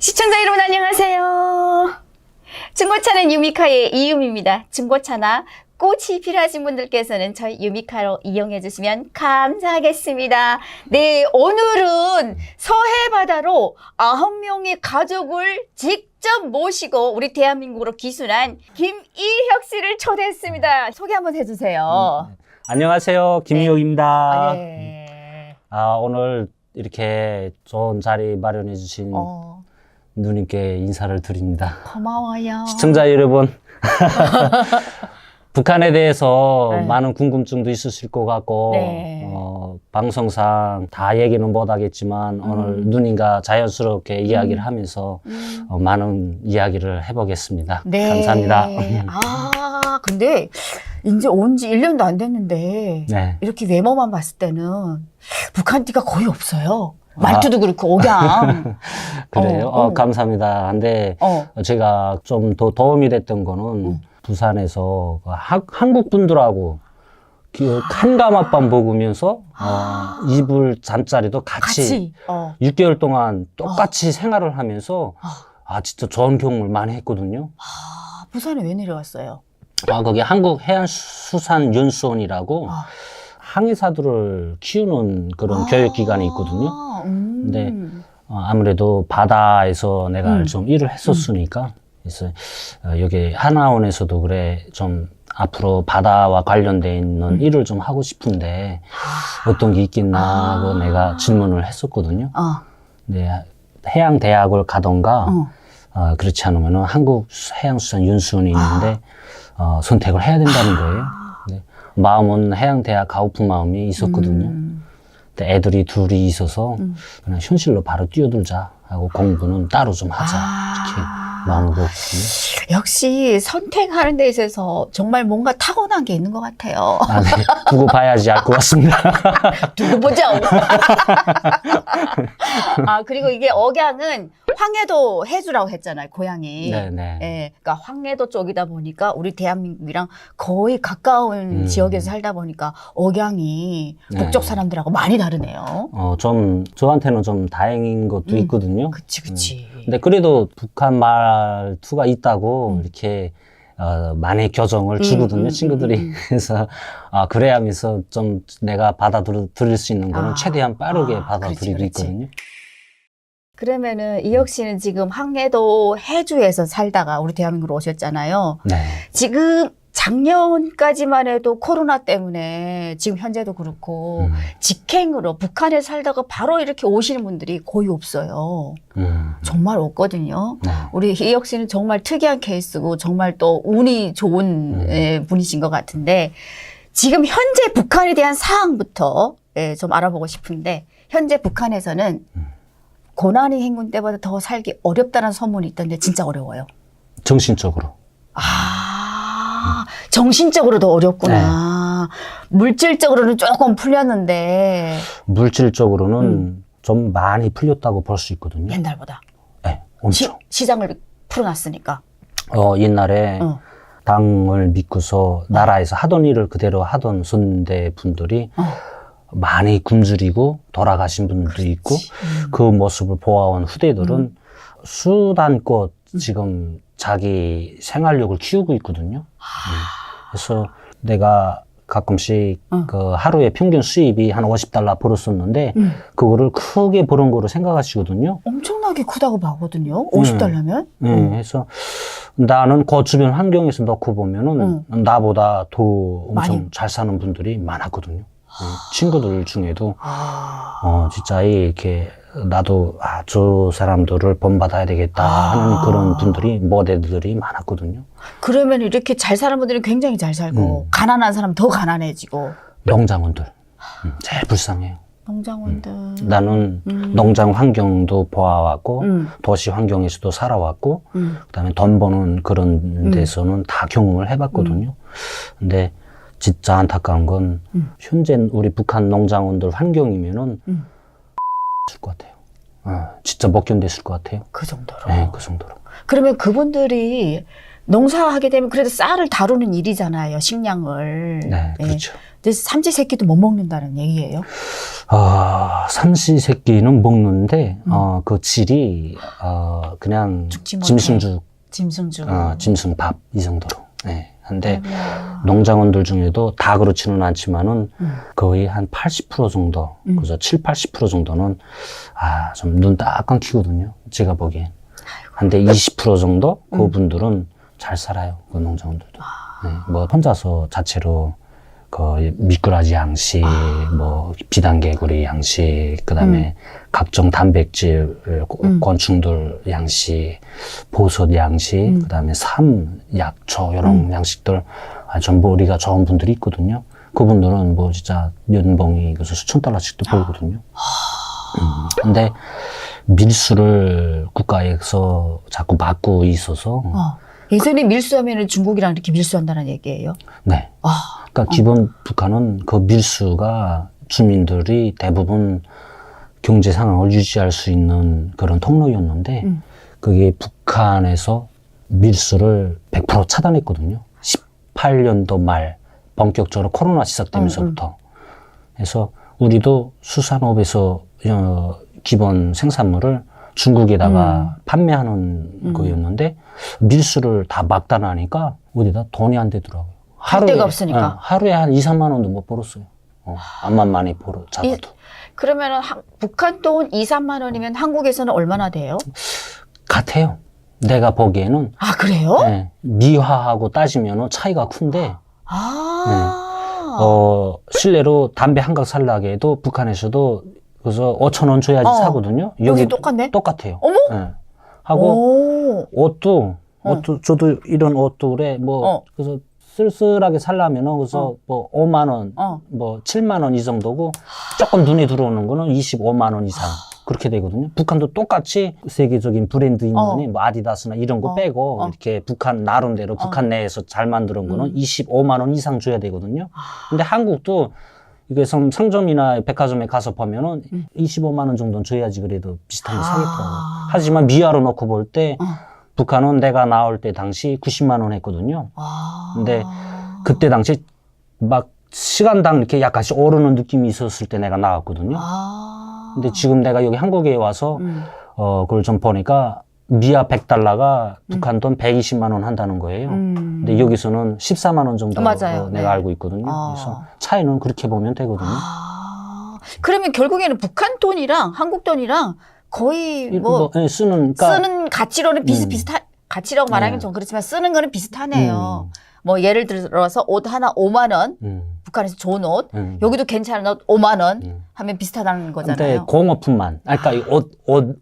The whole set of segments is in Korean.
시청자 여러분 안녕하세요. 중고차는 유미카의 이유미입니다. 중고차나 꽃이 필요하신 분들께서는 저희 유미카로 이용해 주시면 감사하겠습니다. 네, 오늘은 서해바다로 9명의 가족을 직접 모시고 우리 대한민국으로 기순한 김이혁 씨를 초대했습니다. 소개 한번 해주세요. 안녕하세요. 김이혁입니다. 네. 오늘 이렇게 좋은 자리 마련해 주신 누님께 인사를 드립니다. 고마워요. 시청자 여러분, 북한에 대해서 네. 많은 궁금증도 있으실 것 같고 네. 방송상 다 얘기는 못 하겠지만 오늘 누님과 자연스럽게 이야기를 하면서 많은 이야기를 해보겠습니다. 네. 감사합니다. 근데 이제 온 지 1년도 안 됐는데 네. 이렇게 외모만 봤을 때는 북한 띠가 거의 없어요. 말투도 그렇고 억양. 그래요? 감사합니다. 근데 제가 좀 더 도움이 됐던 거는 부산에서 한국 분들하고 한가마밥 먹으면서 이불 잠자리도 같이 6개월 동안 똑같이 생활을 하면서 진짜 좋은 경험을 많이 했거든요. 부산에 왜 내려왔어요? 거기 한국해양수산연수원이라고 항해사들을 키우는 그런 교육기관이 있거든요. 근데 아무래도 바다에서 내가 좀 일을 했었으니까 그래서 여기 하나원에서도 그래 좀 앞으로 바다와 관련돼 있는 일을 좀 하고 싶은데 어떤 게 있겠나 하고 내가 질문을 했었거든요. 근데 해양대학을 가던가 그렇지 않으면 한국해양수산연수원이 있는데 선택을 해야 된다는 거예요. 네. 마음은 해양대학 가고 싶은 마음이 있었거든요. 근데 애들이 둘이 있어서 그냥 현실로 바로 뛰어들자 하고 공부는 따로 좀 하자 이렇게 마음을 먹었거든요. 역시 선택하는 데 있어서 정말 뭔가 타고난 게 있는 것 같아요. 네. 두고 봐야지 알 것 같습니다. 두고 보자. 그리고 이게 억양은 황해도 해주라고 했잖아요, 고향이. 네네. 예, 그러니까 황해도 쪽이다 보니까 우리 대한민국이랑 거의 가까운 지역에서 살다 보니까 억양이 북쪽 사람들하고 많이 다르네요. 좀 저한테는 좀 다행인 것도 있거든요. 그치. 근데 그래도 북한 말투가 있다고 이렇게 많이 교정을 주거든요, 친구들이. 그래서 그래 하면서 좀 내가 받아들일 수 있는 거는 최대한 빠르게 받아들이고 있거든요. 그러면은 이혁 씨는 지금 황해도 해주에서 살다가 우리 대한민국으로 오셨잖아요. 네. 지금 작년까지만 해도 코로나 때문에 지금 현재도 그렇고 직행으로 북한에 살다가 바로 이렇게 오시는 분들이 거의 없어요. 정말 없거든요. 네. 우리 이혁 씨는 정말 특이한 케이스고 정말 또 운이 좋은 분이신 것 같은데 지금 현재 북한에 대한 사항부터 좀 알아보고 싶은데 현재 북한에서는 고난이 행군 때보다 더 살기 어렵다는 소문이 있던데 진짜 어려워요. 정신적으로. 정신적으로도 어렵구나. 물질적으로는 조금 풀렸는데. 물질적으로는 좀 많이 풀렸다고 볼 수 있거든요. 옛날보다. 네, 엄청. 시장을 풀어놨으니까. 옛날에 당을 믿고서 나라에서 하던 일을 그대로 하던 선대 분들이 많이 굶주리고 돌아가신 분들도 있고 그 모습을 보아온 후대들은 수단껏 지금 자기 생활력을 키우고 있거든요. 그래서 내가 가끔씩 그 하루에 평균 수입이 한 $50 벌었었는데 그거를 크게 버는 거로 생각하시거든요. 엄청나게 크다고 봐거든요. $50면. 그래서 나는 그 주변 환경에서 넣고 보면은 나보다 더 엄청 많이. 잘 사는 분들이 많았거든요. 친구들 중에도 진짜 이렇게 나도 저 사람들을 본받아야 되겠다 하는 그런 분들이 모델들이 많았거든요. 그러면 이렇게 잘 사는 분들은 굉장히 잘 살고 가난한 사람은 더 가난해지고. 농장원들 제일 불쌍해요. 농장원들. 나는 농장 환경도 보아왔고 도시 환경에서도 살아왔고 그다음에 돈 버는 그런 데서는 다 경험을 해봤거든요. 근데 진짜 안타까운 건 현재 우리 북한 농장원들 환경이면은 줄 것 같아요. 진짜 못 견뎠을 것 같아요. 그 정도로. 네, 그 정도로. 그러면 그분들이 농사하게 되면 그래도 쌀을 다루는 일이잖아요, 식량을. 네, 그렇죠. 근데 삼시세끼도 못 먹는다는 얘기예요? 삼시세끼는 먹는데, 그 질이, 그냥 죽지 못해. 짐승죽, 짐승죽. 짐승밥, 이 정도로. 네. 근데 아이고야. 농장원들 중에도 다 그렇지는 않지만은 거의 한 80% 정도, 그래서 7, 80% 정도는, 좀 눈 딱 감기거든요. 제가 보기엔. 근데 20% 정도? 그분들은 잘 살아요. 그 농장원들도. 네. 뭐, 혼자서 자체로 그 미꾸라지 양식, 뭐 비단개구리 양식, 그다음에 각종 단백질, 곤충들 양식, 보석 양식, 그다음에 삶, 약초 이런 양식들 전부 우리가 좋은 분들이 있거든요. 그분들은 뭐 진짜 연봉이 그래서 수천 달러씩도 벌거든요. 근데 밀수를 국가에서 자꾸 막고 있어서. 예전에 밀수하면 중국이랑 이렇게 밀수한다는 얘기예요? 네. 그러니까 기본 북한은 그 밀수가 주민들이 대부분 경제 상황을 유지할 수 있는 그런 통로였는데 그게 북한에서 밀수를 100% 차단했거든요. 18년도 말 본격적으로 코로나 시작되면서부터. 그래서 우리도 수산업에서 기본 생산물을 중국에다가 판매하는 거였는데 밀수를 다 막다나니까 어디다 돈이 안 되더라고요. 할 데가 없으니까. 하루에 한 2, 3만 원도 못 벌었어요. 암만 많이 잡아도. 그러면은 북한 돈 2, 3만 원이면 한국에서는 얼마나 돼요? 같아요. 내가 보기에는. 아, 그래요? 네, 미화하고 따지면 차이가 큰데. 실내로 담배 한 각 살라게 해도 북한에서도 그래서 5,000원 줘야지 사거든요. 여기 똑같네? 똑같아요. 어머? 네. 하고 옷도 저도 이런 옷도 그래. 그래서 쓸쓸하게 살려면은 그래서 뭐 5만 원, 뭐 7만 원 이 정도고 조금 눈에 들어오는 거는 25만 원 이상 그렇게 되거든요. 북한도 똑같이 세계적인 브랜드인 거니 뭐 아디다스나 이런 거 빼고 이렇게 북한 나름대로 북한 내에서 잘 만든 거는 25만 원 이상 줘야 되거든요. 근데 한국도 이게 상점이나 백화점에 가서 보면은 25만 원 정도는 줘야지 그래도 비슷하게 사겠더라고요. 하지만 미화로 놓고 볼 때 북한은 내가 나올 때 당시 90만 원 했거든요. 근데 그때 당시 막 시간당 이렇게 약간씩 오르는 느낌이 있었을 때 내가 나왔거든요. 근데 지금 내가 여기 한국에 와서 그걸 좀 보니까 미화 100달러가 북한 돈 120만 원 한다는 거예요. 근데 여기서는 14만 원 정도 맞아요. 내가 알고 있거든요. 그래서 차이는 그렇게 보면 되거든요. 그러면 결국에는 북한 돈이랑 한국 돈이랑 거의 쓰는 가치로는 비슷비슷한, 가치라고 말하면 좀 그렇지만 쓰는 거는 비슷하네요. 뭐 예를 들어서 옷 하나 5만 원, 북한에서 좋은 옷, 여기도 괜찮은 옷 5만 원 하면 비슷하다는 거잖아요. 근데 공업품만, 그러니까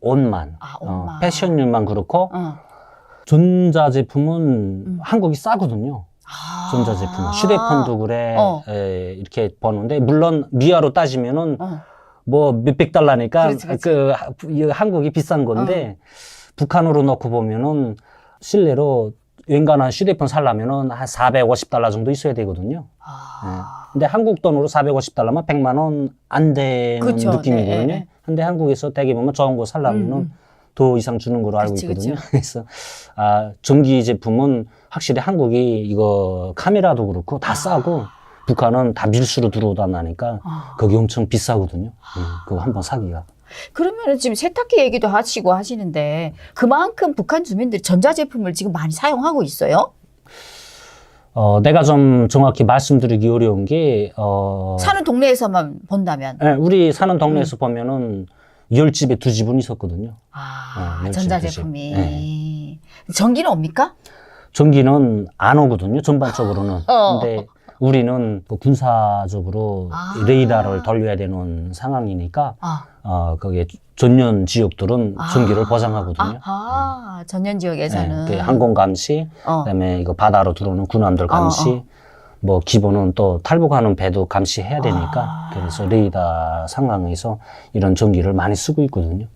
옷만, 옷만. 패션류만 그렇고 전자제품은 한국이 싸거든요. 전자제품은 휴대폰도 그래 이렇게 보는데 물론 미화로 따지면은 뭐 몇백 달러니까 그렇지. 한국이 비싼 건데 북한으로 놓고 보면은 실내로 웬간한 휴대폰 살려면은 한 450달러 정도 있어야 되거든요. 근데 한국 돈으로 450달러면 100만 원 안 되는 그쵸, 느낌이거든요. 네. 근데 한국에서 대개 보면 좋은 거 살려면은 더 이상 주는 걸로 알고 있거든요. 그래서 전기 제품은 확실히 한국이 이거 카메라도 그렇고 다 싸고 북한은 다 밀수로 들어오다 나니까 그게 엄청 비싸거든요. 그거 한번 사기가. 그러면 지금 세탁기 얘기도 하시고 하시는데 그만큼 북한 주민들이 전자제품을 지금 많이 사용하고 있어요? 내가 좀 정확히 말씀드리기 어려운 게 사는 동네에서만 본다면? 네, 우리 사는 동네에서 보면은 10집에 2집은 있었거든요. 전자제품이. 네. 전기는 옵니까? 전기는 안 오거든요, 전반적으로는. 근데 우리는 그 군사적으로 레이더를 돌려야 되는 상황이니까 거기에 전면 지역들은 전기를 보장하거든요. 전면 지역에서는. 네, 그 항공 감시, 그다음에 이거 바다로 들어오는 군함들 감시, 뭐 기본은 또 탈북하는 배도 감시해야 되니까 그래서 레이더 상황에서 이런 전기를 많이 쓰고 있거든요.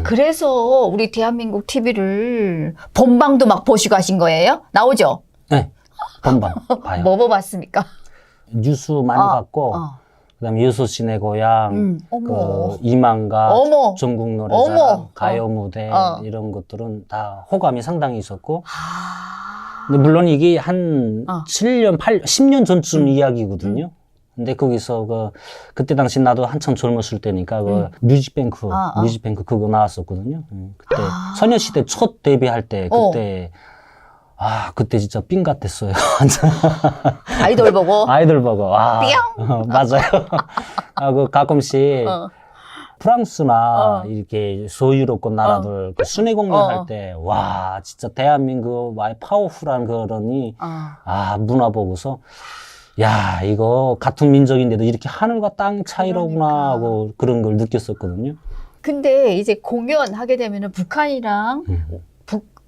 그래서 우리 대한민국 TV를 본방도 막 보시고 하신 거예요? 나오죠? 네. 본방 봐요. 뭐 봤습니까? 뉴스 많이 봤고, 그다음에 6시 내 고향, 그 이만가, 전국 노래자랑, 가요 무대 이런 것들은 다 호감이 상당히 있었고, 근데 물론 이게 한 7년, 10년 전쯤 이야기거든요. 근데 거기서 그때 당시 나도 한참 젊었을 때니까 뮤직뱅크 그거 나왔었거든요. 그때 소녀시대 첫 데뷔할 때 그때 그때 진짜 삥 같았어요. 아이돌 보고. 아이돌 보고. 뿅! 맞아요. 가끔씩 프랑스나 이렇게 소유롭고 나라들 순회 공연할 때, 와, 진짜 대한민국 파워풀한 그러니, 문화 보고서, 야, 이거 같은 민족인데도 이렇게 하늘과 땅 차이로구나 하고 그런 걸 느꼈었거든요. 근데 이제 공연하게 되면은 북한이랑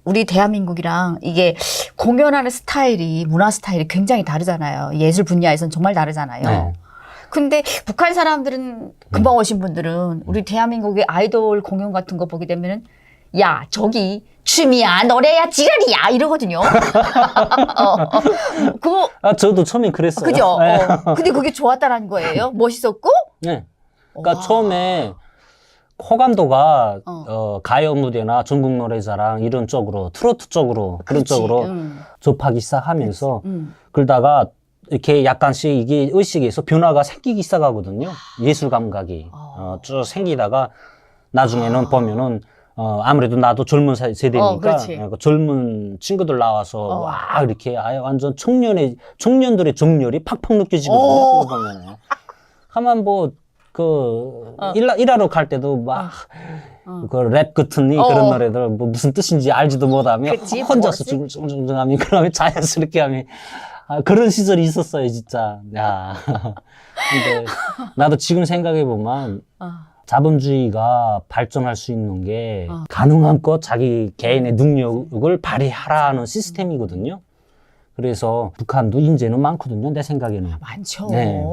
우리 대한민국이랑 이게 공연하는 스타일이, 문화 스타일이 굉장히 다르잖아요. 예술 분야에서는 정말 다르잖아요. 네. 근데 북한 사람들은, 금방 오신 분들은 우리 대한민국의 아이돌 공연 같은 거 보게 되면은, 야, 저기 춤이야, 노래야, 지랄이야 이러거든요. 그거. 저도 처음에 그랬어요. 그죠? 네. 근데 그게 좋았다라는 거예요? 멋있었고? 네. 그러니까 처음에 호감도가 가요 무대나 전국 노래자랑 이런 쪽으로, 트로트 쪽으로, 그런 쪽으로 접하기 시작하면서 그러다가 이렇게 약간씩 이게 의식에서 변화가 생기기 시작하거든요. 예술 감각이 쭉 생기다가 나중에는 보면은 아무래도 나도 젊은 세대니까 젊은 친구들 나와서 와 이렇게 완전 청년들의 정열이 팍팍 느껴지거든요. 그거 보면은 하면 일하러 갈 때도 막 랩 같은 그런 노래들 무슨 뜻인지 알지도 못하며 혼자서 중중중하면 그러면 자연스럽게 하면 그런 시절이 있었어요, 진짜. 야. 근데 나도 지금 생각해 보면 자본주의가 발전할 수 있는 게 가능한 것 자기 개인의 능력을 발휘하라는 시스템이거든요. 그래서 북한도 인재는 많거든요, 내 생각에는. 많죠. 네.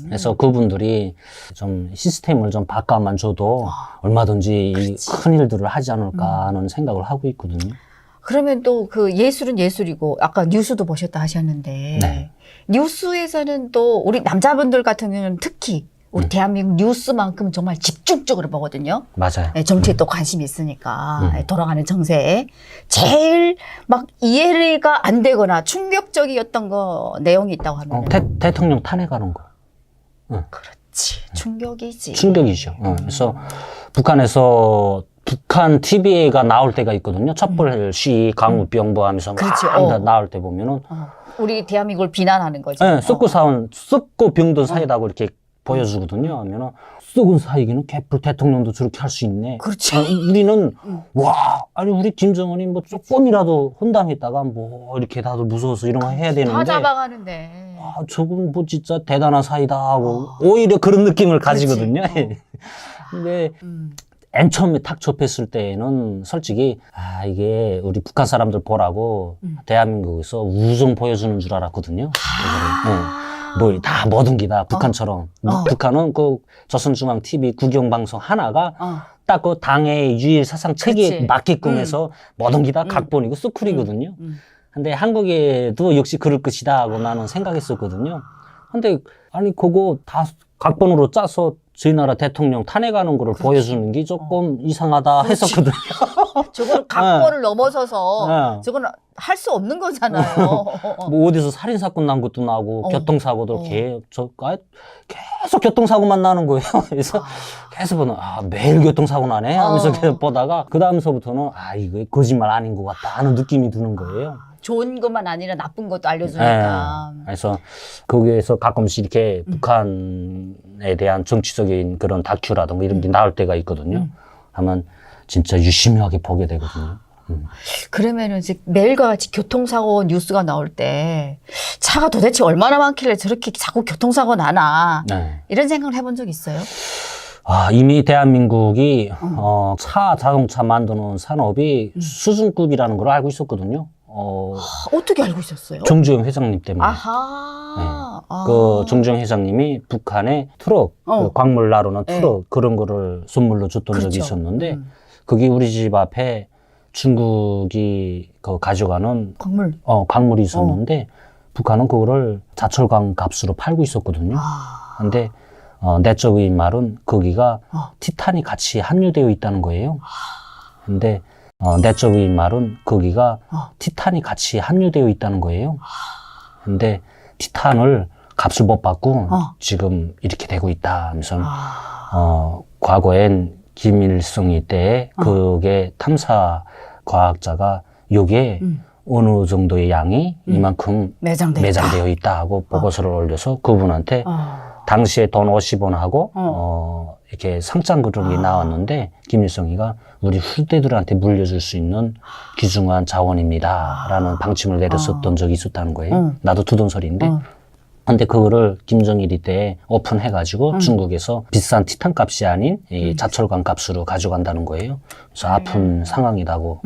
그래서 그분들이 좀 시스템을 좀 바꿔만 줘도 얼마든지 큰 일들을 하지 않을까 하는 생각을 하고 있거든요. 그러면 또 그 예술은 예술이고, 아까 뉴스도 보셨다 하셨는데, 네. 뉴스에서는 또 우리 남자분들 같은 경우는 특히 우리 대한민국 뉴스만큼 정말 집중적으로 보거든요. 맞아요. 네, 정치에 또 관심이 있으니까 돌아가는 정세에 제일 막 이해가 안 되거나 충격적이었던 거 내용이 있다고 하면 대통령 탄핵하는 거. 그렇지, 충격이지. 충격이죠. 그래서 북한에서 북한 TV가 나올 때가 있거든요. 촛불 시위, 강우병보 하면서 막 나올 때 보면은 우리 대한민국을 비난하는 거죠. 네, 썩고 병든 사이다고 이렇게 보여주거든요. 하면은 썩은 사이기는 개뿔 대통령도 저렇게 할 수 있네. 그렇지. 우리는 아니 우리 김정은이 뭐 조금이라도 혼담했다가 뭐 이렇게 다들 무서워서 이런 거 해야 되는데 다 잡아가는데. 저건 뭐 진짜 대단한 사이다 하고 오히려 그런 느낌을 가지거든요. 근데 맨 처음에 탁 접했을 때는 솔직히 이게 우리 북한 사람들 보라고 대한민국에서 우정 보여주는 줄 알았거든요. 뭐 다 모든 게 다 북한처럼. 북한은 그 조선중앙TV 국영방송 하나가 딱 그 당의 유일 사상 체계에 맞게끔 해서 모든 게 다 각본이고 스쿨이거든요. 근데 한국에도 역시 그럴 것이다 하고 나는 생각했었거든요. 근데 아니 그거 다 각본으로 짜서 저희 나라 대통령 탄핵하는 거를 보여주는 게 조금 이상하다 했었거든요. 저거는 각본을 넘어서서 저거는 할 수 없는 거잖아요. 뭐 어디서 살인사건 난 것도 나고 교통사고도 계속 교통사고만 나는 거예요. 그래서 계속 보는 매일 교통사고 나네 하면서 계속 보다가 그 다음서부터는 이거 거짓말 아닌 것 같다 하는 느낌이 드는 거예요. 좋은 것만 아니라 나쁜 것도 알려주니까. 그래서 거기에서 가끔씩 이렇게 북한에 대한 정치적인 그런 다큐라든가 이런 게 나올 때가 있거든요. 하면 진짜 유심하게 보게 되거든요. 그러면은 이제 매일과 같이 교통사고 뉴스가 나올 때 차가 도대체 얼마나 많길래 저렇게 자꾸 교통사고 나나 이런 생각을 해본 적 있어요? 이미 대한민국이 자동차 만드는 산업이 수준급이라는 걸 알고 있었거든요. 어떻게 알고 있었어요? 정주영 회장님 때문에. 그 정주영 회장님이 북한에 트럭, 그 광물 나르는 트럭 그런 거를 선물로 줬던 적이 있었는데 그게 우리 집 앞에 중국이 가져가는 광물이 있었는데 북한은 그거를 자철광 값으로 팔고 있었거든요. 근데 내적인 말은 거기가 티탄이 같이 함유되어 있다는 거예요. 근데 내적인 말은 거기가 티탄이 같이 함유되어 있다는 거예요. 근데 티탄을 값을 못 받고 지금 이렇게 되고 있다 하면서 과거엔 김일성이 때 그게 탐사 과학자가 요게 어느 정도의 양이 이만큼 매장되어 있다 하고 보고서를 올려서 그분한테 당시에 돈 50원 하고 이렇게 상장 그런 게 나왔는데 김일성이가 우리 후대들한테 물려줄 수 있는 귀중한 자원입니다 라는 방침을 내렸었던 적이 있었다는 거예요. 나도 듣은 소리인데 근데 그거를 김정일이 때 오픈해가지고 중국에서 비싼 티탄 값이 아닌 이 자철광 값으로 가져간다는 거예요. 그래서 아픈 상황이라고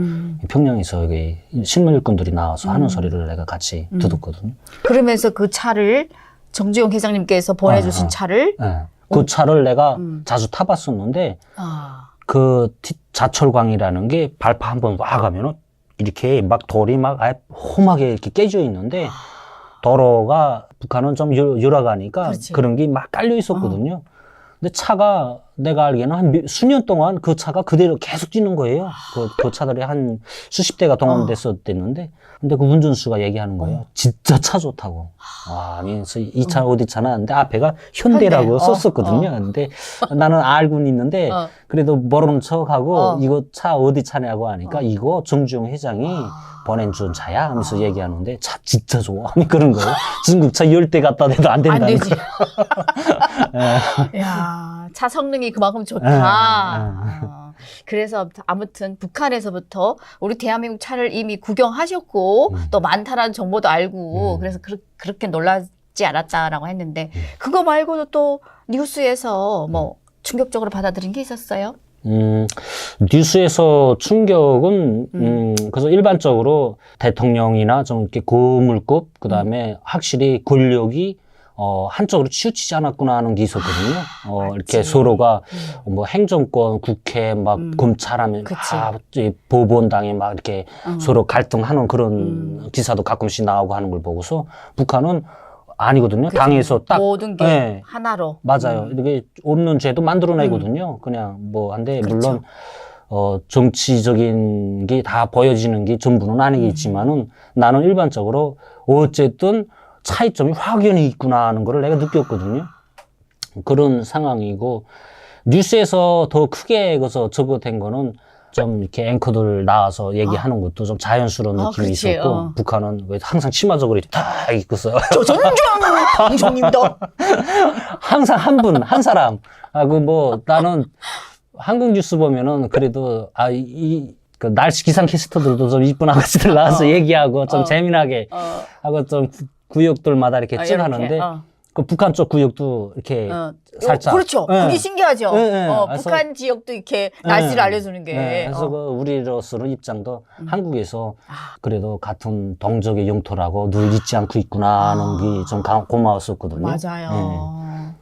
평양에서 여기 신문 일꾼들이 나와서 하는 소리를 내가 같이 듣었거든요. 그러면서 그 차를 정주영 회장님께서 보내주신 차를 그 차를 내가 자주 타봤었는데 그 자철광이라는 게 발파 한번 와가면은 이렇게 막 돌이 막 아예 험하게 이렇게 깨져 있는데 도로가 북한은 좀 열악하니까 그렇지. 그런 게 막 깔려 있었거든요. 근데 차가 내가 알기에는 한 수년 동안 그 차가 그대로 계속 뛰는 거예요. 그 차들이 한 수십 대가 동원됐었댔는데 근데 그 운전수가 얘기하는 거예요. 진짜 차 좋다고. 아니, 이 차 어디 차나? 근데 앞에가 현대라고 썼었거든요. 근데 나는 알고는 있는데 그래도 모르는 척하고 이거 차 어디 차냐고 하니까 이거 정주영 회장이 보내준 차야 하면서 얘기하는데 차 진짜 좋아. 아니 그런 거예요. 중국 차 10대 갖다 대도 안 된다는 안 되지. 거. 야, 차 성능이 그만큼 좋다. 그래서 아무튼 북한에서부터 우리 대한민국 차를 이미 구경하셨고 또 많다라는 정보도 알고 그래서 그렇게 놀라지 않았다라고 했는데 그거 말고도 또 뉴스에서 뭐 충격적으로 받아들인 게 있었어요? 뉴스에서 충격은, 그래서 일반적으로 대통령이나 좀 이렇게 고물급, 그 다음에 확실히 권력이, 한쪽으로 치우치지 않았구나 하는 게 있었거든요. 이렇게 서로가 뭐 행정권, 국회, 막 검찰하면 다 법원당에 막 이렇게 서로 갈등하는 그런 기사도 가끔씩 나오고 하는 걸 보고서 북한은 아니거든요. 그치. 당에서 딱 모든 게 네. 하나로. 맞아요. 이게 없는 죄도 만들어내거든요. 그냥 뭐 한데 그렇죠. 물론 정치적인 게 다 보여지는 게 전부는 아니겠지만은 나는 일반적으로 어쨌든 차이점이 확연히 있구나 하는 거를 내가 느꼈거든요. 그런 상황이고 뉴스에서 더 크게 거서 적어된 거는 좀 이렇게 앵커들 나와서 얘기하는 것도 좀 자연스러운 느낌이 그렇지. 있었고 북한은 왜 항상 치마적으로 이렇게 다 입고서 조선중 방송입니다. 항상 한 사람. 뭐 나는 한국 뉴스 보면은 그래도 그 날씨 기상 캐스터들도 좀 이쁜 아가씨들 나와서 얘기하고 좀 재미나게 하고 좀 구역들마다 이렇게 쭉 하는데 그 북한 쪽 구역도 이렇게 살짝. 그렇죠. 그게 신기하죠. 그래서, 북한 지역도 이렇게 날씨를 알려주는 게. 그래서 그 우리로서는 입장도 한국에서 그래도 같은 동족의 영토라고 늘 잊지 않고 있구나 하는 게 좀 고마웠었거든요. 맞아요.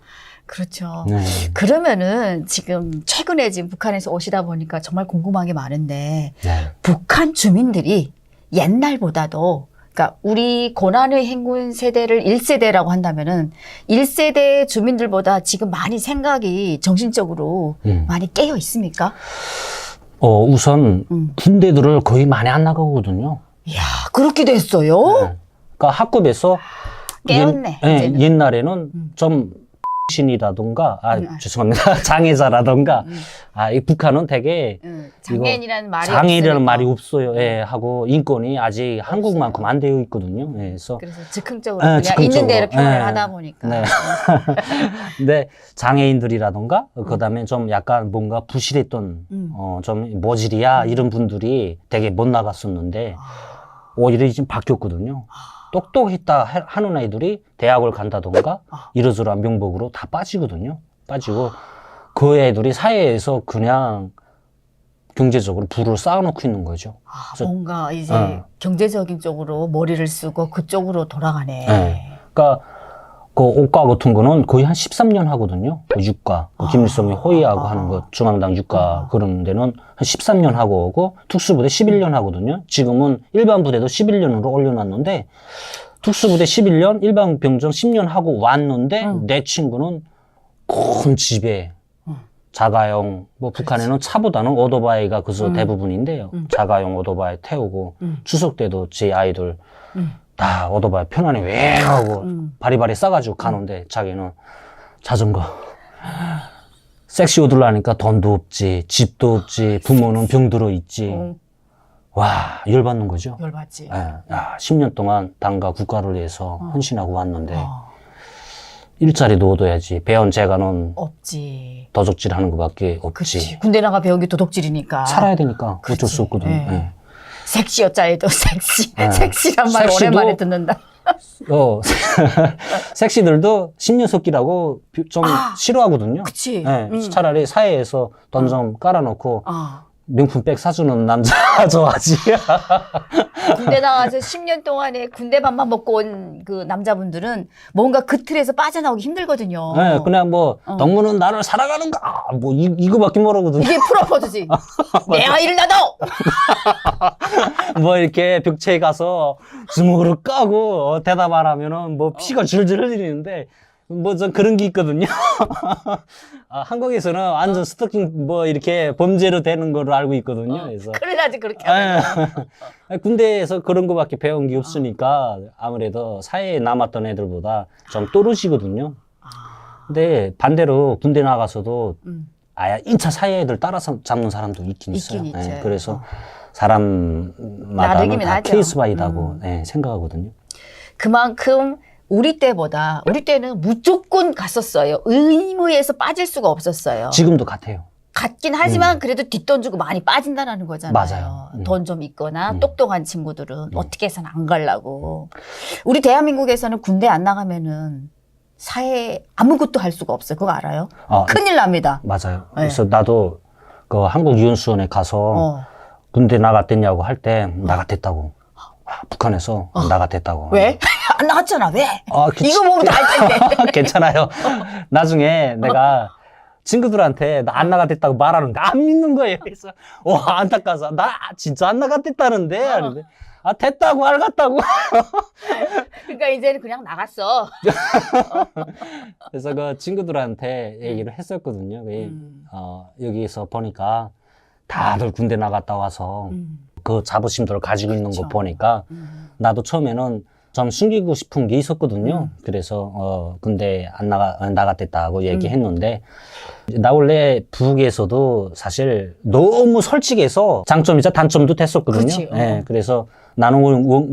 그렇죠. 네. 그러면은 지금 최근에 지금 북한에서 오시다 보니까 정말 궁금한 게 많은데 북한 주민들이 옛날보다도 그러니까 우리 고난의 행군 세대를 1세대라고 한다면은 1세대 주민들보다 지금 많이 생각이 정신적으로 많이 깨어 있습니까? 우선 군대들을 거의 많이 안 나가거든요. 이야, 그렇게 됐어요? 그러니까 학급에서 깨었네. 옛날에는 좀 신이라던가 죄송합니다. 장애자라던가 이 북한은 되게 장애인이라는 말이 장애인이라는 말이 없어요. 하고 인권이 아직 한국만큼 안 되어 있거든요. 그래서 즉흥적으로 그냥 있는 대로 표현을 하다 보니까. 네. 근데 장애인들이라던가 그다음에 좀 약간 뭔가 부실했던 좀 모질이야 이런 분들이 되게 못 나갔었는데 오히려 지금 바뀌었거든요. 똑똑했다 하는 애들이 대학을 간다던가 이러저러한 명목으로 다 빠지거든요. 빠지고 그 애들이 사회에서 그냥 경제적으로 부를 쌓아놓고 있는 거죠. 뭔가 이제 경제적인 쪽으로 머리를 쓰고 그쪽으로 돌아가네. 그러니까 그 옷가 같은 거는 거의 한 13년 하거든요. 그 유가, 김일성이 호위하고 하는 거 중앙당 유가 그런 데는 한 13년 하고 오고 특수부대 11년 하거든요. 지금은 일반 부대도 11년으로 올려놨는데 특수부대 11년, 일반 병정 10년 하고 왔는데 내 친구는 큰 집에 자가용, 뭐 북한에는 차보다는 오토바이가 그저 대부분인데요. 자가용 오토바이 태우고 추석 때도 제 아이들 다 오토바이 편안히 웽 하고 바리바리 싸가지고 가는데 자기는 자전거. 섹시 옷을 하니까 돈도 없지, 집도 없지, 부모는 병들어 있지. 와, 열받는 거죠. 열받지. 예, 야, 10년 동안 당과 국가를 위해서 헌신하고 왔는데 일자리도 얻어야지. 배운 재간은 없지. 도적질 하는 것밖에 없지. 그치. 군대 나가 배운 게 도둑질이니까. 살아야 되니까 그치. 어쩔 수 없거든요. 예. 예. 섹시 여자애도 섹시. 예. 섹시란 말 섹시도- 오랜만에 듣는다. 섹시들도 10년 속기라고 좀 싫어하거든요. 그치. 예, 차라리 사회에서 돈 좀 깔아놓고 명품 백 사주는 남자 좋아하지. 군대 나가서 10년 동안에 군대 밥만 먹고 온 그 남자분들은 뭔가 그 틀에서 빠져나오기 힘들거든요. 네, 그냥 뭐 덕무는 나를 사랑하는가 뭐 이거밖에 모르거든요. 이게 프로포즈지. 내 아이를 놔둬! 뭐 이렇게 벽체에 가서 주먹으로 까고 대답 안 하면은 뭐 피가 줄줄 흘리는데 뭐 전 그런 게 있거든요. 한국에서는 완전 스토킹 뭐 이렇게 범죄로 되는 거로 알고 있거든요. 그래서 큰일 나지, 그렇게 하면. 군대에서 그런 거밖에 배운 게 없으니까 아무래도 사회에 남았던 애들보다 좀 또르시거든요. 근데 반대로 군대 나가서도 아야 1차 사회 애들 따라서 잡는 사람도 있긴 있어요. 있긴 있죠. 그래서 사람마다는 나르기면 다 하죠. 케이스 바이다고 생각하거든요. 그만큼 우리 때는 무조건 갔었어요. 의무에서 빠질 수가 없었어요. 지금도 같아요. 같긴 하지만 그래도 뒷돈 주고 많이 빠진다는 거잖아요. 맞아요. 돈 좀 있거나 똑똑한 친구들은 어떻게 해서는 안 가려고. 우리 대한민국에서는 군대 안 나가면은 사회에 아무것도 할 수가 없어요. 그거 알아요? 큰일 납니다. 맞아요. 그래서 나도 그 한국유엔수원에 가서 군대 나갔댔냐고 할 때 나갔댔다고. 북한에서 나갔댔다고. 왜? 안 나갔잖아. 왜? 그치. 이거 보면 다 알 텐데. 괜찮아요. 나중에 내가 친구들한테 나 안 나갔댔다고 말하는데 안 믿는 거예요. 그래서 안타까워서 나 진짜 안 나갔댔다는데 하는데 됐다고 알갔다고. 그러니까 이제는 그냥 나갔어. 그래서 그 친구들한테 얘기를 했었거든요. 여기서 보니까 다들 군대 나갔다 와서 그 자부심들을 가지고 있는 거 보니까 나도 처음에는 좀 숨기고 싶은 게 있었거든요. 그래서 군대 안 나갔댔다고 얘기했는데 나 원래 부국에서도 사실 너무 솔직해서 장점이자 단점도 됐었거든요. 그치, 그래서 나는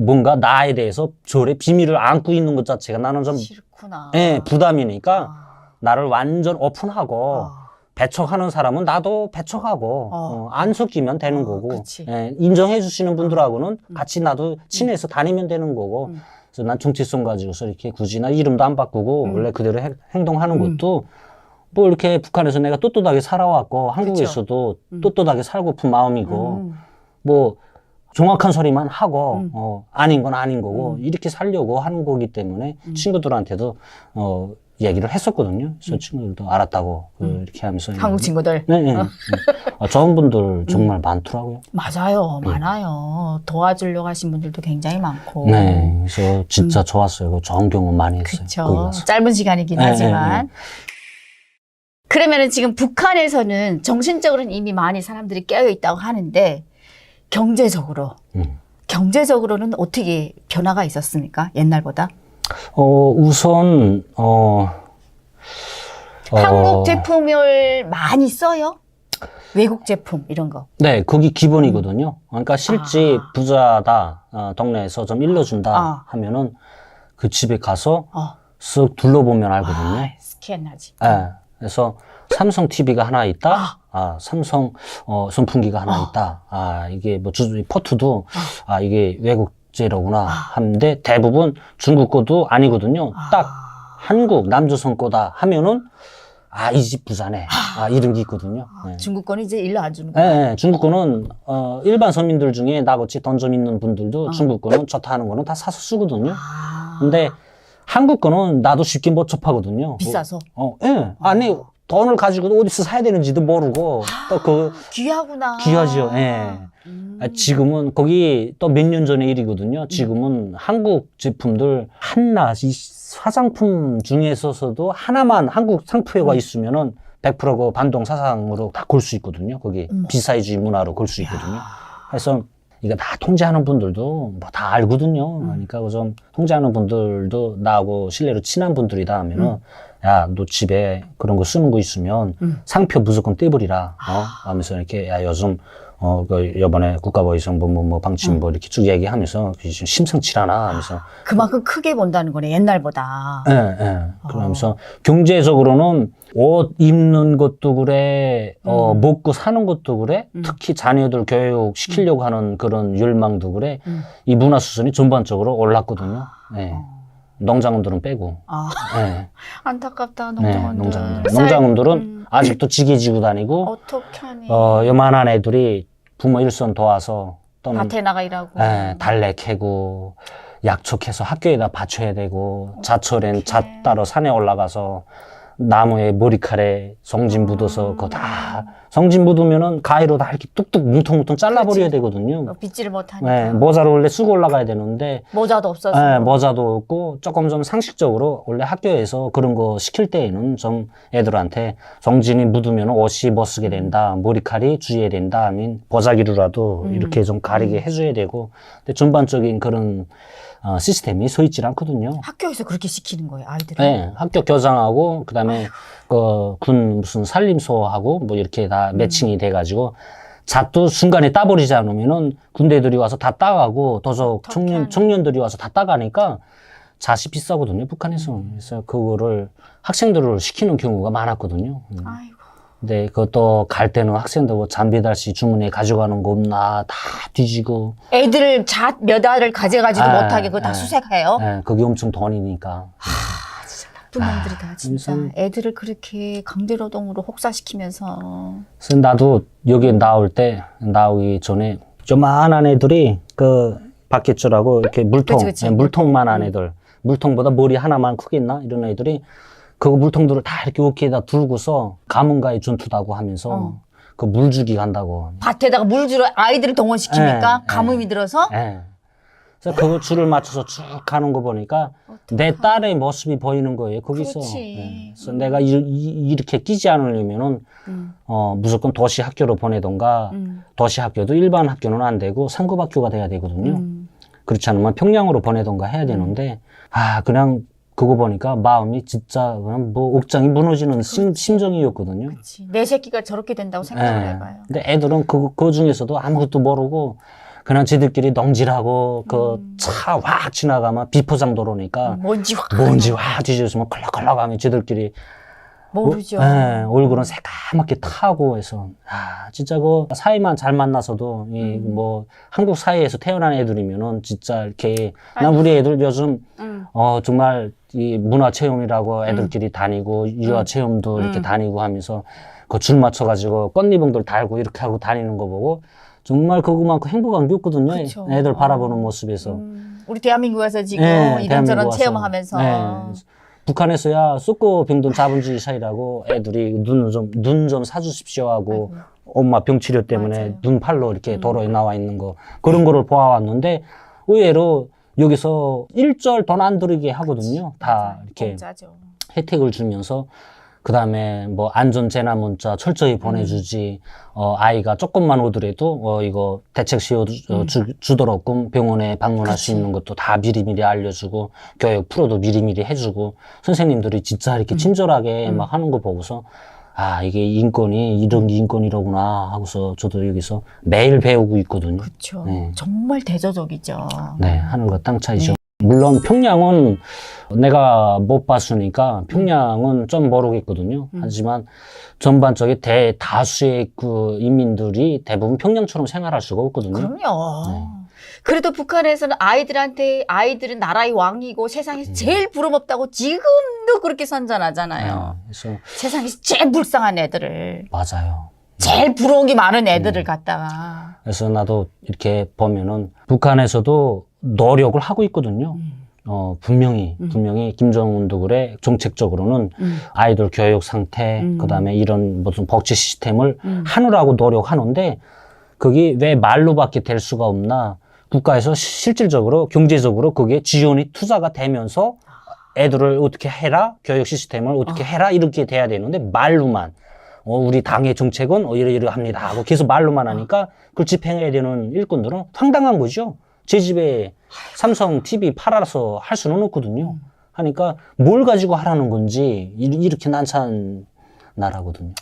뭔가 나에 대해서 저의 비밀을 안고 있는 것 자체가 나는 좀 싫구나. 부담이니까 나를 완전 오픈하고 배척하는 사람은 나도 배척하고 안 섞이면 되는 거고 그치. 인정해 주시는 분들하고는 같이 나도 친해서 다니면 되는 거고 그래서 난 정체성 가지고서 이렇게 굳이 나 이름도 안 바꾸고 원래 그대로 행동하는 것도 뭐 이렇게 북한에서 내가 떳떳하게 살아왔고 한국에서도 떳떳하게 살고픈 마음이고 뭐 정확한 소리만 하고 아닌 건 아닌 거고 이렇게 살려고 하는 거기 때문에 친구들한테도 얘기를 했었거든요. 그래서 친구들도 알았다고 이렇게 하면서 한국 친구들. 네. 좋은 분들 정말 많더라고요. 맞아요. 많아요. 도와주려고 하신 분들도 굉장히 많고. 네. 그래서 진짜 좋았어요. 좋은 경험 많이 했어요. 거기 그렇죠. 가서. 짧은 시간이긴 하지만. 그러면은 지금 북한에서는 정신적으로는 이미 많이 사람들이 깨어 있다고 하는데 경제적으로는 어떻게 변화가 있었습니까? 옛날보다? 우선 한국 제품을 많이 써요? 외국 제품 이런 거. 네, 그게 기본이거든요. 그러니까 실제 부자다, 동네에서 좀 일러준다 하면은 그 집에 가서 쓱 둘러보면 알거든요. 스캔하지. 네, 그래서 삼성 TV가 하나 있다. 삼성 선풍기가 하나 있다. 이게 뭐 포트도 이게 외국제로구나 하는데 대부분 중국 거도 아니거든요. 딱 한국 남조선 거다 하면은 이 집 부자네. 이런 게 있거든요. 네. 중국 거는 이제 일로 안 주는 거야. 네, 중국 거는 일반 서민들 중에 나같이 돈 좀 있는 분들도 중국 거는 좋다 하는 거는 다 사서 쓰거든요. 근데 한국 거는 나도 쉽게 못 접하거든요. 비싸서. 아니 돈을 가지고 어디서 사야 되는지도 모르고 또 귀하구나. 귀하죠. 지금은 거기 또 몇 년 전의 일이거든요. 지금은 한국 제품들 하나 이 화장품 중에 있어서도 하나만 한국 상표가 있으면은 100%그 반동 사상으로 다 걸 수 있거든요. 거기 비사이주의 문화로 걸 수 있거든요. 그래서 이거 다 통제하는 분들도 뭐 다 알거든요. 그러니까 좀 통제하는 분들도 나하고 실례로 친한 분들이다 하면은 야, 너 집에 그런 거 쓰는 거 있으면 상표 무조건 떼버리라. 하면서 이렇게 야, 요즘 그 요번에 국가보위생부 뭐 방침 뭐 이렇게 쭉 얘기하면서 좀 심상치 않아 하면서 그만큼 크게 본다는 거네, 옛날보다. 예, 예. 그러면서 경제적으로는 옷 입는 것도 그래, 먹고 사는 것도 그래, 특히 자녀들 교육 시키려고 하는 그런 열망도 그래, 이 문화 수준이 전반적으로 올랐거든요. 예. 농장원들은 빼고. 예. 안타깝다, 네, 농장원들. 농장원들은 아직도 지게 지고 다니고, 어떡하니. 요만한 애들이 부모 일손 도와서 또는 밭에 나가 일하고. 달래 캐고 약초 캐서 학교에다 바쳐야 되고 자철엔 잣 따러 산에 올라가서 나무에 머리칼에 성진 묻어서 그거 다 성진 묻으면은 가위로 다 이렇게 뚝뚝 뭉텅뭉텅 잘라버려야 되거든요. 빗질을 못하니까. 네, 모자를 원래 쓰고 올라가야 되는데 모자도 없어서. 네, 모자도 없고 조금 좀 상식적으로 원래 학교에서 그런 거 시킬 때에는 좀 애들한테 성진이 묻으면 옷이 못 쓰게 된다, 머리칼이 주의해야 된다 하면 보자기로라도 이렇게 좀 가리게 해줘야 되고, 근데 전반적인 그런 시스템이 서 있질 않거든요. 학교에서 그렇게 시키는 거예요, 아이들을. 네, 학교 교장하고 그다음에 군 무슨 산림소하고 뭐 이렇게 다 매칭이 돼가지고 잣도 순간에 따버리지 않으면은 군대들이 와서 다 따가고 도적 청년들이 와서 다 따가니까 잣이 비싸거든요, 북한에서. 그래서 그거를 학생들을 시키는 경우가 많았거든요. 아이고. 근데 그것도 갈 때는 학생들 뭐 잠비달씨 주문에 가져가는 거 없나 다 뒤지고. 애들 잣 몇 알을 가져가지도 못하게 그거 다 수색해요? 네, 그게 엄청 돈이니까. 진짜 나쁜 놈들이다, 진짜. 애들을 그렇게 강제노동으로 혹사시키면서. 그래서 나도 여기 나오기 전에 조만한 애들이 그 바퀴줄하고 이렇게 물통, 그치. 물통만한 애들, 물통보다 머리 하나만 크겠나? 이런 애들이 그 물통들을 다 이렇게 어깨에다 두고서 가문과의 전투다고 하면서 그 물주기 간다고. 밭에다가 물 주러 아이들을 동원시킵니까? 가뭄이 들어서? 예. 그래서 그 줄을 맞춰서 쭉 가는 거 보니까 내 딸의 모습이 보이는 거예요, 거기서. 그렇지. 그래서 내가 이렇게 끼지 않으려면은, 무조건 도시 학교로 보내던가, 도시 학교도 일반 학교는 안 되고 상급 학교가 돼야 되거든요. 그렇지 않으면 평양으로 보내던가 해야 되는데, 그냥 그거 보니까 마음이 진짜 그냥 뭐 옥장이 무너지는 심정이었거든요. 그치. 내 새끼가 저렇게 된다고 생각을 해봐요. 근데 애들은 그 중에서도 아무것도 모르고 그냥 지들끼리 농질하고 그 차 확 지나가면 비포장 도로니까 먼지 확 뒤집으면 컬럭컬럭하면 지들끼리 모르죠. 얼굴은 새까맣게 타고 해서 진짜 그 사이만 잘 만나서도 이 뭐 한국 사회에서 태어난 애들이면은 진짜 이렇게 난 우리 애들 요즘 정말 이 문화 체험이라고 애들끼리 다니고 유아 체험도 이렇게 다니고 하면서 그 줄 맞춰가지고 꽃리봉들 달고 이렇게 하고 다니는 거 보고 정말 그거만큼 행복한 게 없거든요. 그쵸. 애들 바라보는 모습에서. 우리 대한민국에서 지금 이런저런 대한민국 와서. 체험하면서. 북한에서야 쏟고 병든 자본주의 사회라고 애들이 눈 좀 사주십시오 하고 엄마 병 치료 때문에 맞아요. 눈팔로 이렇게 도로에 나와 있는 거 그런 거를 보아왔는데 의외로 여기서 일절 돈 안 들이게 하거든요. 다 이렇게 공짜죠. 혜택을 주면서 그 다음에 뭐 안전재난 문자 철저히 보내주지, 아이가 조금만 오더라도, 이거 대책 주도록끔 병원에 방문할 수 있는 것도 다 미리미리 알려주고, 교육 프로도 미리미리 해주고, 선생님들이 진짜 이렇게 친절하게 막 하는 거 보고서, 이게 인권이, 이런 게 인권이로구나 하고서 저도 여기서 매일 배우고 있거든요. 그렇죠. 네. 정말 대저적이죠. 네, 하늘과 땅 차이죠. 물론 평양은 내가 못 봤으니까 평양은 좀 모르겠거든요. 하지만 전반적인 대다수의 그 인민들이 대부분 평양처럼 생활할 수가 없거든요. 그럼요. 그래도 북한에서는 아이들은 나라의 왕이고 세상에서 제일 부름없다고 지금도 그렇게 선전하잖아요. 그래서 세상에서 제일 불쌍한 애들을. 맞아요. 제일 부러운 게 많은 애들을 갖다가. 그래서 나도 이렇게 보면은 북한에서도 노력을 하고 있거든요. 분명히 김정은도 그래 정책적으로는 아이들 교육 상태, 그다음에 이런 무슨 복지 시스템을 하느라고 노력하는데 그게 왜 말로밖에 될 수가 없나? 국가에서 실질적으로 경제적으로 그게 지원이 투자가 되면서 애들을 어떻게 해라, 교육 시스템을 어떻게 해라 이렇게 돼야 되는데 말로만 우리 당의 정책은 이러이러합니다 하고 계속 말로만 하니까 그걸 집행해야 되는 일꾼들은 황당한 거죠. 제 집에 삼성 TV 팔아서 할 수는 없거든요. 하니까 뭘 가지고 하라는 건지 이렇게 난처한 나라거든요.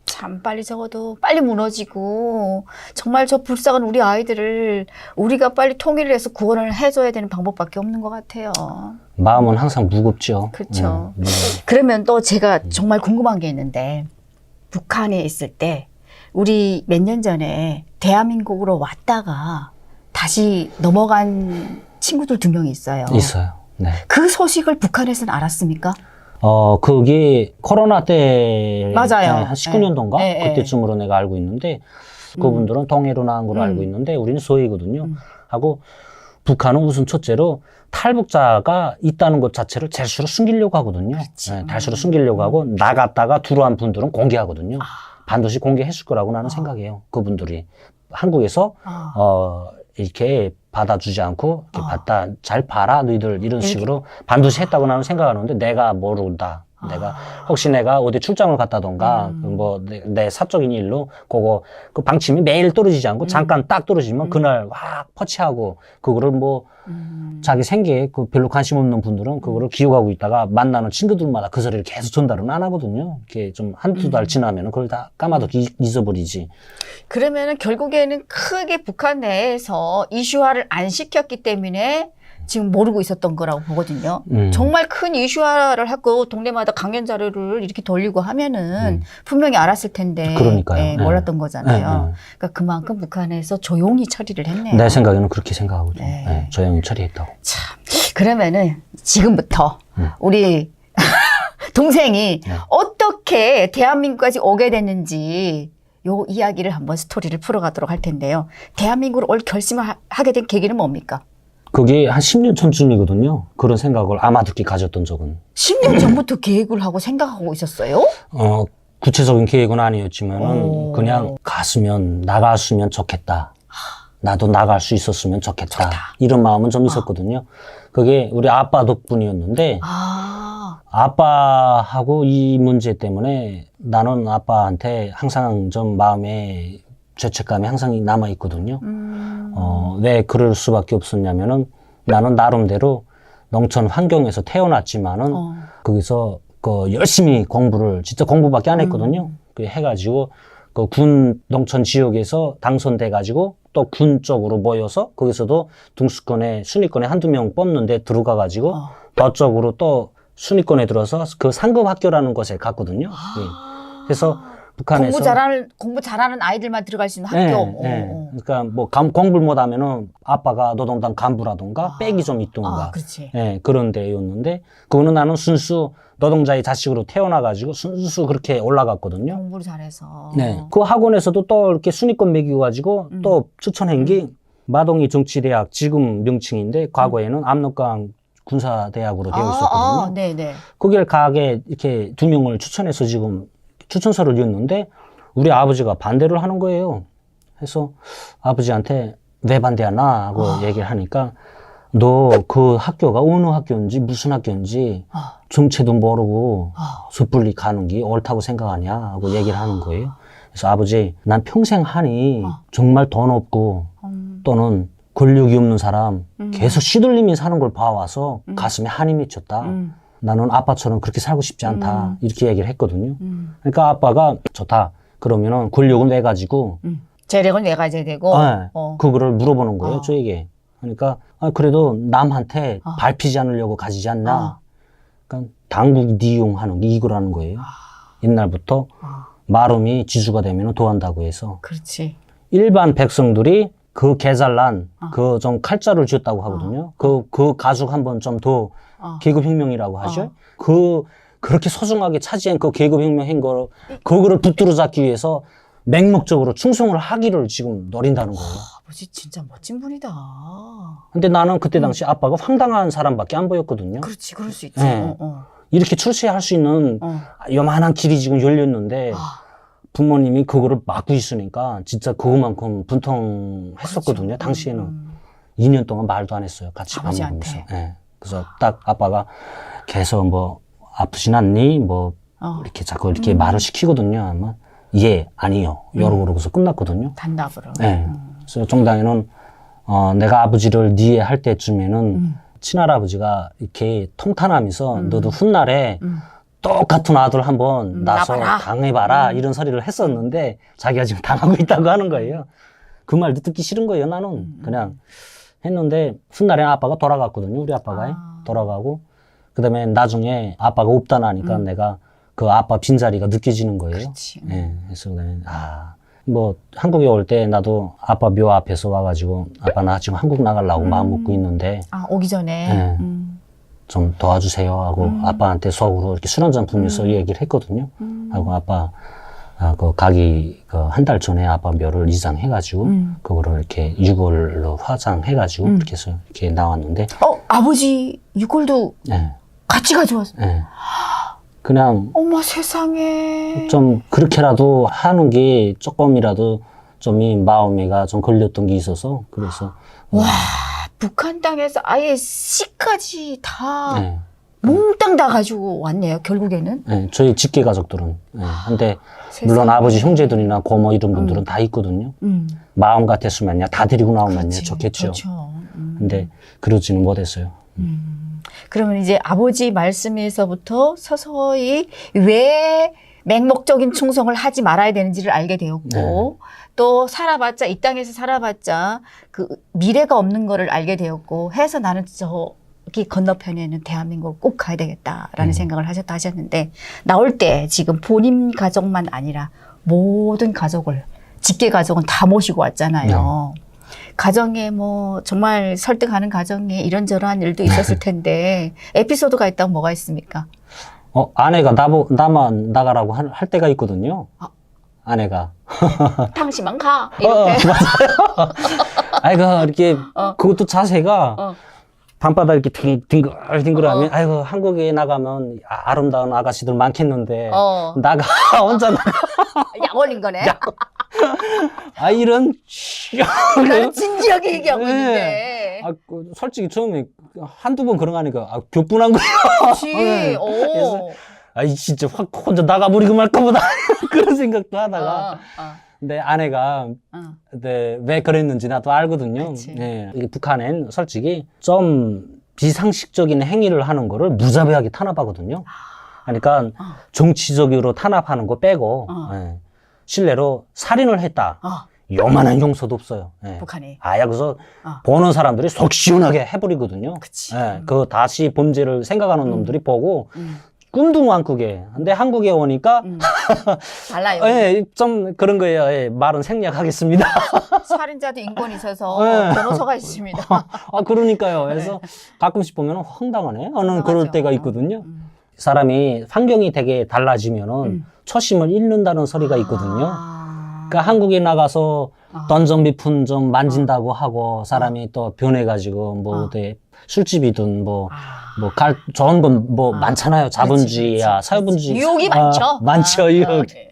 참 빨리 적어도 빨리 무너지고 정말 저 불쌍한 우리 아이들을 우리가 빨리 통일을 해서 구원을 해줘야 되는 방법밖에 없는 것 같아요. 마음은 항상 무겁죠. 그렇죠. 그러면 또 제가 정말 궁금한 게 있는데 북한에 있을 때 우리 몇 년 전에 대한민국으로 왔다가 다시 넘어간 친구들 2명이 있어요. 있어요. 네. 그 소식을 북한에서는 알았습니까? 그게 코로나 때 맞아요. 한 19년도인가 네. 그때쯤으로 내가 알고 있는데 그분들은 통일로 나온 걸로 알고 있는데 우리는 소위거든요. 하고 북한은 우선 첫째로 탈북자가 있다는 것 자체를 대수로 숨기려고 하거든요. 네, 대수로 숨기려고 하고 나갔다가 들어온 분들은 공개하거든요. 반드시 공개했을 거라고 나는 생각해요. 그분들이 한국에서 이렇게 받아주지 않고 이렇게 잘 봐라 너희들 이런 식으로 반드시 했다고 나는 생각하는데 내가 모른다. 혹시 내가 어디 출장을 갔다던가 뭐 내 사적인 일로 그 방침이 매일 떨어지지 않고 잠깐 딱 떨어지면 그날 확 퍼치하고 그거를 뭐 자기 생계에 별로 관심 없는 분들은 그거를 기억하고 있다가 만나는 친구들마다 그 소리를 계속 전달은 안 하거든요. 이렇게 좀 한두 달 지나면은 그걸 다 까마득 잊어버리지. 그러면은 결국에는 크게 북한 내에서 이슈화를 안 시켰기 때문에 지금 모르고 있었던 거라고 보거든요. 정말 큰 이슈화를 하고 동네마다 강연 자료를 이렇게 돌리고 하면은 분명히 알았을 텐데 그러니까요. 예, 몰랐던 거잖아요. 네. 그러니까 그만큼 북한에서 조용히 처리를 했네요. 내 생각에는 그렇게 생각하거든요. 네. 네, 조용히 처리했다고. 참. 그러면은 지금부터 우리 동생이 어떻게 대한민국까지 오게 됐는지 요 이야기를 한번 스토리를 풀어가도록 할 텐데요. 대한민국으로 올 결심을 하게 된 계기는 뭡니까? 그게 한 10년 전쯤이거든요. 그런 생각을 아마득히 가졌던 적은. 10년 전부터 계획을 하고 생각하고 있었어요? 구체적인 계획은 아니었지만은 그냥 나갔으면 좋겠다. 나도 나갈 수 있었으면 좋겠다. 이런 마음은 좀 있었거든요. 그게 우리 아빠 덕분이었는데 아빠하고 이 문제 때문에 나는 아빠한테 항상 좀 마음에 죄책감이 항상 남아있거든요. 왜 그럴 수밖에 없었냐면은 나는 나름대로 농촌 환경에서 태어났지만은 거기서 열심히 공부를 진짜 공부밖에 안 했거든요. 그 해가지고 그 군 농촌 지역에서 당선돼가지고 또 군 쪽으로 모여서 거기서도 등수권에 순위권에 한두 명 뽑는데 들어가가지고 저쪽으로 또 순위권에 들어서 그 상급 학교라는 곳에 갔거든요. 예. 그래서 북한에서 공부 잘하는 아이들만 들어갈 수 있는 학교. 그러니까 뭐 공부를 못하면은 아빠가 노동당 간부라던가 빽이 좀 있던가. 그렇지. 예, 그런 데였는데 그거는 나는 순수 노동자의 자식으로 태어나가지고 순수 그렇게 올라갔거든요. 공부를 잘해서. 네. 그 학원에서도 또 이렇게 순위권 매겨가지고 또 추천한 게 마동이 정치대학 지금 명칭인데 과거에는 압록강 군사대학으로 되어 있었거든요. 네네. 거길 가게 이렇게 2명을 추천해서 지금 추천서를 냈는데 우리 아버지가 반대를 하는 거예요. 그래서 아버지한테 왜 반대하나 하고 얘기를 하니까 너 그 학교가 어느 학교인지 무슨 학교인지 정체도 모르고 섣불리 가는 게 옳다고 생각하냐 하고 얘기를 하는 거예요. 그래서 아버지 난 평생 하니 정말 돈 없고 또는 권력이 없는 사람 계속 시들림이 사는 걸 봐와서 가슴에 한이 맺혔다. 나는 아빠처럼 그렇게 살고 싶지 않다. 이렇게 얘기를 했거든요. 그러니까 아빠가 좋다. 그러면은 권력은 왜 가지고 재력은 왜 가져야 되고 그거를 물어보는 거예요. 저에게. 그러니까 그래도 남한테 밟히지 않으려고 가지지 않나. 그러니까 당국이 이용하는 게 이거라는 거예요. 옛날부터 마름이 지주가 되면 도한다고 해서. 그렇지. 일반 백성들이 그 개잘난 그 좀 칼자를 쥐었다고 하거든요. 그 가죽 한번 좀 더 계급혁명이라고 하죠. 그렇게 소중하게 차지한 그 계급혁명 한 거 그거를 붙들어 잡기 위해서 맹목적으로 충성을 하기를 지금 노린다는 거예요. 아버지 진짜 멋진 분이다. 근데 나는 그때 당시 아빠가 황당한 사람밖에 안 보였거든요. 그렇지, 그럴 수 있지. 네. 이렇게 출세할 수 있는 요만한 길이 지금 열렸는데 부모님이 그거를 막고 있으니까 진짜 그것만큼 분통했었거든요. 그렇죠. 당시에는 2년 동안 말도 안 했어요. 같이 밥 먹으면서. 네. 그래서 딱 아빠가 계속 뭐 아프진 않니? 뭐 이렇게 자꾸 이렇게 말을 시키거든요. 아마 예, 아니요, 여러 그러고서 끝났거든요. 단답으로. 네. 그래서 정당에는 내가 아버지를 니해할 때쯤에는 친할아버지가 이렇게 통탄하면서 너도 훗날에 똑같은 아들 한번 낳아서 낳아봐라. 당해봐라 이런 소리를 했었는데 자기가 지금 당하고 있다고 하는 거예요. 그 말도 듣기 싫은 거예요. 나는 그냥 했는데 훗날에 아빠가 돌아갔거든요. 우리 아빠가 돌아가고 그다음에 나중에 아빠가 없다 나니까 내가 그 아빠 빈자리가 느껴지는 거예요. 그렇지. 네, 그래서 그다음에 뭐 한국에 올 때 나도 아빠 묘 앞에서 와가지고 아빠 나 지금 한국 나가려고 마음 먹고 있는데 오기 전에. 네. 좀 도와주세요 하고 아빠한테 속으로 이렇게 술 한잔 부으면서 얘기를 했거든요. 하고 아빠 그 가기 한 달 전에 아빠 묘를 이장해가지고 그거를 이렇게 유골로 화장해가지고 이렇게 해서 이렇게 나왔는데 아버지 유골도 네. 같이 가져왔어. 네. 그냥 어머 세상에. 좀 그렇게라도 하는 게 조금이라도 좀 이 마음에가 좀 걸렸던 게 있어서 그래서 와 북한 땅에서 아예 씨까지 다 네. 몽땅 다 가지고 왔네요 결국에는. 네, 저희 직계 가족들은 근데 세상에. 물론 아버지 형제들이나 고모 이런 분들은 다 있거든요. 마음 같았으면요 다 데리고 나오면요 그렇지, 좋겠죠. 그렇죠. 근데 그러지는 못했어요. 그러면 이제 아버지 말씀에서부터 서서히 왜 맹목적인 충성을 하지 말아야 되는지를 알게 되었고 또 살아봤자 이 땅에서 살아봤자 그 미래가 없는 거를 알게 되었고 해서 나는 저기 건너편에는 대한민국을 꼭 가야 되겠다라는 생각을 하셨는데 나올 때 지금 본인 가족만 아니라 모든 가족을 직계 가족은 다 모시고 왔잖아요. 가정에 뭐 정말 설득하는 가정에 이런저런 일도 있었을 텐데 에피소드가 있다면 뭐가 있습니까? 아내가 나만 나가라고 할 때가 있거든요. 아내가. 당신만 가. 이렇게. 맞아요. 아이고, 이렇게, 그것도 자세가 밤바다 이렇게 뒹글하면, 아이고, 한국에 나가면 아름다운 아가씨들 많겠는데, 나가, 혼자 나가. 약 올린 거네. 이런, 나는 진지하게 얘기하고 네. 있는데. 솔직히 처음에 한두 번 그런 거 하니까, 격분한 거예요. 그렇지. 그래서, 진짜 확 혼자 나가버리고 말까 보다. 그런 생각도 하다가. 근데 아내가 네, 왜 그랬는지 나도 알거든요. 네, 이게 북한엔 솔직히 좀 비상식적인 행위를 하는 거를 무자비하게 탄압하거든요. 그러니까 정치적으로 탄압하는 거 빼고 실례로 살인을 했다. 요만한 용서도 없어요. 북한이. 그래서 보는 사람들이 속 시원하게 해버리거든요. 그치. 그 다시 범죄를 생각하는 놈들이 보고 꿈도 안 꾸게. 근데 한국에 오니까 달라요. 좀 그런 거예요. 말은 생략하겠습니다. 살인자도 인권이 있어서 변호사가 있습니다. 그러니까요. 그래서 가끔씩 보면 황당하네 하는 그럴 황당하죠. 때가 있거든요. 사람이 환경이 되게 달라지면은 초심을 잃는다는 소리가 있거든요. 그러니까 한국에 나가서 던전비품 좀 만진다고 하고 사람이 또 변해가지고 뭐 어디 술집이든 뭐 좋은 건 뭐 많잖아요. 자본주의야, 사회본주의. 유혹이 많죠. 많죠, 유혹. 네.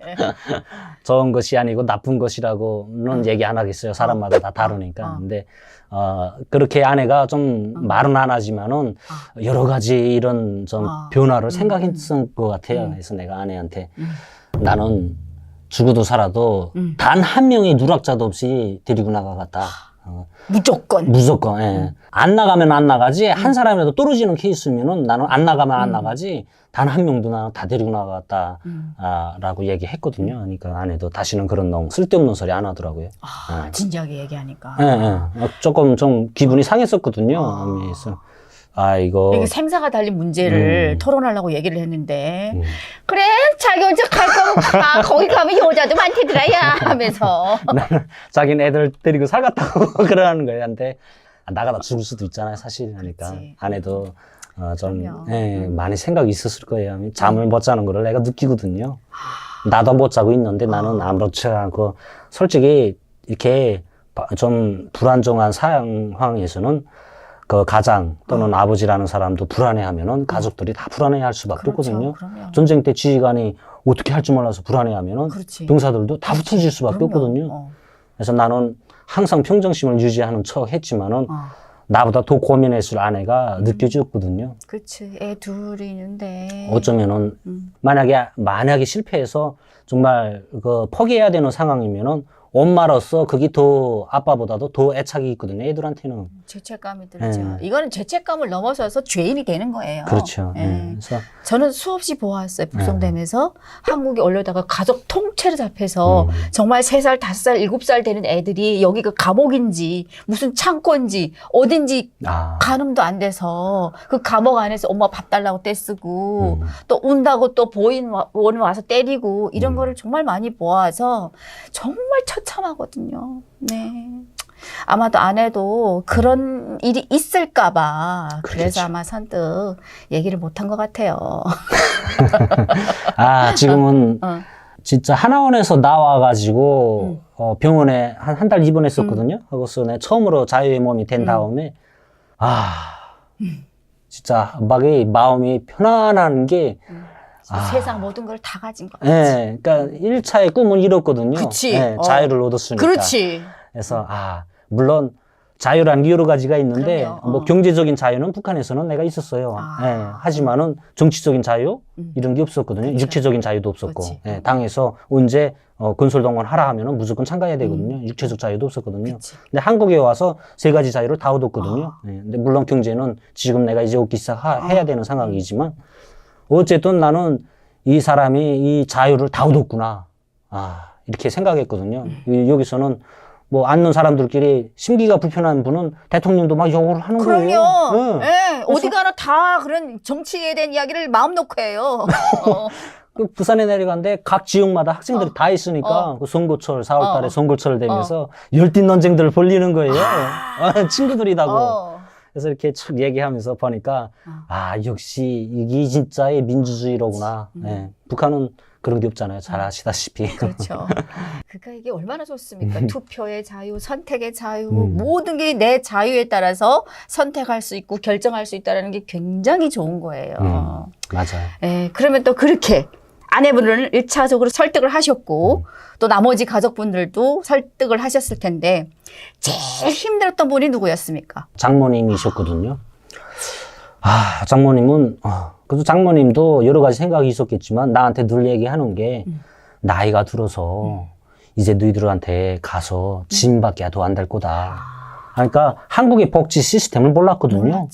좋은 것이 아니고 나쁜 것이라고는 얘기 안 하겠어요. 사람마다 다 다르니까. 근데 그렇게 아내가 좀 말은 안 하지만은 여러 가지 이런 좀 변화를 생각했을 것 같아요. 그래서 내가 아내한테 나는 죽어도 살아도 단 한 명의 누락자도 없이 데리고 나가겠다. 무조건. 예. 안 나가면 안 나가지. 한 사람이라도 떨어지는 케이스면은 나는 안 나가면 안 나가지. 단 한 명도 나는 다 데리고 나가겠다. 라고 얘기했거든요. 그러니까 아내도 다시는 그런 놈 쓸데없는 소리 안 하더라고요. 진지하게 얘기하니까. 조금 좀 기분이 상했었거든요. 그래서 이거. 이게 생사가 달린 문제를 토론하려고 얘기를 했는데, 그래, 자기 혼자 갈 거면 가. 거기 가면 여자도 많대더라, 야. 하면서. 자기는 애들 데리고 살겠다고 그러는 거예요. 근데 나가다 죽을 수도 있잖아요, 사실. 그러니까. 그치. 아내도 좀 많이 생각이 있었을 거예요. 잠을 못 자는 거를 내가 느끼거든요. 나도 못 자고 있는데 나는 아무렇지 않고, 솔직히 이렇게 좀 불안정한 상황에서는 그 가장 또는 아버지라는 사람도 불안해하면은 가족들이 다 불안해할 수밖에 없거든요. 그럼요. 전쟁 때 지휘관이 어떻게 할 줄 몰라서 불안해하면은 병사들도 다 흩어질 수밖에 없거든요. 그래서 나는 항상 평정심을 유지하는 척 했지만은 나보다 더 고민했을 아내가 느껴졌거든요. 그치. 애 둘이 있는데. 어쩌면은 만약에 실패해서 정말 그 포기해야 되는 상황이면은 엄마로서 그게 더 아빠보다도 더 애착이 있거든요. 애들한테는. 죄책감이 들죠. 이거는 죄책감을 넘어서서 죄인이 되는 거예요. 그렇죠. 예. 그래서 저는 수없이 보았어요. 북송되면서 한국에 올려다가 가족 통째로 잡혀서 정말 3살, 5살, 7살 되는 애들이 여기 그 감옥인지 무슨 창고인지 어딘지 가늠도 안 돼서 그 감옥 안에서 엄마 밥 달라고 떼쓰고 또 운다고 또 보인 와서 때리고 이런 거를 정말 많이 보아서 정말 처참하거든요. 네. 아마도 아내도 그런 일이 있을까봐 그래서 아마 선뜻 얘기를 못한 것 같아요. 지금은 진짜 하나원에서 나와가지고 병원에 한 달 입원했었거든요. 하고서 내 처음으로 자유의 몸이 된 다음에 진짜 막 이 마음이 편안한 게 세상 모든 걸 다 가진 것 같아요. 그러니까 1차의 꿈은 이뤘거든요. 그치. 자유를 얻었으니까. 그렇지. 그래서 물론 자유란 게 여러 가지가 있는데 뭐 경제적인 자유는 북한에서는 내가 있었어요. 하지만은 정치적인 자유 이런 게 없었거든요. 그렇죠. 육체적인 자유도 없었고 당에서 언제 건설동원 하라 하면은 무조건 참가해야 되거든요. 육체적 자유도 없었거든요. 그치. 근데 한국에 와서 3가지 자유를 다 얻었거든요. 근데 물론 경제는 지금 내가 이제 얻기 시작해야 되는 상황이지만 어쨌든 나는 이 사람이 이 자유를 다 얻었구나. 이렇게 생각했거든요. 여기서는 뭐 앉는 사람들끼리 심기가 불편한 분은 대통령도 막 욕을 하는 거예요. 그럼요. 네. 어디 가나 다 그런 정치에 대한 이야기를 마음 놓고 해요. 그 부산에 내려갔는데 각 지역마다 학생들이 다 있으니까 그 선거철 4월 달에 선거철 되면서 열띤 논쟁들을 벌리는 거예요. 친구들이라고. 그래서 이렇게 쭉 얘기하면서 보니까 역시 이게 진짜의 민주주의로구나. 북한은 그런 게 없잖아요. 잘 아시다시피. 그렇죠. 그러니까 이게 얼마나 좋습니까? 투표의 자유, 선택의 자유, 모든 게 내 자유에 따라서 선택할 수 있고 결정할 수 있다는 게 굉장히 좋은 거예요. 맞아요. 그러면 또 그렇게 아내분을 1차적으로 설득을 하셨고 또 나머지 가족분들도 설득을 하셨을 텐데 제일 힘들었던 분이 누구였습니까? 장모님이셨거든요. 장모님은 그래서 장모님도 여러 가지 생각이 있었겠지만 나한테 늘 얘기하는 게 나이가 들어서 이제 너희들한테 가서 짐밖에 더 안 될 거다. 그러니까 한국의 복지 시스템을 몰랐거든요.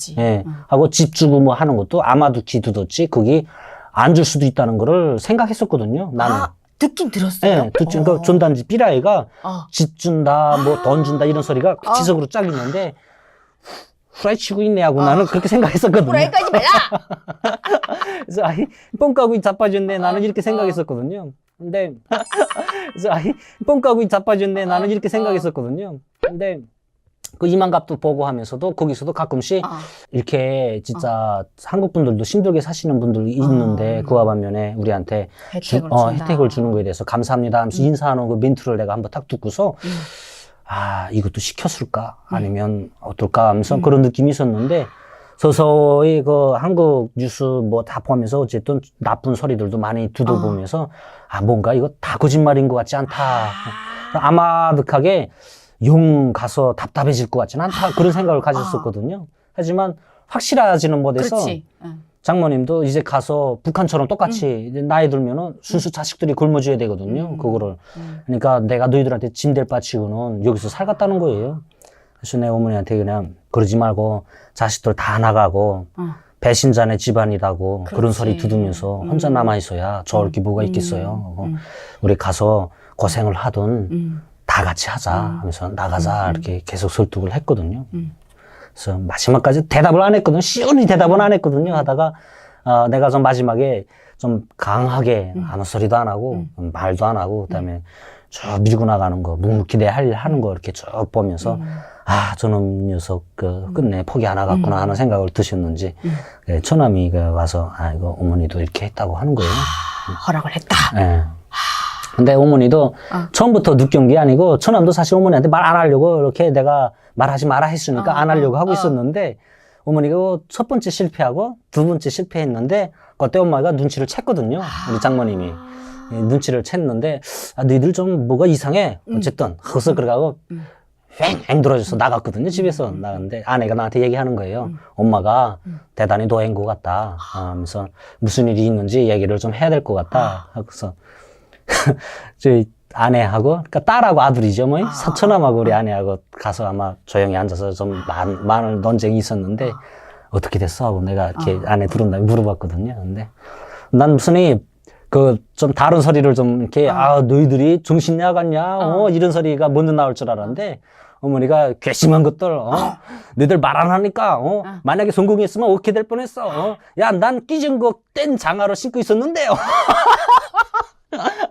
하고 집 주고 뭐 하는 것도 아마도 기도 듣지 그게 안 줄 수도 있다는 거를 생각했었거든요. 나는. 듣긴 들었어요. 그러니까 전단지 삐라이가 집 준다, 뭐 돈 준다 이런 소리가 구체적으로 쫙 있는데 후라이 치고 있네 하고 나는 그렇게 생각했었거든요. 후라이 까지 말라! 그래서 뻥까고 자빠졌네 나는 이렇게 생각했었거든요. 근데 그래서 뻥까고 자빠졌네 나는 이렇게 생각했었거든요. 근데 그 이만갑도 보고 하면서도 거기서도 가끔씩 이렇게 진짜 한국 분들도 힘들게 사시는 분들이 있는데 그와 반면에 우리한테 혜택을 주는 거에 대해서 감사합니다 하면서 인사하는 그 멘트를 내가 한번 딱 듣고서 이것도 시켰을까? 아니면 어떨까? 하면서 그런 느낌이 있었는데 서서히 그 한국 뉴스 뭐 다 보면서 어쨌든 나쁜 소리들도 많이 두들보면서 뭔가 이거 다 거짓말인 것 같지 않다. 아마득하게 용 가서 답답해질 것 같지는 않다. 그런 생각을 가졌었거든요. 하지만 확실해지는 못해서 장모님도 이제 가서 북한처럼 똑같이 이제 나이 들면은 순수 자식들이 굶어줘야 되거든요. 그거를. 그러니까 내가 너희들한테 짐될 바치고는 여기서 살겠다는 거예요. 그래서 내 어머니한테 그냥 그러지 말고 자식들 다 나가고 배신자네 집안이라고 그런 소리 들으면서 혼자 남아있어야 좋을 게 뭐가 있겠어요. 우리 가서 고생을 하든 다 같이 하자 하면서 나가자 이렇게 계속 설득을 했거든요. 그래서 마지막까지 대답을 안 했거든요. 시원히 대답은 안 했거든요. 하다가 내가 좀 마지막에 좀 강하게 아무 소리도 안 하고 말도 안 하고 그다음에 쭉 밀고 나가는 거 묵묵히 내 할 일 하는 거 이렇게 쭉 보면서 저놈 녀석 끝내 포기 안 하겠구나 하는 생각을 드셨는지 처남이 와서 이거 어머니도 이렇게 했다고 하는 거예요. 허락을 했다. 네. 근데 어머니도 처음부터 느낀 게 아니고 처남도 사실 어머니한테 말 안 하려고 이렇게 내가 말하지 마라 했으니까 안 하려고 하고 있었는데 어머니가 첫 번째 실패하고 두 번째 실패했는데 그때 엄마가 눈치를 챘거든요. 우리 장모님이 눈치를 챘는데 너희들 좀 뭐가 이상해 어쨌든 그래서 그러고 휑 들어져서 나갔거든요. 집에서 나갔는데 아내가 나한테 얘기하는 거예요. 엄마가 대단히 노인 것 같다 하면서 무슨 일이 있는지 얘기를 좀 해야 될 것 같다 하고서 저희 아내하고, 그러니까 딸하고 아들이죠, 뭐. 사촌남하고 우리 아내하고 가서 아마 조용히 앉아서 좀 많은 논쟁이 있었는데, 어떻게 됐어? 하고 내가 이렇게 안에 들어온 다음에 물어봤거든요. 근데 난 무슨 좀 다른 소리를 좀 이렇게, 너희들이 정신 나갔냐? 이런 소리가 먼저 나올 줄 알았는데, 어머니가 괘씸한 것들, 너희들 말 안 하니까, 만약에 성공했으면 어떻게 될 뻔했어? 야, 난 끼진 거 뗀 장화를 신고 있었는데요.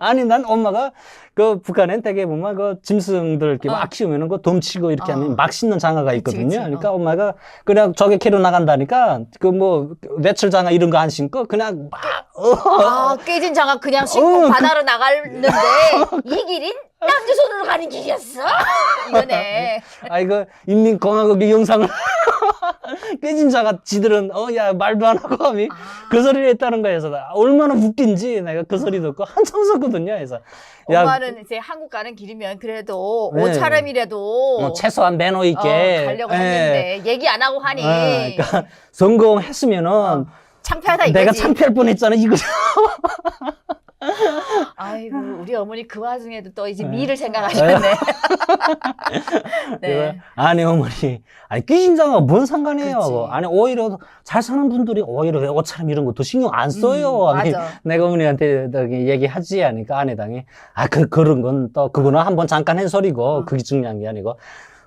아니, 난 엄마가 그 북한엔 되게 보면 그 짐승들 이렇게 막 키우면은 그 돔치고 이렇게 하면 막 신는 장화가 있거든요. 그치. 그러니까 엄마가 그냥 저게 캐러 나간다니까 그 뭐 외출 장화 이런 거 안 신고 그냥 막 깨진 장갑 그냥 신고 바다로 나갔는데 이 길이 남자 손으로 가는 길이었어? 이거네. 이거 인민공화국의 영상을 깨진 자가 지들은 야 말도 안 하고 하면 그 소리를 했다는 거에서 얼마나 웃긴지 내가 그 소리 듣고 한참 웃었거든요. 그래서 엄마는 이제 한국 가는 길이면 그래도 네. 옷차림이라도 최소한 매너 있게 가려고 했는데 얘기 안 하고 하니 그러니까 성공했으면은 창피하다 이거지. 내가 창피할 뻔했잖아 이거죠. 아이고 우리 어머니 그 와중에도 또 이제 미를 생각하셨네. 네. 아니 어머니, 끼신장하고 뭔 상관이에요? 그치. 아니 오히려 잘 사는 분들이 오히려 왜 옷차림 이런 것도 신경 안 써요. 아니, 맞아. 내가 어머니한테 얘기하지 하니까 아내당이 그런 건 또 그거는 한번 잠깐 한 소리고 그게 중요한 게 아니고.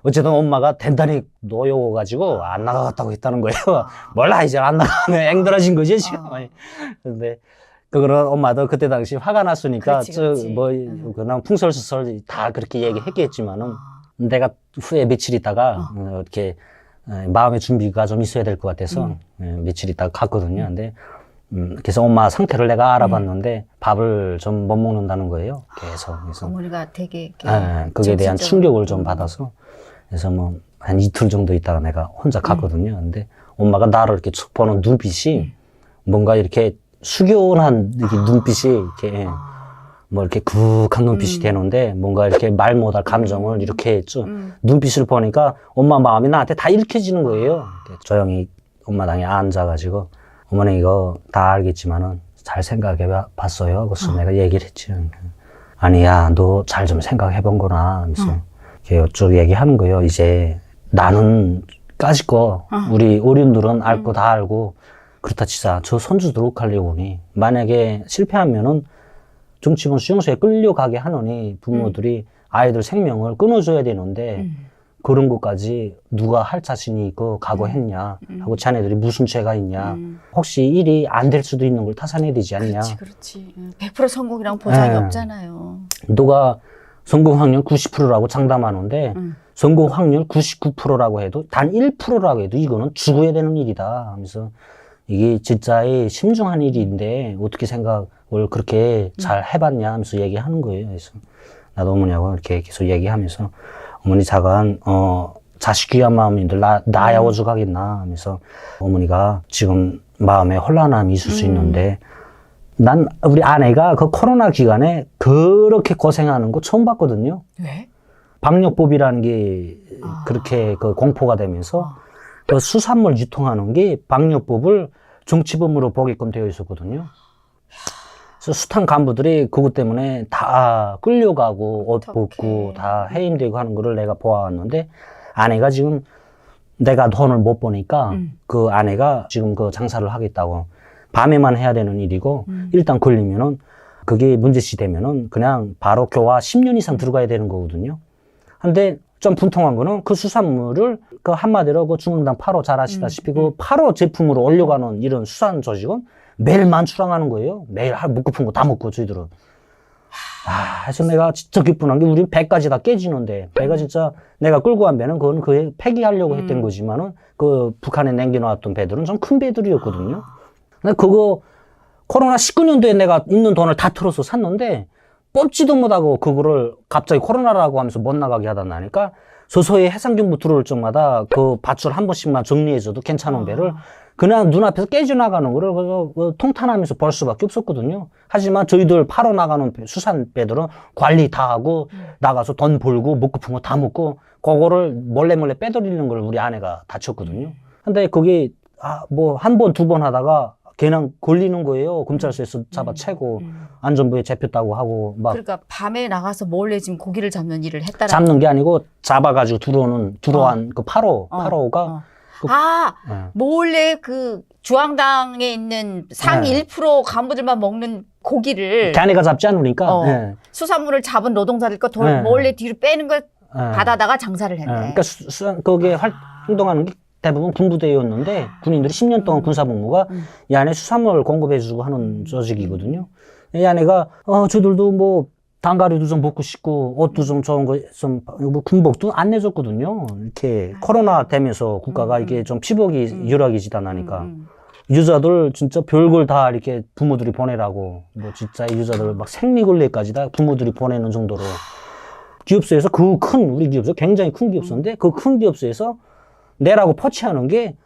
어쨌든 엄마가 단단히 놓여가지고 안 나가겠다고 했다는 거예요. 몰라, 이제 안 나가면 앵들어진 거지, 지금. 근데, 그거는 엄마도 그때 당시 화가 났으니까, 그렇지. 그냥 풍설수설 다 그렇게 얘기했겠지만은, 내가 후에 며칠 있다가, 이렇게, 마음의 준비가 좀 있어야 될 것 같아서, 며칠 있다가 갔거든요. 근데, 그래서 엄마 상태를 내가 알아봤는데, 밥을 좀 못 먹는다는 거예요. 계속. 그래서. 어머니가 되게 거기에 대한 충격을 좀 받아서. 그래서 뭐, 한 이틀 정도 있다가 내가 혼자 갔거든요. 근데 엄마가 나를 이렇게 툭 보는 눈빛이 뭔가 이렇게 숙연한 이렇게 눈빛이 이렇게 뭐 이렇게 굵한 눈빛이 되는데 뭔가 이렇게 말 못할 감정을 이렇게 좀 눈빛을 보니까 엄마 마음이 나한테 다 읽혀지는 거예요. 이렇게 조용히 엄마 당에 앉아가지고 어머니 이거 다 알겠지만은 잘 생각해 봤어요. 그래서 내가 얘기를 했지. 아니야, 너 잘 좀 생각해 본 거나 하면서 쭉 얘기하는 거예요. 이제 나는 까짓 거 우리 어른들은 알 거 다 알고 그렇다 치자 저 손주들 어떡하려고 하니 만약에 실패하면은 정치범 수용소에 끌려가게 하느니 부모들이 아이들 생명을 끊어줘야 되는데 그런 것까지 누가 할 자신이 있고 각오했냐 하고 자네들이 무슨 죄가 있냐 혹시 일이 안 될 수도 있는 걸 타산해야 되지 않냐. 그렇지. 100% 성공이랑 보장이 네. 없잖아요. 누가 성공 확률 90%라고 장담하는데 성공 확률 99%라고 해도 단 1%라고 해도 이거는 죽어야 되는 일이다 하면서 이게 진짜의 심중한 일인데 어떻게 생각을 그렇게 잘 해봤냐 하면서 얘기하는 거예요. 그래서 나도 어머니하고 이렇게 계속 얘기하면서 어머니 잠깐 자식 귀한 마음인들 나야 오죽하겠나 하면서 어머니가 지금 마음에 혼란함이 있을 수 있는데 난 우리 아내가 그 코로나 기간에 그렇게 고생하는 거 처음 봤거든요. 왜? 방역법이라는 게 그렇게 그 공포가 되면서 그 수산물 유통하는 게 방역법을 정치범으로 보게끔 되어 있었거든요. 그래서 숱한 간부들이 그것 때문에 다 끌려가고 옷 벗고 다 해임되고 하는 거를 내가 보아왔는데 아내가 지금 내가 돈을 못 버니까 그 아내가 지금 그 장사를 하겠다고 밤에만 해야 되는 일이고 일단 걸리면은 그게 문제시 되면은 그냥 바로 교화 10년 이상 들어가야 되는 거거든요. 근데 좀 분통한 거는 그 수산물을 그 한마디로 그 중앙당 8호 잘 아시다시피 그 8호 제품으로 올려가는 이런 수산 조직은 매일 만출항하는 거예요. 매일 먹고 푼 거 다 먹고 저희들은. 그래서 내가 진짜 기쁜한 게 우린 배까지 다 깨지는데 배가 진짜 내가 끌고 간 배는 그건 그 폐기하려고 했던 거지만은 그 북한에 남겨놓았던 배들은 좀 큰 배들이었거든요. 근데 그거 코로나 19년도에 내가 있는 돈을 다 털어서 샀는데 뽑지도 못하고 그거를 갑자기 코로나라고 하면서 못 나가게 하다 나니까 서서히 해상경보 들어올 적마다 그 밧줄 한 번씩만 정리해줘도 괜찮은 배를 그냥 눈앞에서 깨져나가는 거를 그래서 통탄하면서 볼 수밖에 없었거든요. 하지만 저희들 파러 나가는 수산배들은 관리 다 하고 나가서 돈 벌고 먹고 푼 거 다 먹고 그거를 몰래 빼돌리는 걸 우리 아내가 다쳤거든요. 근데 그게 뭐 한 번, 두 번 하다가 그냥 걸리는 거예요. 검찰서에서 잡아채고 안전부에 잡혔다고 하고 막. 그러니까 밤에 나가서 몰래 지금 고기를 잡는 일을 했다라. 잡는 게 아니고 잡아가지고 들어온 그 파로가 몰래 그 주황당에 있는 상위 네. 1% 간부들만 먹는 고기를 걔네가 잡지 않으니까 네. 수산물을 잡은 노동자들 거 네. 몰래 뒤로 빼는 걸 받아다가 장사를 했네. 그러니까 거기에 활동하는 게 대부분 군부대였는데 군인들이 10년 동안 군사복무가 이 안에 수산물 공급해주고 하는 조직이거든요. 이 안에가 저들도 뭐 단가리도 좀 먹고 싶고 옷도 좀 좋은 거 좀 뭐 군복도 안 내줬거든요. 이렇게 코로나 되면서 국가가 이게 좀 피복이 열악해지다 나니까 유자들 진짜 별걸 다 이렇게 부모들이 보내라고 뭐 진짜 유자들 막 생리걸레까지 다 부모들이 보내는 정도로 기업소에서 그 큰 우리 기업소 굉장히 큰 기업소인데 그 큰 기업소에서 내라고 포치하는 게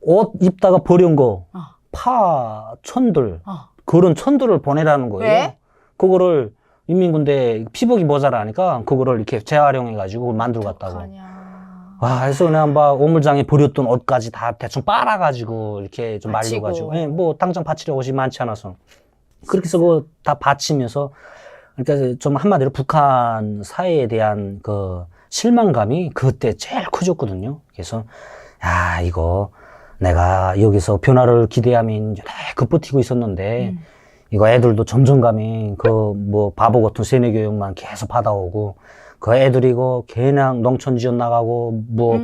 옷 입다가 버린 거, 파 천들, 그런 천들을 보내라는 거예요. 왜? 그거를 인민군대 피복이 모자라니까 그거를 이렇게 재활용해가지고 만들어 갔다고. 와, 그래서 그냥 막 오물장에 버렸던 옷까지 다 대충 빨아가지고 이렇게 좀 말려가지고. 예, 뭐 당장 바치려 옷이 많지 않아서. 그렇게 해서 그거 다 바치면서 그러니까 좀 한마디로 북한 사회에 대한 그 실망감이 그때 제일 커졌거든요. 그래서 야, 이거 내가 여기서 변화를 기대하면 그 버티고 있었는데 이거 애들도 점점 가면 그 뭐 바보 같은 세뇌 교육만 계속 받아오고 그 애들이 이거 그냥 농촌 지원 나가고 뭐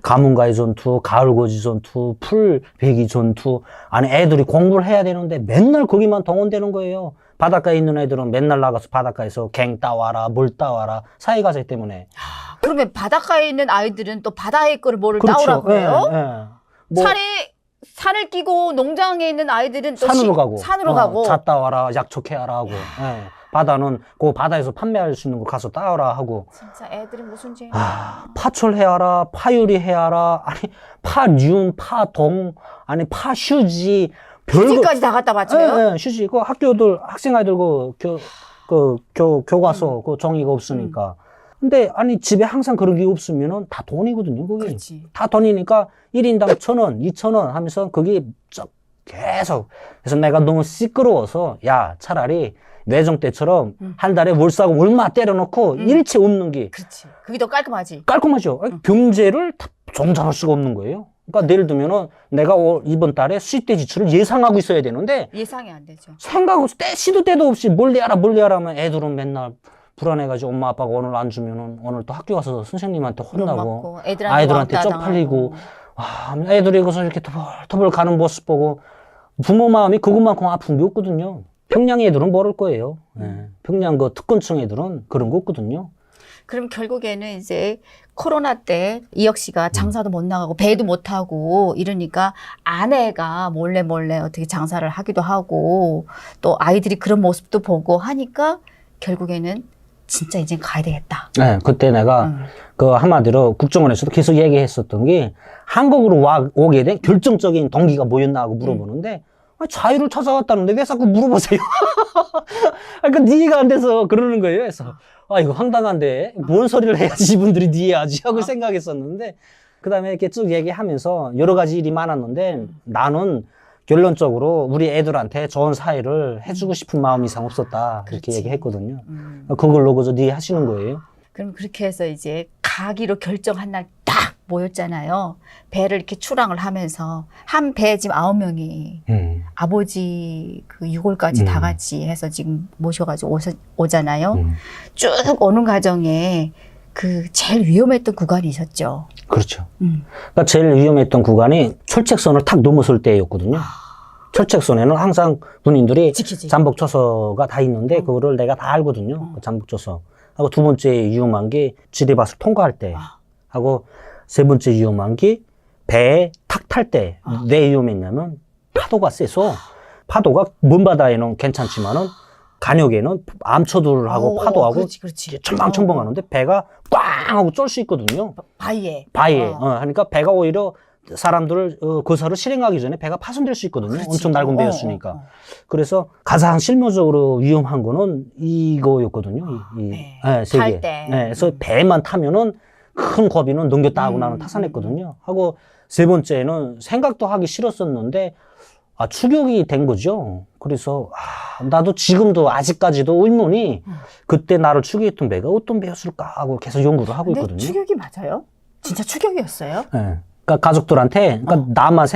가문가의 전투, 가을고지 전투, 풀배기 전투 아니 애들이 공부를 해야 되는데 맨날 거기만 동원되는 거예요. 바닷가에 있는 애들은 맨날 나가서 바닷가에서 갱 따와라, 뭘 따와라, 사이가세 때문에. 그러면 바닷가에 있는 아이들은 또 바다의 거를 뭐를 그렇죠. 따오라고 해요? 예, 예. 뭐 산을 끼고 농장에 있는 아이들은 또 산으로 가고, 산으로 가고. 잣 따와라, 약촉해야라 하고. 예. 바다는 그 바다에서 판매할 수 있는 거 가서 따오라 하고. 진짜 애들이 무슨 죄? 파철해야라, 파유리해야라, 아니 파륜, 파동, 아니 파휴지. 휴지까지 다 갖다 바쳐요? 예, 예, 휴지. 그 학교들 학생 아이들 교과서 그 종이가 없으니까. 근데 아니 집에 항상 그런 게 없으면은 다 돈이거든요. 그게 그렇지. 다 돈이니까 1인당 1,000원, 2,000원 하면서 그게 계속. 그래서 내가 너무 시끄러워서 야 차라리 외정 때처럼 한 달에 월사금 얼마 때려놓고 일체 없는 게. 그렇지. 그게 더 깔끔하지. 깔끔하죠. 경제를 다 종잡을 수가 없는 거예요. 그러니까 예를 들면은 내가 이번 달에 수입대 지출을 예상하고 있어야 되는데 예상이 안 되죠. 생각 없이 시도 때도 없이 몰래 하라 하면 애들은 맨날 불안해가지고 엄마 아빠가 오늘 안 주면은 오늘 또 학교 가서 선생님한테 혼나고 아이들한테 쪽팔리고 와, 애들이 거기서 이렇게 터벌터벌 가는 모습 보고 부모 마음이 그것만큼 아픈 게 없거든요. 평양 애들은 모를 거예요. 평양 그 특권층 애들은 그런 거 없거든요. 그럼 결국에는 이제 코로나 때 이혁 씨가 장사도 못 나가고 배도 못 하고 이러니까 아내가 몰래 어떻게 장사를 하기도 하고 또 아이들이 그런 모습도 보고 하니까 결국에는 진짜 이제 가야 되겠다. 네, 그때 내가 그 한마디로 국정원에서도 계속 얘기했었던 게 한국으로 오게 된 결정적인 동기가 뭐였나 하고 물어보는데 자유를 찾아왔다는데 왜 자꾸 물어보세요? 그러니까 이해가 안 돼서 그러는 거예요. 그래서 이거 황당한데 뭔 소리를 해야지 이분들이 이해하지 하고 생각했었는데 그다음에 이렇게 쭉 얘기하면서 여러 가지 일이 많았는데 나는 결론적으로 우리 애들한테 좋은 사회를 해주고 싶은 마음 이상 없었다. 그렇게 그렇지. 얘기했거든요. 그걸로 그저 네 하시는 거예요. 그럼 그렇게 해서 이제 가기로 결정한 날 딱 모였잖아요. 배를 이렇게 출항을 하면서 한 배에 지금 9명이 아버지 그 유골까지 다 같이 해서 지금 모셔가지고 오잖아요. 쭉 오는 과정에 그 제일 위험했던 구간이 있었죠. 그렇죠. 그러니까 제일 위험했던 구간이 철책선을 탁 넘어설 때였거든요. 철책선에는 항상 군인들이 지키지. 잠복초소가 다 있는데 그거를 내가 다 알거든요. 그 잠복초소. 하고 두 번째 위험한 게 지뢰밭을 통과할 때. 하고 세 번째 위험한 게 배에 탁 탈 때. 왜 위험했냐면 파도가 세서 파도가 먼 바다에는 괜찮지만은 간역에는 암초들하고 파도하고 그렇지. 첨벙첨벙 하는데 배가 꽝 하고 쫄 수 있거든요. 바위에. 하니까 배가 오히려 사람들 거사를 실행하기 전에 배가 파손될 수 있거든요. 그렇지. 엄청 낡은 배였으니까. 그래서 가장 실무적으로 위험한 거는 이거였거든요. 네. 세 탈 개. 때. 네, 그래서 배만 타면은 큰 고비는 넘겼다 하고 나는 타산했거든요. 하고 세 번째는 생각도 하기 싫었었는데 추격이 된 거죠. 그래서 나도 지금도 아직까지도 의문이 그때 나를 추격했던 배가 어떤 배였을까 하고 계속 연구를 하고 근데 있거든요. 추격이 맞아요? 진짜 추격이었어요? 네. 그러니까 가족들한테 나만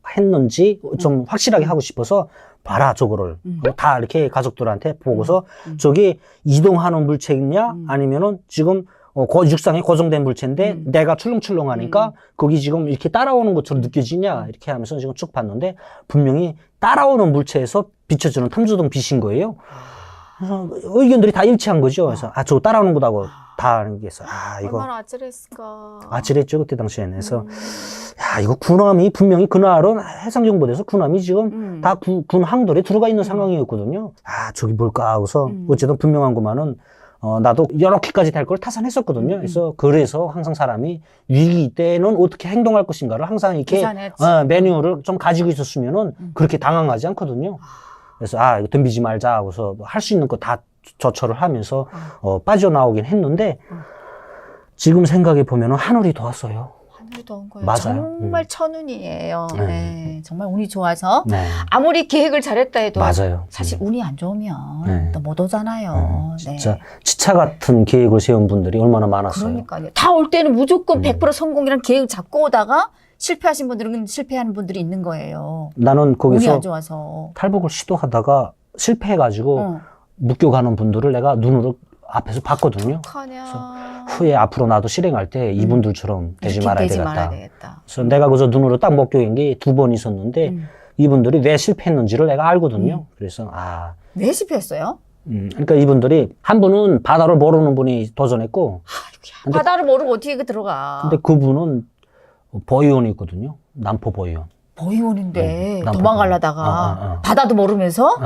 생각했는지 좀 확실하게 하고 싶어서 봐라 저거를 다 이렇게 가족들한테 보고서 저기 이동하는 물체냐 아니면은 지금 육상에 고정된 물체인데 내가 출렁출렁하니까 거기 지금 이렇게 따라오는 것처럼 느껴지냐 이렇게 하면서 지금 쭉 봤는데 분명히 따라오는 물체에서 비춰주는 탐조등 빛인 거예요. 그래서 의견들이 다 일치한 거죠. 그래서 저거 따라오는 거다고 다 아는 게 있어. 이거 얼마나 아찔했을까. 아찔했죠 그때 당시에는. 그래서 이거 군함이 분명히 그날은 해상정보대에서 군함이 지금 다 군 항돌에 들어가 있는 상황이었거든요. 저기 뭘까 하고서 어쨌든 분명한 것만은 나도 여러 키까지 될 걸 타산했었거든요. 그래서 항상 사람이 위기 때는 어떻게 행동할 것인가를 항상 이렇게 매뉴얼을 좀 가지고 있었으면은 그렇게 당황하지 않거든요. 그래서 이거 덤비지 말자 하고서 할 수 있는 거 다 조처를 하면서 빠져나오긴 했는데 지금 생각해 보면은 하늘이 도왔어요. 하늘이 도운 거예요. 맞아요. 정말 천운이에요. 네. 정말 운이 좋아서 네. 아무리 계획을 잘했다 해도 맞아요. 사실 운이 안 좋으면 네. 또 못 오잖아요. 진짜 치차 같은 계획을 세운 분들이 얼마나 많았어요. 그러니까요. 다 올 때는 무조건 100% 성공이라는 계획을 잡고 오다가 실패하신 분들은 실패하는 분들이 있는 거예요. 나는 운이 거기서 안 좋아서. 탈북을 시도하다가 실패해가지고 묶여가는 분들을 내가 눈으로 앞에서 봤거든요. 어떡하냐. 후에 앞으로 나도 실행할 때 이분들처럼 되지 말아야 되겠다. 되겠다. 그래서 내가 그저 눈으로 딱 목격한 게 2번 있었는데 이분들이 왜 실패했는지를 내가 알거든요. 그래서 왜 실패했어요? 그러니까 이분들이 한 분은 바다를 모르는 분이 도전했고 근데, 바다를 모르고 어떻게 들어가. 근데 그분은 보위원이 있거든요. 남포 보위원. 보위원인데 남포 도망가려다가 바다도 모르면서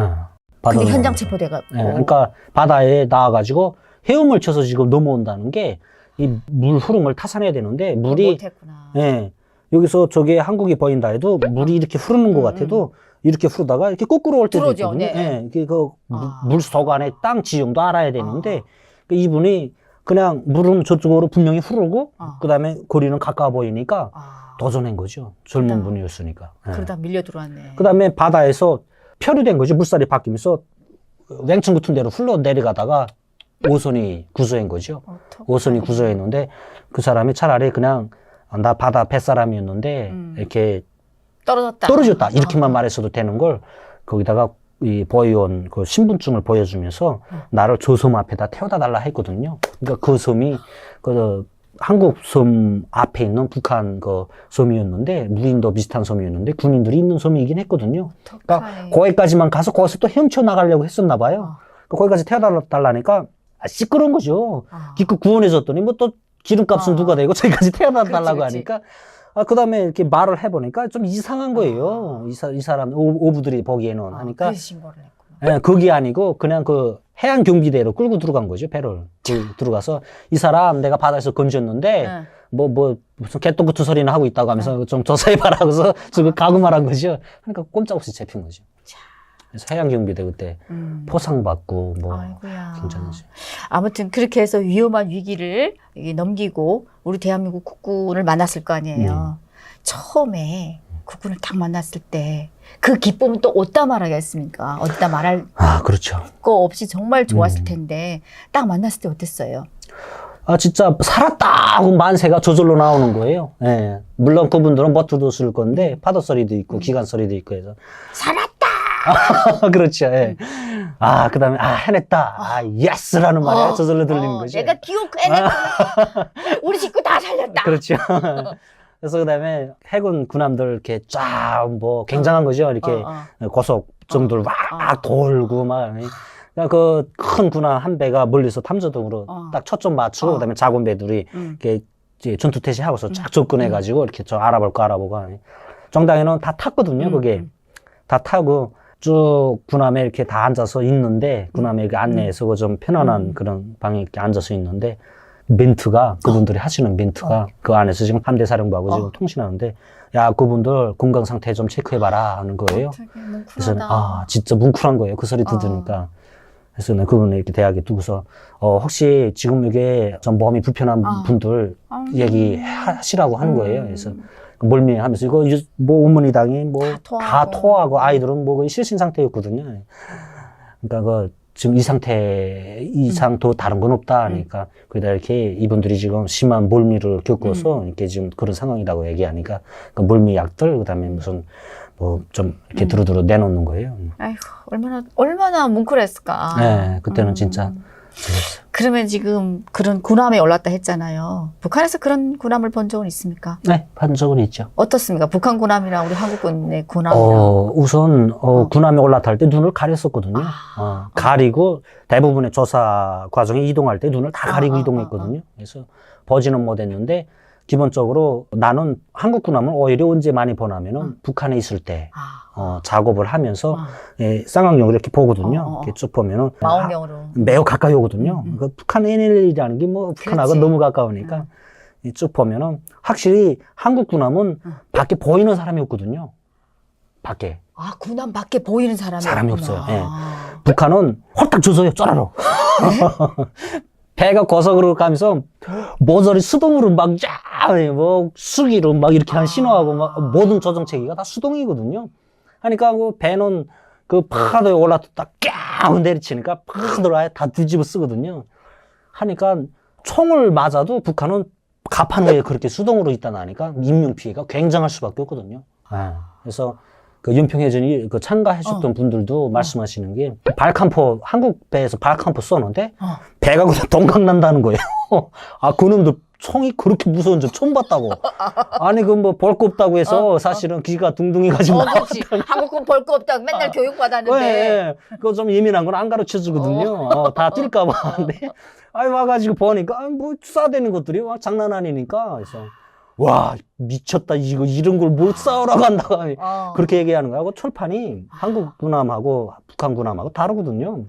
근데 현장 체포돼갖고. 그러니까 바다에 나와가지고 헤엄을 쳐서 지금 넘어온다는 게 이 물 흐름을 타산해야 되는데 물이 못했구나. 여기서 저게 한국이 보인다 해도 물이 이렇게 흐르는 것 같아도 이렇게 흐르다가 이렇게 거꾸로 올 때도 들어오죠. 있거든요. 네. 이게 물속 안에 땅 지형도 알아야 되는데 이분이 그냥 물은 저쪽으로 분명히 흐르고 그다음에 거리는 가까워 보이니까 도전한 거죠. 젊은 분이었으니까. 그러다 밀려 들어왔네. 그다음에 바다에서 표류된 거죠. 물살이 바뀌면서 웽층 같은 데로 흘러 내려가다가 오선이 구조한 거죠. 오선이 구조했는데 그 사람이 차라리 그냥 나 바다 뱃사람이었는데 이렇게 떨어졌다 이렇게만 말했어도 되는 걸 거기다가 이 보위원 그 신분증을 보여주면서 나를 저 섬 앞에다 태워다 달라 했거든요. 그러니까 그 섬이 그 한국 섬 앞에 있는 북한 그 섬이었는데 무인도 비슷한 섬이었는데 군인들이 있는 섬이긴 했거든요. 그러니까 거기까지만 가서 거기서 또 헤엄쳐 나가려고 했었나 봐요. 거기까지 태워다 달라니까 시끄러운 거죠. 기껏 구원해줬더니 뭐 또 기름값은 누가 내고 저기까지 태워다 달라고 하니까 그 다음에 이렇게 말을 해보니까 좀 이상한 거예요. 이 사람 오부들이 보기에는 하니까. 그래서 신고를 했구나. 네, 그게 아니고 그냥 그 해안 경비대로 끌고 들어간 거죠, 배를. 들어가서 이 사람 내가 바다에서 건졌는데 무슨 개똥 같은 소리나 하고 있다고 하면서 좀 조사해봐라 하고서 지금 가고 말한 거죠. 그러니까 꼼짝없이 잡힌 거죠. 그래서 해양 경비대 그때 포상받고 굉장하죠. 아무튼 그렇게 해서 위험한 위기를 넘기고 우리 대한민국 국군을 만났을 거 아니에요. 처음에 국군을 딱 만났을 때 그 기쁨은 또 어디다 말하겠습니까? 어디다 말할 그렇죠. 거 없이 정말 좋았을 텐데 딱 만났을 때 어땠어요? 진짜 살았다 하고 만세가 저절로 나오는 거예요. 예. 물론 그분들은 못 들었을 건데 파도 소리도 있고 기관 소리도 있고 해서 살았다. 그렇죠. 예. 그다음에 해냈다. 예스라는 말이 저절로 들리는 거죠. 내가 기억해냈다. 우리 식구 다 살렸다. 그렇죠. 그래서 그다음에 해군 군함들 이렇게 쫙 굉장한 거죠. 이렇게 고속정들 막 돌고 막. 그 큰 군함 한 배가 멀리서 탐조등으로 딱 초점 맞추고 그다음에 작은 배들이 이렇게 전투 태세하고서 쫙 접근해가지고 이렇게 저 알아볼까 알아보고 정당에는 다 탔거든요. 그게 다 타고 쭉 군함에 이렇게 다 앉아서 있는데 군함에 이렇게 안내해서 좀 편안한 그런 방에 이렇게 앉아서 있는데 멘트가 그분들이 하시는 멘트가 그 안에서 지금 함대 사령부하고 지금 통신하는데 야 그분들 건강 상태 좀 체크해봐라 하는 거예요. 그래서 진짜 뭉클한 거예요. 그 소리 들으니까. 그래서 내가 그분을 이렇게 대학에 두고서 혹시 지금 이게 좀 몸이 불편한 분들 얘기하시라고 하는 거예요. 그래서 멀미하면서 이거 뭐 어머니당이 뭐 다 토하고 아이들은 뭐 거의 실신 상태였거든요. 그러니까 그 지금 이 상태 이상 더 다른 건 없다 하니까 그러다 이렇게 이분들이 지금 심한 멀미를 겪어서 이렇게 지금 그런 상황이라고 얘기하니까 그 멀미 약들 그다음에 무슨 뭐 좀 이렇게 두루두루 내놓는 거예요. 아이고 얼마나 뭉클했을까. 네, 그때는 진짜 그랬어요. 그러면 지금 그런 군함에 올랐다 했잖아요. 북한에서 그런 군함을 본 적은 있습니까? 네, 본 적은 있죠. 어떻습니까? 북한 군함이랑 우리 한국군의 군함이랑. 우선 군함에 올라탈 때 눈을 가렸었거든요. 가리고 대부분의 조사 과정에 이동할 때 눈을 다 가리고 이동했거든요. 그래서 보지는 못했는데 기본적으로 나는 한국 군함을 오히려 언제 많이 보냐면은 북한에 있을 때 작업을 하면서 쌍안경으로 이렇게 보거든요. 이렇게 쭉 보면은 망원경으로 매우 가까이 오거든요. 그 북한 NLL이라는 게 뭐 북한하고 너무 가까우니까 쭉 보면은 확실히 한국 군함은 밖에 보이는 사람이 없거든요. 밖에. 군함 밖에 보이는 사람이 없어요. 예. 북한은 홀딱 조져요, 쪼라로. 배가 고속으로 가면서 모서리 수동으로 막 뭐 수기로 막 이렇게 한 신호하고 막 모든 조정 체계가 다 수동이거든요. 하니까 그 배는 그 파도에 올라탔다 깍 내리치니까 파도를 아예 다 뒤집어 쓰거든요. 하니까 총을 맞아도 북한은 가판위에 그렇게 수동으로 있다 나니까 인명 피해가 굉장할 수밖에 없거든요. 그래서 그 연평해전이 그 참가하셨던 분들도 말씀하시는 게 발칸포 한국 배에서 발칸포 쏘는데 배가 그냥 동강 난다는 거예요. 그놈들 총이 그렇게 무서운 줄 처음 봤다고. 아니 그 뭐 볼 거 없다고 해서 사실은 귀가 둥둥해가지고 그렇지. 한국군 볼 거 없다고 맨날 교육받았는데. 네, 그거 좀 예민한 건 안 가르쳐 주거든요. 다 뛸까 봐. 근데 와가지고 보니까 뭐 쏴대는 것들이 장난 아니니까 그래서 와 미쳤다 이런 걸 뭘 싸우라고 한다 그렇게 얘기하는 거하고 철판이 한국 군함하고 북한 군함하고 다르거든요.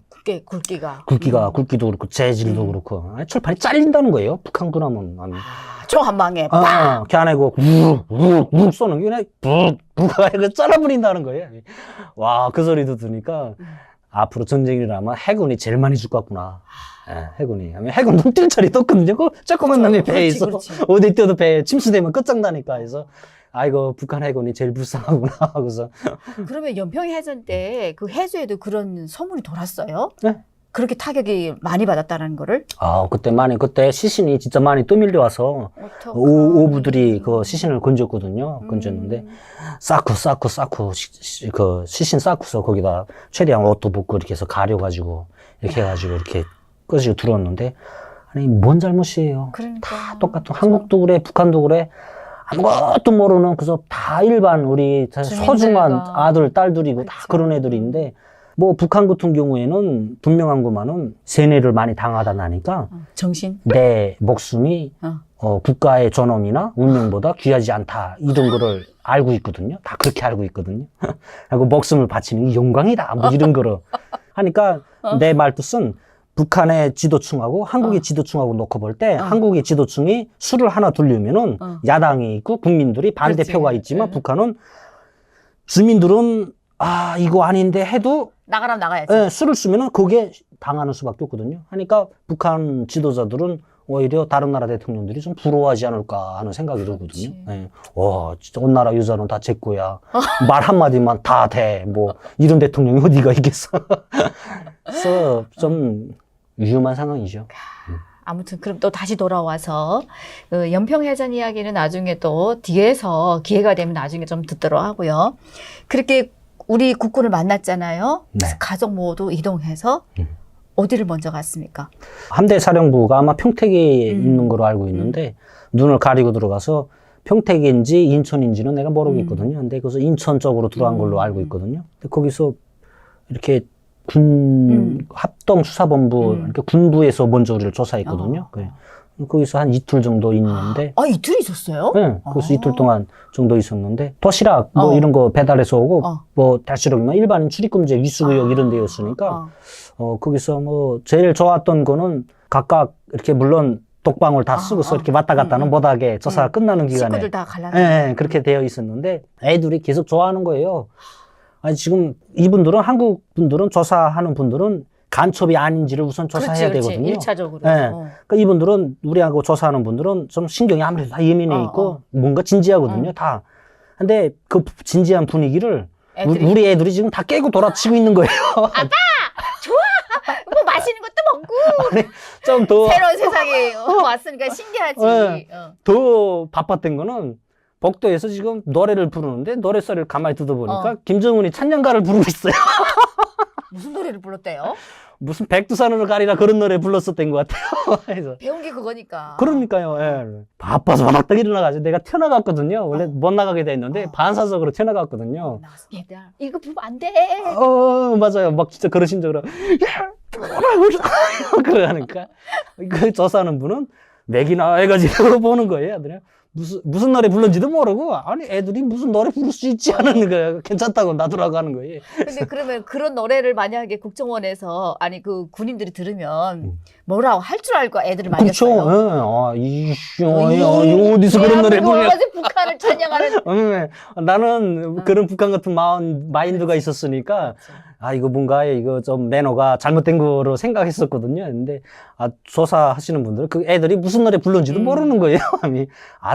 굵기도 그렇고 재질도 그렇고 철판이 잘린다는 거예요. 북한 군함은 총 한 방에 걔 안에 그 우르르 쏘는 게 그냥 북 잘라버린다는 거예요. 와 그 소리도 들으니까 앞으로 전쟁이 일어나면 해군이 제일 많이 죽 것 같구나. 해군이. 해군 눈 뜰 자리 떴거든요. 그 조그만 놈이 배에 있어. 어디 뛰어도 배에 침수되면 끝장나니까 해서 아이고 북한 해군이 제일 불쌍하구나 하고서. 그러면 연평해전 때 그 해주에도 그런 소문이 돌았어요? 네. 그렇게 타격이 많이 받았다는 거를? 그때 시신이 진짜 많이 떠밀려 와서 오부들이 그 시신을 건졌거든요. 건졌는데 쌓고 그 시신 쌓고서 거기다 최대한 옷도 벗고 이렇게 해서 가려가지고 이렇게 해가지고 이렇게 끄지고 들어왔는데 아니 뭔 잘못이에요. 그러니까. 다 똑같은 한국도 그래 북한도 그래 아무것도 모르는 그래서 다 일반 우리 소중한 아들 딸들이고 다 그런 애들인데 뭐 북한 같은 경우에는 분명한 것만은 세뇌를 많이 당하다 나니까 정신 내 목숨이 국가의 존엄이나 운명보다 귀하지 않다 이런 거를 알고 있거든요. 다 그렇게 알고 있거든요. 그리고 목숨을 바치는 게 영광이다 뭐 이런 거를 하니까 내 말뜻은 북한의 지도층하고 한국의 지도층하고 놓고 볼 때 한국의 지도층이 수를 하나 두려면은 야당이 있고 국민들이 반대표가 있지만 북한은 주민들은 이거 아닌데 해도 나가야지. 수를 쓰면은 그게 당하는 수밖에 없거든요. 하니까 북한 지도자들은 오히려 다른 나라 대통령들이 좀 부러워하지 않을까 하는 생각이 들거든요. 와, 진짜 온 나라 유자는 다 제 거야. 말 한마디만 다 돼. 뭐, 이런 대통령이 어디가 있겠어. 그래서 좀 위험한 상황이죠. 아무튼 그럼 또 다시 돌아와서 그 연평해전 이야기는 나중에 또 뒤에서 기회가 되면 나중에 좀 듣도록 하고요. 그렇게 우리 국군을 만났잖아요. 네. 가족 모두 이동해서 어디를 먼저 갔습니까? 함대 사령부가 아마 평택에 있는 걸로 알고 있는데 눈을 가리고 들어가서 평택인지 인천인지는 내가 모르겠거든요. 근데 그래서 인천 쪽으로 들어간 걸로 알고 있거든요. 근데 거기서 이렇게 군 합동 수사본부 이렇게 군부에서 먼저 우리를 조사했거든요. 거기서 한 이틀 정도 있는데. 이틀 있었어요? 네. 그래서 이틀 동안 정도 있었는데 도시락 뭐 이런 거 배달해서 오고 뭐 대시록이면 일반인 출입금지 위수구역 이런 데였으니까 거기서 뭐 제일 좋았던 거는 각각 이렇게 물론 독방울 다 쓰고서 이렇게 왔다 갔다는 못하게 조사가 끝나는 기간에. 식구들 다 갈라. 예, 그렇게 되어 있었는데 애들이 계속 좋아하는 거예요. 아니, 지금 이분들은, 한국 분들은, 조사하는 분들은 간첩이 아닌지를 우선 조사해야 되거든요. 1차적으로. 예. 그러니까 이분들은, 우리하고 조사하는 분들은 좀 신경이 아무래도 다 예민해 있고 뭔가 진지하거든요, 다. 근데 그 진지한 분위기를 우리 애들이 지금 다 깨고 돌아치고 있는 거예요. 아빠! 좋아! 뭐 맛있는 것도 먹고! 아니, 좀 더, 새로운 세상에 왔으니까 신기하지. 네. 더 바빴던 거는 복도에서 지금 노래를 부르는데 노래소리를 가만히 듣어보니까 김정은이 찬양가를 부르고 있어요. 무슨 노래를 불렀대요? 무슨 백두산을 가리라 그런 노래 불렀었던 것 같아요. 그래서 배운 게 그거니까. 그러니까요. 예. 바빠서 바닥 일어나가지고 내가 튀어나갔거든요. 원래 못 나가게 돼 있는데 반사적으로 튀어나갔거든요. 얘들아, 이거 부르면 안 돼. 맞아요. 막 진짜 그러신 적으로 그러니까 그 조사하는 분은 맥이나 해가지고 보는 거예요. 애들이. 무슨 노래 불렀는지도 모르고, 아니, 애들이 무슨 노래 부를 수 있지 하는 거예요. 괜찮다고 놔두라고 하는 거예요. 근데 그러면 그런 노래를 만약에 국정원에서, 아니, 그 군인들이 들으면 뭐라고 할 줄 알고 애들을 많이 그렇죠. 했어요. 어디서 그런 노래 부르냐. 북한을 찬양하는. 나는 그런 북한 같은 마인드가 있었으니까, 이거 뭔가, 이거 좀 매너가 잘못된 거로 생각했었거든요. 근데, 조사하시는 분들은 그 애들이 무슨 노래 불렀는지도 모르는 거예요.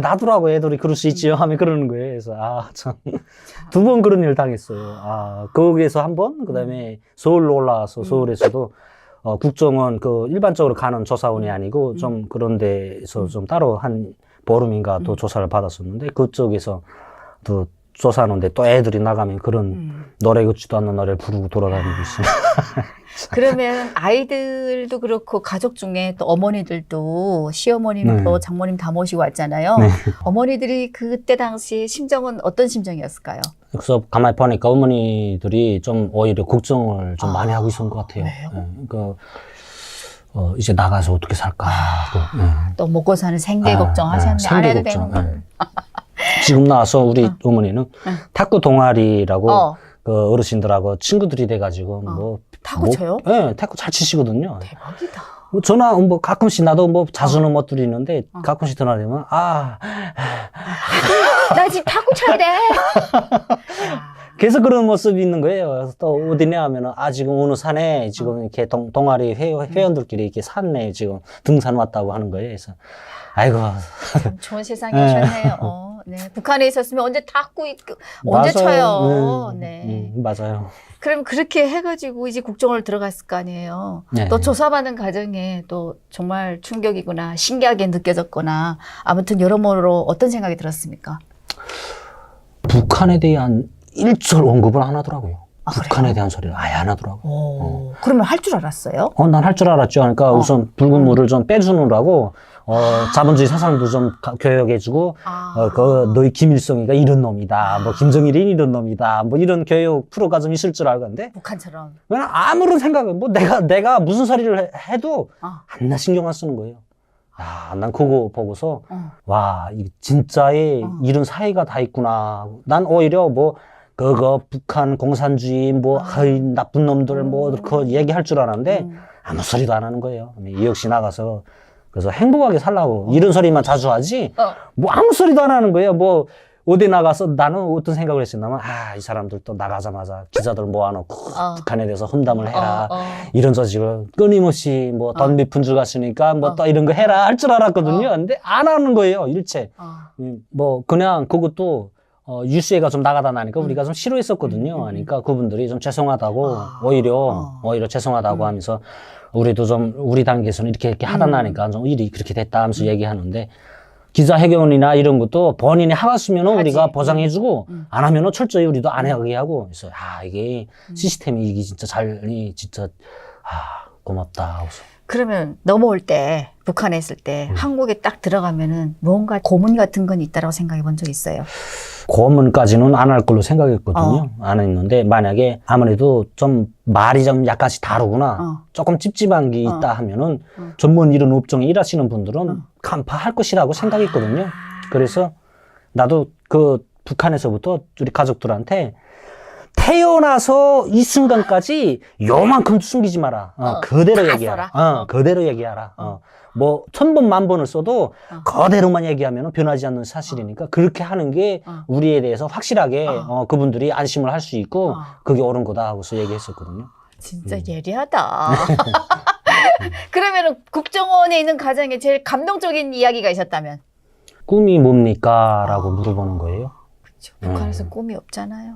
놔두라고 애들이 그럴 수 있지요. 하면 그러는 거예요. 그래서, 참. 2번 그런 일 당했어요. 거기에서 한 번, 그 다음에 서울로 올라와서 서울에서도, 국정원 일반적으로 가는 조사원이 아니고 좀 그런 데서 좀 따로 한 보름인가 또 조사를 받았었는데 그쪽에서 또 조사하는데 또 애들이 나가면 그런 노래 같지도 않는 노래를 부르고 돌아다니고 있어요. 그러면 아이들도 그렇고 가족 중에 또 어머니들도 시어머님 또 장모님 다 모시고 왔잖아요. 네. 어머니들이 그때 당시 심정은 어떤 심정이었을까요? 그래서 가만히 보니까 어머니들이 좀 오히려 걱정을 좀 많이 하고 있었던 것 같아요. 왜요? 이제 나가서 어떻게 살까. 또 먹고 사는 생계 걱정하셨네. 안 해도 되는 거. 지금 나와서 우리 어머니는 탁구 동아리라고 그 어르신들하고 친구들이 돼가지고 탁구 쳐요? 네, 탁구 잘 치시거든요. 대박이다. 전화 가끔씩 나도 자주는 못 드리는데 가끔씩 전화 되면 나 지금 탁구 쳐야 돼. 계속 그런 모습이 있는 거예요. 그래서 또 어디냐 하면은 지금 어느 산에 지금 이렇게 동아리 회원들끼리 이렇게 산에 지금 등산 왔다고 하는 거예요. 그래서 아이고 참 좋은 세상이셨네요. 네. 북한에 있었으면 언제 탁구 언제 쳐요. 네. 맞아요. 그럼 그렇게 해가지고 이제 국정원을 들어갔을 거 아니에요. 네. 또 조사받는 과정에 또 정말 충격이구나, 신기하게 느껴졌거나 아무튼 여러모로 어떤 생각이 들었습니까? 북한에 대한 일절 언급을 안 하더라고요. 북한에 그래요? 대한 소리를 아예 안 하더라고요. 그러면 할 줄 알았어요? 난 할 줄 알았죠. 그러니까 우선 붉은 물을 좀 빼주느라고 자본주의 사상도 좀 교육해주고 너희 김일성이가 이런 놈이다. 뭐 김정일이 이런 놈이다. 뭐 이런 교육 프로가 좀 있을 줄 알았는데 북한처럼. 그냥 아무런 생각은 내가 무슨 소리를 해도 안나 신경 안 쓰는 거예요. 난 그거 보고서 와, 이 진짜에 이런 사회가 다 있구나. 난 오히려 그거 북한 공산주의 나쁜 놈들 그 얘기할 줄 알았는데 아무 소리도 안 하는 거예요. 이 역시 나가서 그래서 행복하게 살라고 이런 소리만 자주 하지 아무 소리도 안 하는 거예요. 어디 나가서 나는 어떤 생각을 했었냐면 이 사람들 또 나가자마자 기자들 모아놓고 북한에 대해서 험담을 해라 이런 소식을 끊임없이 돈 몇 푼 줄 갔으니까 또 이런 거 해라 할 줄 알았거든요. 근데 안 하는 거예요, 일체. 그냥 그것도 뉴스에가 좀 나가다 나니까 우리가 좀 싫어했었거든요. 그러니까 그분들이 좀 죄송하다고 오히려 죄송하다고 하면서 우리도 좀 우리 단계에서는 이렇게 하다 나니까 좀 일이 그렇게 됐다 하면서 얘기하는데 기자회견이나 이런 것도 본인이 하갔으면 우리가 보장해주고 안 하면 철저히 우리도 안 하게 하고 그래서 이게 시스템이 이게 진짜 고맙다 하고서. 그러면 넘어올 때 북한에 있을 때 한국에 딱 들어가면은 뭔가 고문 같은 건 있다라고 생각해 본 적 있어요? 고문까지는 안 할 걸로 생각했거든요. 안 했는데 만약에 아무래도 좀 말이 좀 약간씩 다르구나. 조금 찝찝한 게 있다 하면은 전문 이런 업종에 일하시는 분들은 간파할 것이라고 생각했거든요. 그래서 나도 북한에서부터 우리 가족들한테 태어나서 이 순간까지 요만큼 숨기지 마라. 그대로 얘기하라. 그대로 얘기하라. 뭐 1000번, 10,000번을 써도 그대로만 얘기하면 변하지 않는 사실이니까 그렇게 하는 게 우리에 대해서 확실하게 그분들이 안심을 할 수 있고 그게 옳은 거다 하고서 얘기했었거든요. 진짜 예리하다. 그러면은 국정원에 있는 가장에 제일 감동적인 이야기가 있었다면? 꿈이 뭡니까? 라고 물어보는 거예요. 그렇죠. 북한에서 꿈이 없잖아요.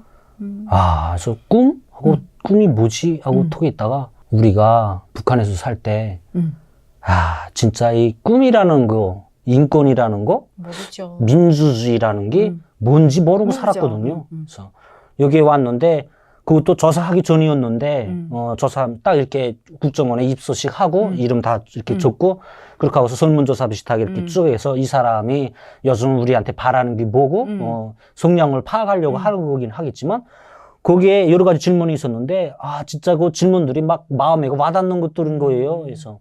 저 꿈? 하고 꿈이 뭐지? 하고 톡에 있다가 우리가 북한에서 살 때 진짜 이 꿈이라는 거, 인권이라는 거, 모르죠. 민주주의라는 게 뭔지 모르고 모르죠. 살았거든요. 그래서 여기에 왔는데 그것도 조사하기 전이었는데 조사 딱 이렇게 국정원에 입소식 하고 이름 다 이렇게 적고 그렇게 하고서 설문조사 비슷하게 이렇게 쭉 해서 이 사람이 요즘 우리한테 바라는 게 뭐고 성향을 파악하려고 하는 거긴 하겠지만 거기에 여러 가지 질문이 있었는데 진짜 그 질문들이 막 마음에 와닿는 것들인 거예요. 그래서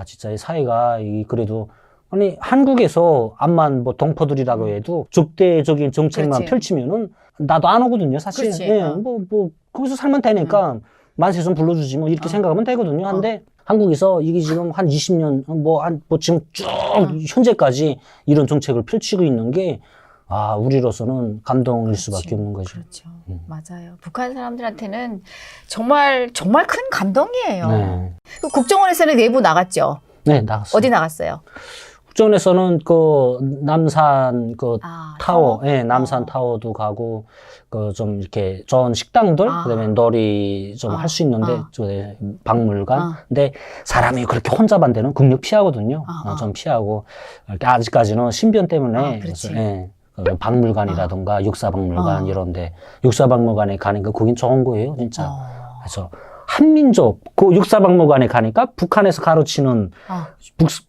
진짜 이 사회가 그래도 아니 한국에서 암만 뭐 동포들이라고 해도 적대적인 정책만 그렇지. 펼치면은 나도 안 오거든요, 사실. 그렇지. 예, 뭐 거기서 살면 되니까 만세 좀 불러주지 뭐 이렇게 생각하면 되거든요. 한데 한국에서 이게 지금 한 20년 뭐 지금 쭉 현재까지 이런 정책을 펼치고 있는 게 우리로서는 감동일 수밖에 없는 거죠. 그렇죠. 맞아요. 북한 사람들한테는 정말 정말 큰 감동이에요. 네. 그 국정원에서는 내부 나갔죠. 네, 나갔어요. 어디 나갔어요? 국정원에서는 그 남산 타워, 타워? 남산 타워도 가고 그 좀 이렇게 좋은 식당들, 그다음에 놀이 좀 할 수 있는데 박물관. 근데 사람이 그렇게 혼자만 되는 극력 피하거든요. 좀 피하고 이렇게 아직까지는 신변 때문에 그렇지. 그래서 박물관이라든가 역사박물관 이런데 역사박물관에 가니까 거긴 좋은 거예요, 진짜. 그래서 한민족 그 역사박물관에 가니까 북한에서 가르치는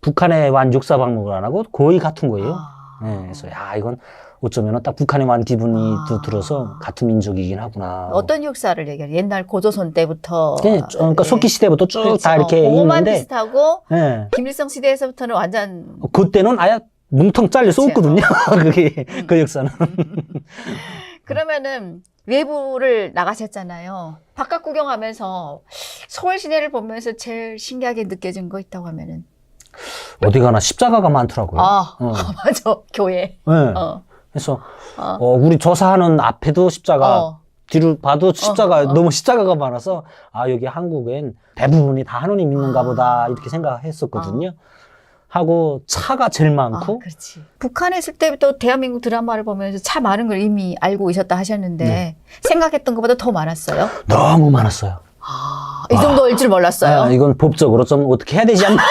북한에 완 역사박물관하고 거의 같은 거예요. 네, 그래서 이건 어쩌면 딱 북한에 완 기분이 들어서 같은 민족이긴 하구나. 어떤 역사를 얘기해요? 옛날 고조선 때부터. 네, 그러니까 석기 시대부터 쭉 그렇죠. 다 이렇게 그거만 있는데 비슷하고 네. 김일성 시대에서부터는 완전 그때는 아예 뭉텅 잘려서 그렇죠. 없거든요. 그게 그 역사는. 그러면은 외부를 나가셨잖아요. 바깥 구경하면서 서울 시내를 보면서 제일 신기하게 느껴진 거 있다고 하면은 어디 가나 십자가가 많더라고요. 맞아. 교회. 네. 그래서 우리 조사하는 앞에도 십자가, 뒤를 봐도 십자가, 너무 십자가가 많아서 여기 한국엔 대부분이 다 하느님 믿는가 보다 이렇게 생각했었거든요. 하고 차가 제일 많고. 그렇지. 북한에 있을 때부터 대한민국 드라마를 보면서 차 많은 걸 이미 알고 있었다 하셨는데 생각했던 것보다 더 많았어요? 너무 많았어요. 이 정도일 줄 몰랐어요. 이건 법적으로 좀 어떻게 해야 되지 않나.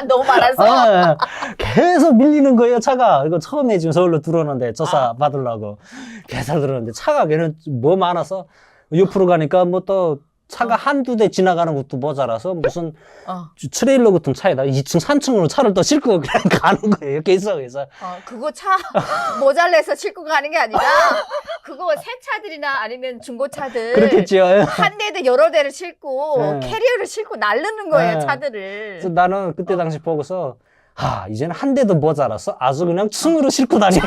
너무 많아서. 계속 밀리는 거예요, 차가. 이거 처음에 지금 서울로 들어오는데 조사 받으려고 계속 들어오는데 차가 걔는 뭐 많아서 옆으로 가니까 뭐 또 차가 한두 대 지나가는 것도 모자라서 무슨 트레일러 같은 차에다 2층, 3층으로 차를 또 싣고 그냥 가는 거예요, 계속. 그래서 그거 차 모자라서 싣고 가는 게 아니라 그거 새 차들이나 아니면 중고차들 그렇겠죠. 한 대도 여러 대를 싣고 캐리어를 싣고 나르는 거예요, 차들을. 그래서 나는 그때 당시 보고서 이제는 한 대도 모자라서 아주 그냥 층으로 싣고 다니네.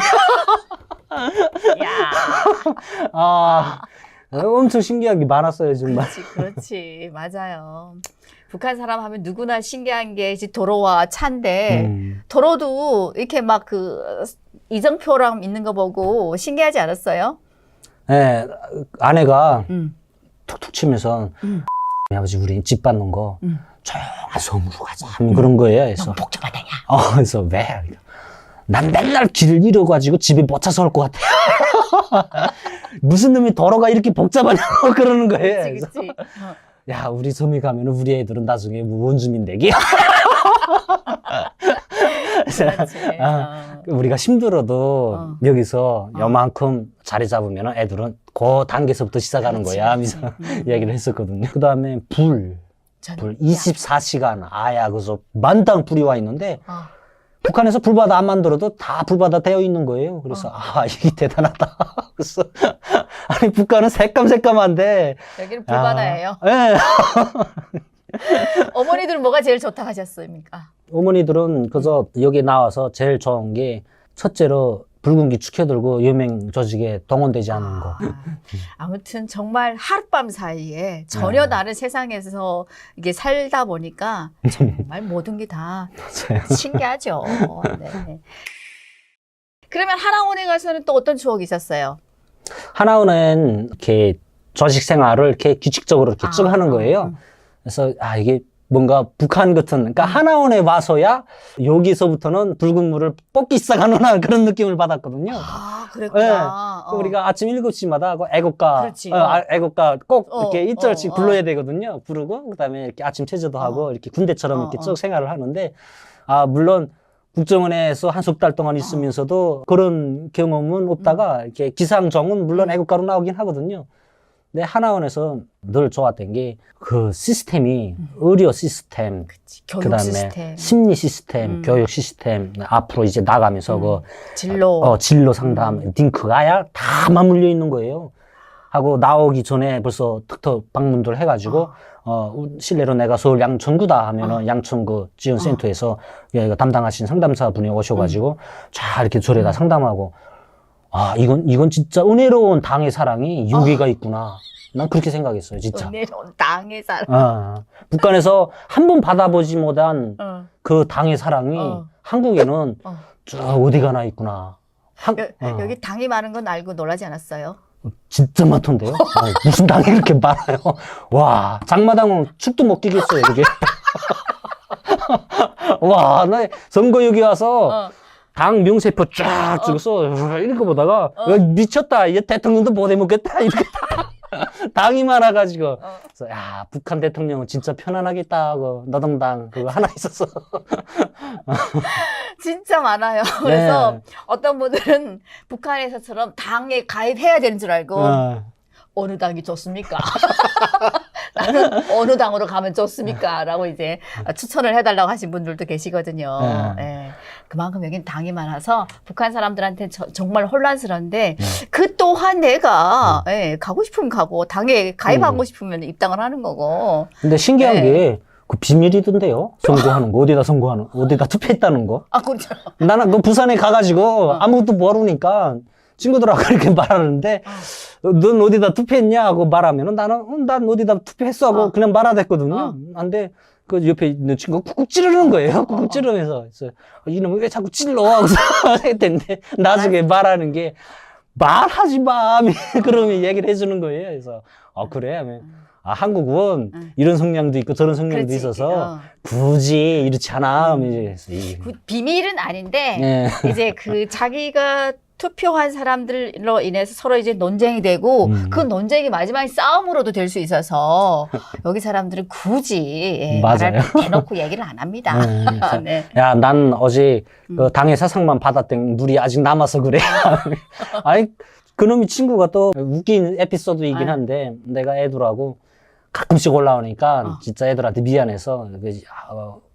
엄청 신기한 게 많았어요, 정말. 그렇지. 맞아요. 북한 사람 하면 누구나 신기한 게 이제 도로와 차인데, 도로도 이렇게 막 이정표랑 있는 거 보고 신기하지 않았어요? 네, 아내가 툭툭 치면서, 아버지, 우리 집 받는 거, 조용한 섬으로 가자. 그런 거예요. 그래서. 너무 복잡하다냐. 그래서 왜? 난 맨날 길을 잃어가지고 집에 못 찾아서 올 것 같아. 무슨 놈이 도로가 이렇게 복잡하냐고 그러는 거예요. 그치. 야, 우리 섬에 가면은 우리 애들은 나중에 원주민 되기. 우리가 힘들어도 여기서 요만큼 자리 잡으면 애들은 그 단계에서부터 시작하는 거야 하면서 얘기를 했었거든요. 그 다음에 불 24시간 그래서 만당 불이 와 있는데 북한에서 불바다 안 만들어도 다 불바다 되어 있는 거예요. 그래서 이게 대단하다. 그래서 아니 북한은 새까만데 여기는 불바다예요. 네. 어머니들은 뭐가 제일 좋다 하셨습니까? 어머니들은 그래서 여기 나와서 제일 좋은 게 첫째로 붉은기 축혀들고 여명 조직에 동원되지 않은 거. 아무튼 정말 하룻밤 사이에 전혀 네. 다른 세상에서 이게 살다 보니까 정말 모든 게 다 맞아요. 신기하죠. 네. 그러면 하나원에 가서는 또 어떤 추억이 있었어요? 하나은행 이렇게 조직 생활을 이렇게 규칙적으로 이렇게 쭉 하는 거예요. 그래서 이게 뭔가 북한 같은, 그러니까 하나원에 와서야 여기서부터는 붉은 물을 뽑기 시작하는 그런 느낌을 받았거든요. 아, 그랬구나. 네. 우리가 아침 7시마다 그 애국가, 그렇지. 애국가 꼭 이렇게 어, 일절씩 어. 불러야 되거든요. 부르고, 그 다음에 이렇게 아침 체조도 하고, 이렇게 군대처럼 이렇게 쭉 생활을 하는데, 물론 국정원에서 한 석 달 동안 있으면서도 그런 경험은 없다가, 이렇게 기상정은 물론 애국가로 나오긴 하거든요. 근데 하나원에서 늘 좋았던 게 그 시스템이 의료 시스템, 그치. 교육 그다음에 시스템, 심리 시스템, 교육 시스템 앞으로 이제 나가면서 진로. 진로 상담, 딩크가야 다 맞물려 있는 거예요. 하고 나오기 전에 벌써 턱턱 방문들 해가지고 실례로 내가 서울 양천구다 하면은 양천구 지원센터에서 여기가 담당하신 상담사 분이 오셔가지고 잘 이렇게 절에다 상담하고 이건 진짜 은혜로운 당의 사랑이 유기가 있구나. 난 그렇게 생각했어요, 진짜. 은혜로운 당의 사랑. 북한에서 한 번 받아보지 못한 그 당의 사랑이 한국에는 쭉 어디 가나 있구나. 여기 당이 많은 건 알고 놀라지 않았어요? 진짜 많던데요? 무슨 당이 그렇게 많아요? 와, 장마당은 축도 못 끼겠어요, 이게. 와, 나 선거 여기 와서 당 명세표 쫙 찍어서 읽어보다가 미쳤다. 이 대통령도 못 해먹겠다. 이렇게 당이 많아가지고. 그래서 북한 대통령은 진짜 편안하겠다 하고 노동당 그거 하나 있었어. 진짜 많아요. 그래서 어떤 분들은 북한에서처럼 당에 가입해야 되는 줄 알고 어느 당이 좋습니까? 나는 어느 당으로 가면 좋습니까? 라고 이제 추천을 해달라고 하신 분들도 계시거든요. 예. 그만큼 여긴 당이 많아서 북한 사람들한테 정말 혼란스러운데 그 또한 내가 가고 싶으면 가고 당에 가입하고 싶으면 입당을 하는 거고. 근데 신기한 게 그 비밀이던데요? 선거하는 거, 어디다 투표했다는 거. 그렇죠. 나는 그 부산에 가가지고 아무것도 모르니까 친구들하고 이렇게 말하는데 넌 어디다 투표했냐 하고 말하면은 난 어디다 투표했어 하고 그냥 말하댔거든요. 근데 그 옆에 있는 친구가 쿡쿡 찌르는 거예요. 쿡쿡 찌르면서. 그래서 이놈이 왜 자꾸 찔러? 하고서 했는데 나중에 말하는 게 말하지 마. 그러면 얘기를 해주는 거예요. 그래서 그래? 하면 한국은 이런 성향도 있고 저런 성향도 그렇지. 있어서 굳이 이렇지 않아. 비밀은 아닌데 이제 그 자기가 투표한 사람들로 인해서 서로 이제 논쟁이 되고 그 논쟁이 마지막에 싸움으로도 될 수 있어서 여기 사람들은 굳이 말을 대놓고 얘기를 안 합니다. 네. 야, 난 어제 그 당의 사상만 받았던 물이 아직 남아서 그래. 아니, 그놈의 친구가 또 웃긴 에피소드이긴 한데 내가 애들하고 가끔씩 올라오니까 진짜 애들한테 미안해서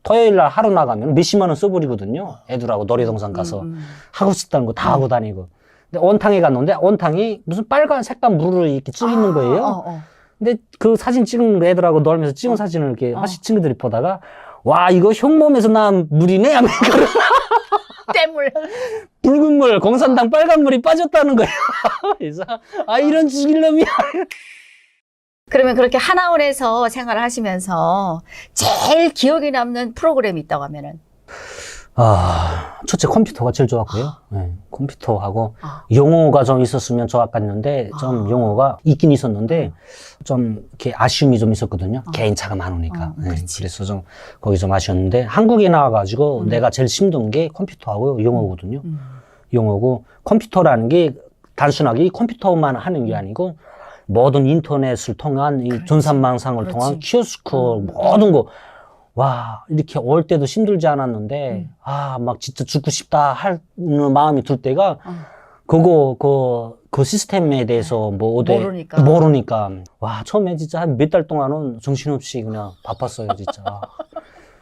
토요일 날 하루 나가면 몇십만 원 써버리거든요. 애들하고 놀이동산 가서 하고 싶다는 거 다 하고 다니고. 근데 온탕에 갔는데 온탕이 무슨 빨간 색깔 물을 이렇게 쭉 있는 거예요. 근데 그 사진 찍은 애들하고 놀면서 찍은 사진을 이렇게 하씩 친구들이 보다가 와 이거 형 몸에서 난 물이네 하면 떼물. 붉은 물, 공산당 빨간 물이 빠졌다는 거예요. 그래서 이런 죽일 놈이야. 그러면 그렇게 하나원에서 생활을 하시면서 제일 기억에 남는 프로그램이 있다고 하면은? 첫째 컴퓨터가 제일 좋았고요. 네, 컴퓨터하고 영어가 좀 있었으면 좋았겠는데 좀 영어가 있긴 있었는데 좀 이렇게 아쉬움이 좀 있었거든요. 개인차가 많으니까. 네, 그래서 좀 거기 좀 아쉬웠는데 한국에 나와가지고 내가 제일 힘든 게 컴퓨터하고 영어거든요. 영어고 컴퓨터라는 게 단순하게 컴퓨터만 하는 게 아니고 모든 인터넷을 통한 이 전산망상을 통한 키오스크 모든 거 와 이렇게 올 때도 힘들지 않았는데 막 진짜 죽고 싶다 하는 마음이 들 때가 그 시스템에 대해서 모르니까 와 처음에 진짜 한 몇 달 동안은 정신없이 그냥 바빴어요 진짜.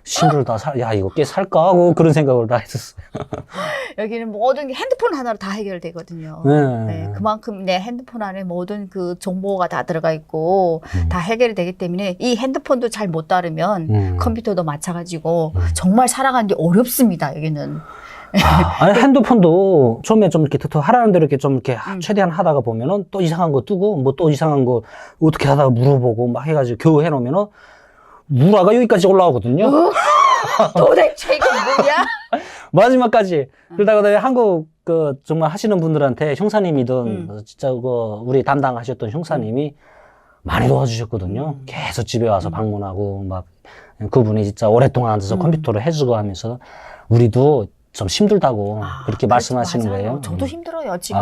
힘들다. 야, 이거 꽤 살까 하고 그런 생각을 다 했었어요. 여기는 모든 게 핸드폰 하나로 다 해결되거든요. 네. 네, 그만큼 내 핸드폰 안에 모든 그 정보가 다 들어가 있고 다 해결이 되기 때문에 이 핸드폰도 잘 못 다루면 컴퓨터도 마찬가지고 정말 살아가는 게 어렵습니다. 여기는. 아니, 핸드폰도 처음에 좀 이렇게 하라는 대로 이렇게 좀 이렇게 최대한 하다가 보면은 또 이상한 거 뜨고 뭐 또 이상한 거 어떻게 하다가 물어보고 막 해가지고 겨우 해놓으면은 물화가 여기까지 올라오거든요. 도대체 이게 뭐야? 마지막까지. 그러다가 내가 한국 그 정말 하시는 분들한테 형사님이든 진짜 그 우리 담당하셨던 형사님이 많이 도와주셨거든요. 계속 집에 와서 방문하고 막 그분이 진짜 오랫동안 앉아서 컴퓨터를 해주고 하면서 우리도 좀 힘들다고 그렇게 말씀하시는 맞아요. 거예요. 저도 힘들어요, 지금.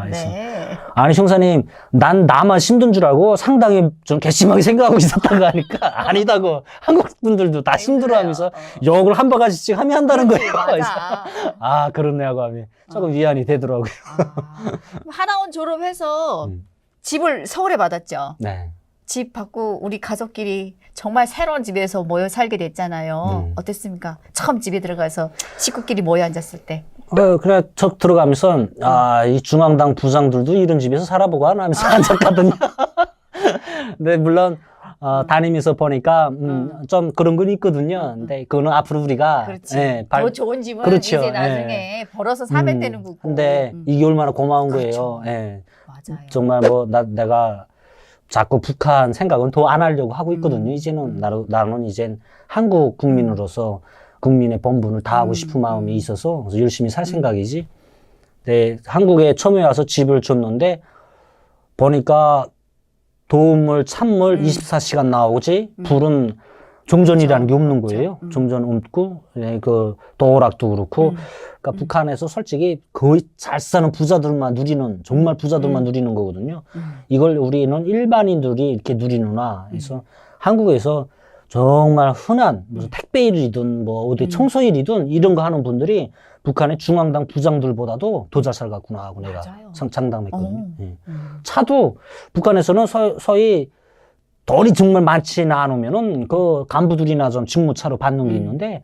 네. 아니, 형사님, 나만 힘든 줄 알고 상당히 좀 괘씸하게 생각하고 있었던 거 아니까? 아니다고. 한국 분들도 다 힘들어 하면서 욕을 한 바가지씩 하면 한다는 그렇지, 거예요. 맞아. 아, 그렇네 하고 하면 조금 위안이 되더라고요. 하나원 졸업해서 집을 서울에 받았죠. 네. 집 받고 우리 가족끼리 정말 새로운 집에서 모여 살게 됐잖아요. 어땠습니까? 처음 집에 들어가서 식구끼리 모여 앉았을 때. 그래, 척 들어가면서, 이 중앙당 부장들도 이런 집에서 살아보고 하면서 앉았거든요. 근데 물론, 다니면서 보니까, 좀 그런 건 있거든요. 근데 그거는 앞으로 우리가, 그렇지. 예, 더 좋은 집은 그렇죠. 이제 나중에 벌어서 사면 되는 거고. 근데 이게 얼마나 고마운 그렇죠. 거예요. 예. 맞아요. 정말 뭐, 내가 자꾸 북한 생각은 더 안 하려고 하고 있거든요. 이제는 나는 이젠 한국 국민으로서 국민의 본분을 다하고 싶은 마음이 있어서 그래서 열심히 살 생각이지. 네, 한국에 처음에 와서 집을 줬는데 보니까 도움물, 찬물 24시간 나오지 불은 종전이라는 게 없는 거예요. 종전 없고, 네, 그 도어락도 그렇고. 그러니까 북한에서 솔직히 거의 잘 사는 부자들만 누리는, 정말 부자들만 누리는 거거든요. 이걸 우리는 일반인들이 이렇게 누리는구나. 그래서 한국에서 정말 흔한 무슨 택배 일이든 뭐 어디 청소 일이든 이런 거 하는 분들이 북한의 중앙당 부장들보다도 더 잘 살갔구나 하고 내가 맞아요. 장담했거든요. 예. 차도 북한에서는 서히 돈이 정말 많지는 않으면은 그 간부들이나 좀 직무차로 받는 게 있는데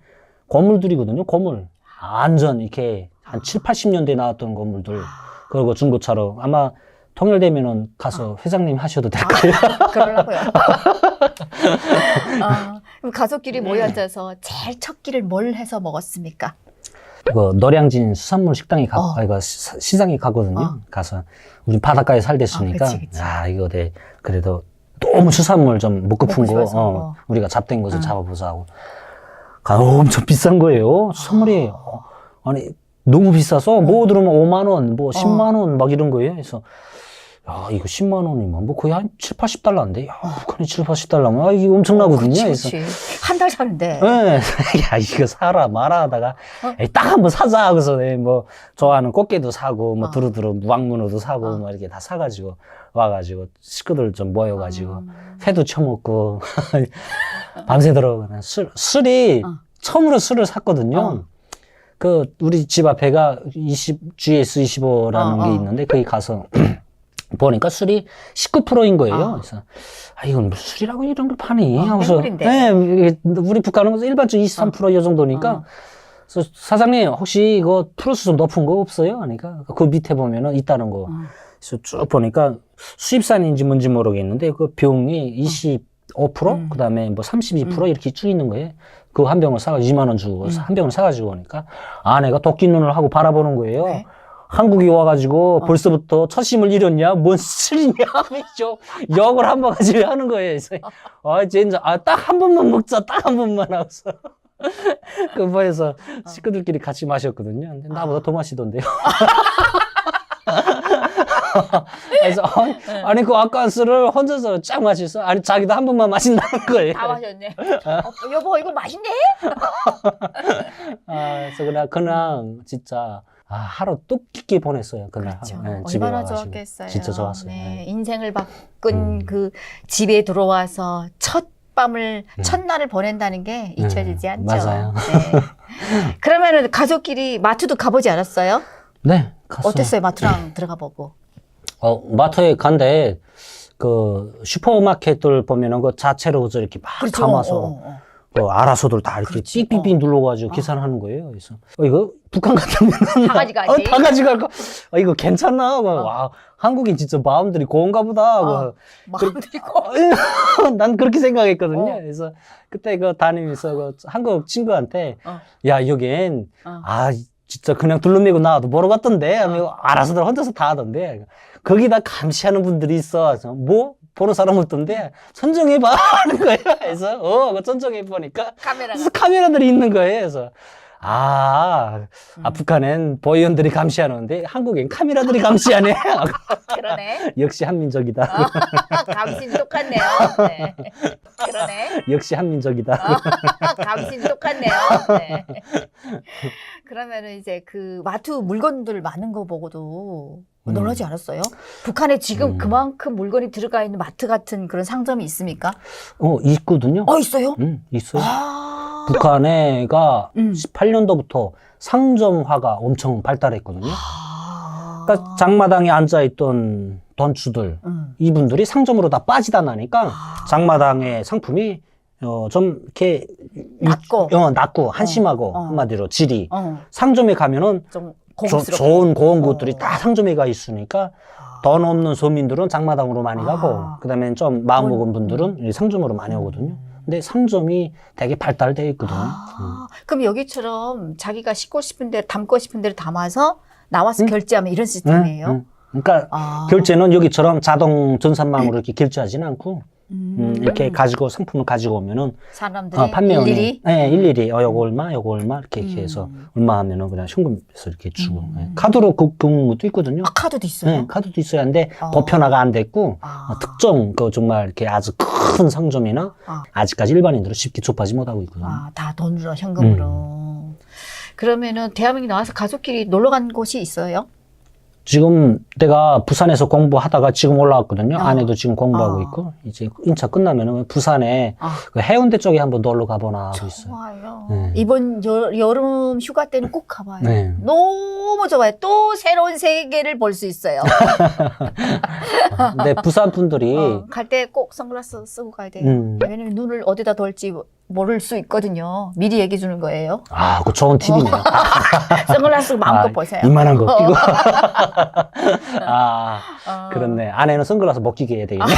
건물들이거든요. 건물 완전 이렇게 한 7, 80년대에 나왔던 건물들 그리고 중고차로 아마 통일되면은 가서 회장님 하셔도 될 거예요. 그러려고요. 그럼 가족끼리 모여 앉아서 제일 첫 끼를 뭘 해서 먹었습니까? 그 노량진 수산물 식당에 시장에 가거든요. 가서 우리 바닷가에 살댔으니까 그치. 이거 그래도 너무 수산물 좀 먹고픈 거 싶어서. 우리가 잡된 것을 잡아보자 하고 엄청 비싼 거예요. 수산물이 아니 너무 비싸서 뭐 들으면 5만 원, 뭐 10만 원 막 이런 거예요. 그래서 야 이거 10만 원이면 뭐 거의 한 7, 80달러인데 야 북한이 7, 80달러면 이게 엄청나거든요. 그렇지. 한 달 사는데. 네. 야, 이거 사라, 마라 하다가, 딱 한번 사자 하고서, 뭐, 좋아하는 꽃게도 사고, 뭐, 두루두루 무항문어도 사고, 뭐, 이렇게 다 사가지고, 와가지고, 식구들 좀 모여가지고, 회도 쳐먹고, 밤새도록, 술이, 처음으로 술을 샀거든요. 우리 집 앞에가 GS25라는 게 있는데, 거기 가서, 보니까 술이 19%인 거예요. 그래서, 이건 무슨 술이라고 이런 걸 파니? 하고서, 네, 우리 북한은 일반적으로 23%이 정도니까, 그래서 사장님, 혹시 이거 플러스 좀 높은 거 없어요? 그러니까, 그 밑에 보면은 있다는 거. 그래서 쭉 보니까 수입산인지 뭔지 모르겠는데, 그 병이 25%? 그 다음에 뭐 32% 이렇게 쭉 있는 거예요. 그 한 병을 사가지고 2만 원 주고, 한 병을 사가지고 오니까, 아내가 도끼 눈을 하고 바라보는 거예요. 네. 한국에 와가지고 벌써부터 첫심을 잃었냐? 뭔 술이냐? 하면서 욕을 한 바가지 하는 거예요. 그래서 진짜 딱 한 번만 먹자. 딱 한 번만 하고서 그 뭐에서 식구들끼리 같이 마셨거든요. 근데 나보다 더 마시던데요. 그래서 아니 그 아까운 술을 혼자서 쫙 마셨어. 아니 자기도 한 번만 마신다는 거예요. 다 마셨네. 여보 이거 맛있네. 그래서 그냥 진짜 하루 뜻깊게 보냈어요. 그날. 그렇죠. 네, 집에 얼마나 와가지고. 좋았겠어요. 진짜 좋았어요. 네, 네. 인생을 바꾼 그 집에 들어와서 첫 밤을 첫날을 보낸다는 게 잊혀지지 않죠. 맞아요. 네. 그러면은 가족끼리 마트도 가보지 않았어요? 네, 갔어요. 어땠어요? 마트랑 들어가 보고. 마트에 간데 그 슈퍼마켓들 보면은 그 자체로 이렇게 막 그렇죠. 담아서 알아서들 다 이렇게 그렇지. 삑삑삑 눌러가지고 계산하는 거예요. 그래서 이거 북한 같으면 다 가져가지. 다 가져갈 거. 이거 괜찮나? 와, 한국인 진짜 마음들이 고운가 보다. 마음들이 고. 난 그렇게 생각했거든요. 어. 그래서 그때 다니면서 한국 친구한테 어. 야, 여긴 어. 진짜 그냥 둘러매고 나와도 모르 같던데. 하면 알아서들 혼자서 다 하던데. 거기다 감시하는 분들이 있어. 그래서 뭐? 보는 사람 없던데 선정해봐 하는 거예요. 그래서 그거 선정해보니까 카메라들이 있는 거예요. 그래서 북한엔 보위원들이 감시하는데 한국엔 카메라들이 감시하네. 그러네. 역시 한민족이다. 감시는 똑같네요. 네. 그러네. 역시 한민족이다. 감시는 똑같네요. 네. 그러면은 이제 그 마트 물건들 많은 거 보고도 놀라지 않았어요? 북한에 지금 그만큼 물건이 들어가 있는 마트 같은 그런 상점이 있습니까? 있거든요. 있어요? 있어요. 북한에가 18년도부터 상점화가 엄청 발달했거든요. 그러니까 장마당에 앉아있던 돈주들, 이분들이 상점으로 다 빠지다 나니까 장마당의 상품이 좀 이렇게 낮고 한심하고 한마디로 질이 상점에 가면은 좀 좋은 고운 것들이 다 상점에 가 있으니까 돈 없는 서민들은 장마당으로 많이 가고 그다음에 좀 마음 먹은 분들은 상점으로 많이 오거든요. 근데 상점이 되게 발달되어 있거든요. 그럼 여기처럼 자기가 싣고 싶은 데 담고 싶은 데를 담아서 나와서 결제하면 이런 시스템이에요? 그러니까 결제는 여기처럼 자동 전산망으로 이렇게 결제하지는 않고 이렇게 가지고 상품을 가지고 오면은 사람들이 판매원이 일일이? 일일이 요거 얼마 이렇게 해서 얼마 하면은 그냥 현금에서 이렇게 주고 카드로 긁는 것도 있거든요. 카드도 있어요? 네, 카드도 있어야 하는데 보편화가 안 됐고 특정 정말 이렇게 아주 큰 상점이나 아직까지 일반인들은 쉽게 접하지 못하고 있거든요. 다 돈으로 현금으로. 그러면은 대한민국 나와서 가족끼리 놀러 간 곳이 있어요? 지금 내가 부산에서 공부하다가 지금 올라왔거든요. 아내도 지금 공부하고 있고 이제 인차 끝나면은 부산에 그 해운대 쪽에 한번 놀러 가보나 하고 있어요. 좋아요. 네. 이번 여름 휴가 때는 꼭 가봐요. 네. 너무 좋아요. 또 새로운 세계를 볼 수 있어요. 근데 부산 분들이 갈 때 꼭 선글라스 쓰고 가야 돼요. 왜냐면 눈을 어디다 돌지 모를 수 있거든요. 미리 얘기해 주는 거예요. 그거 좋은 팁이네요. 선글라스 마음껏 보세요. 이만한 거 끼고. 그렇네. 아내는 선글라스 못 끼게 해야 되겠네.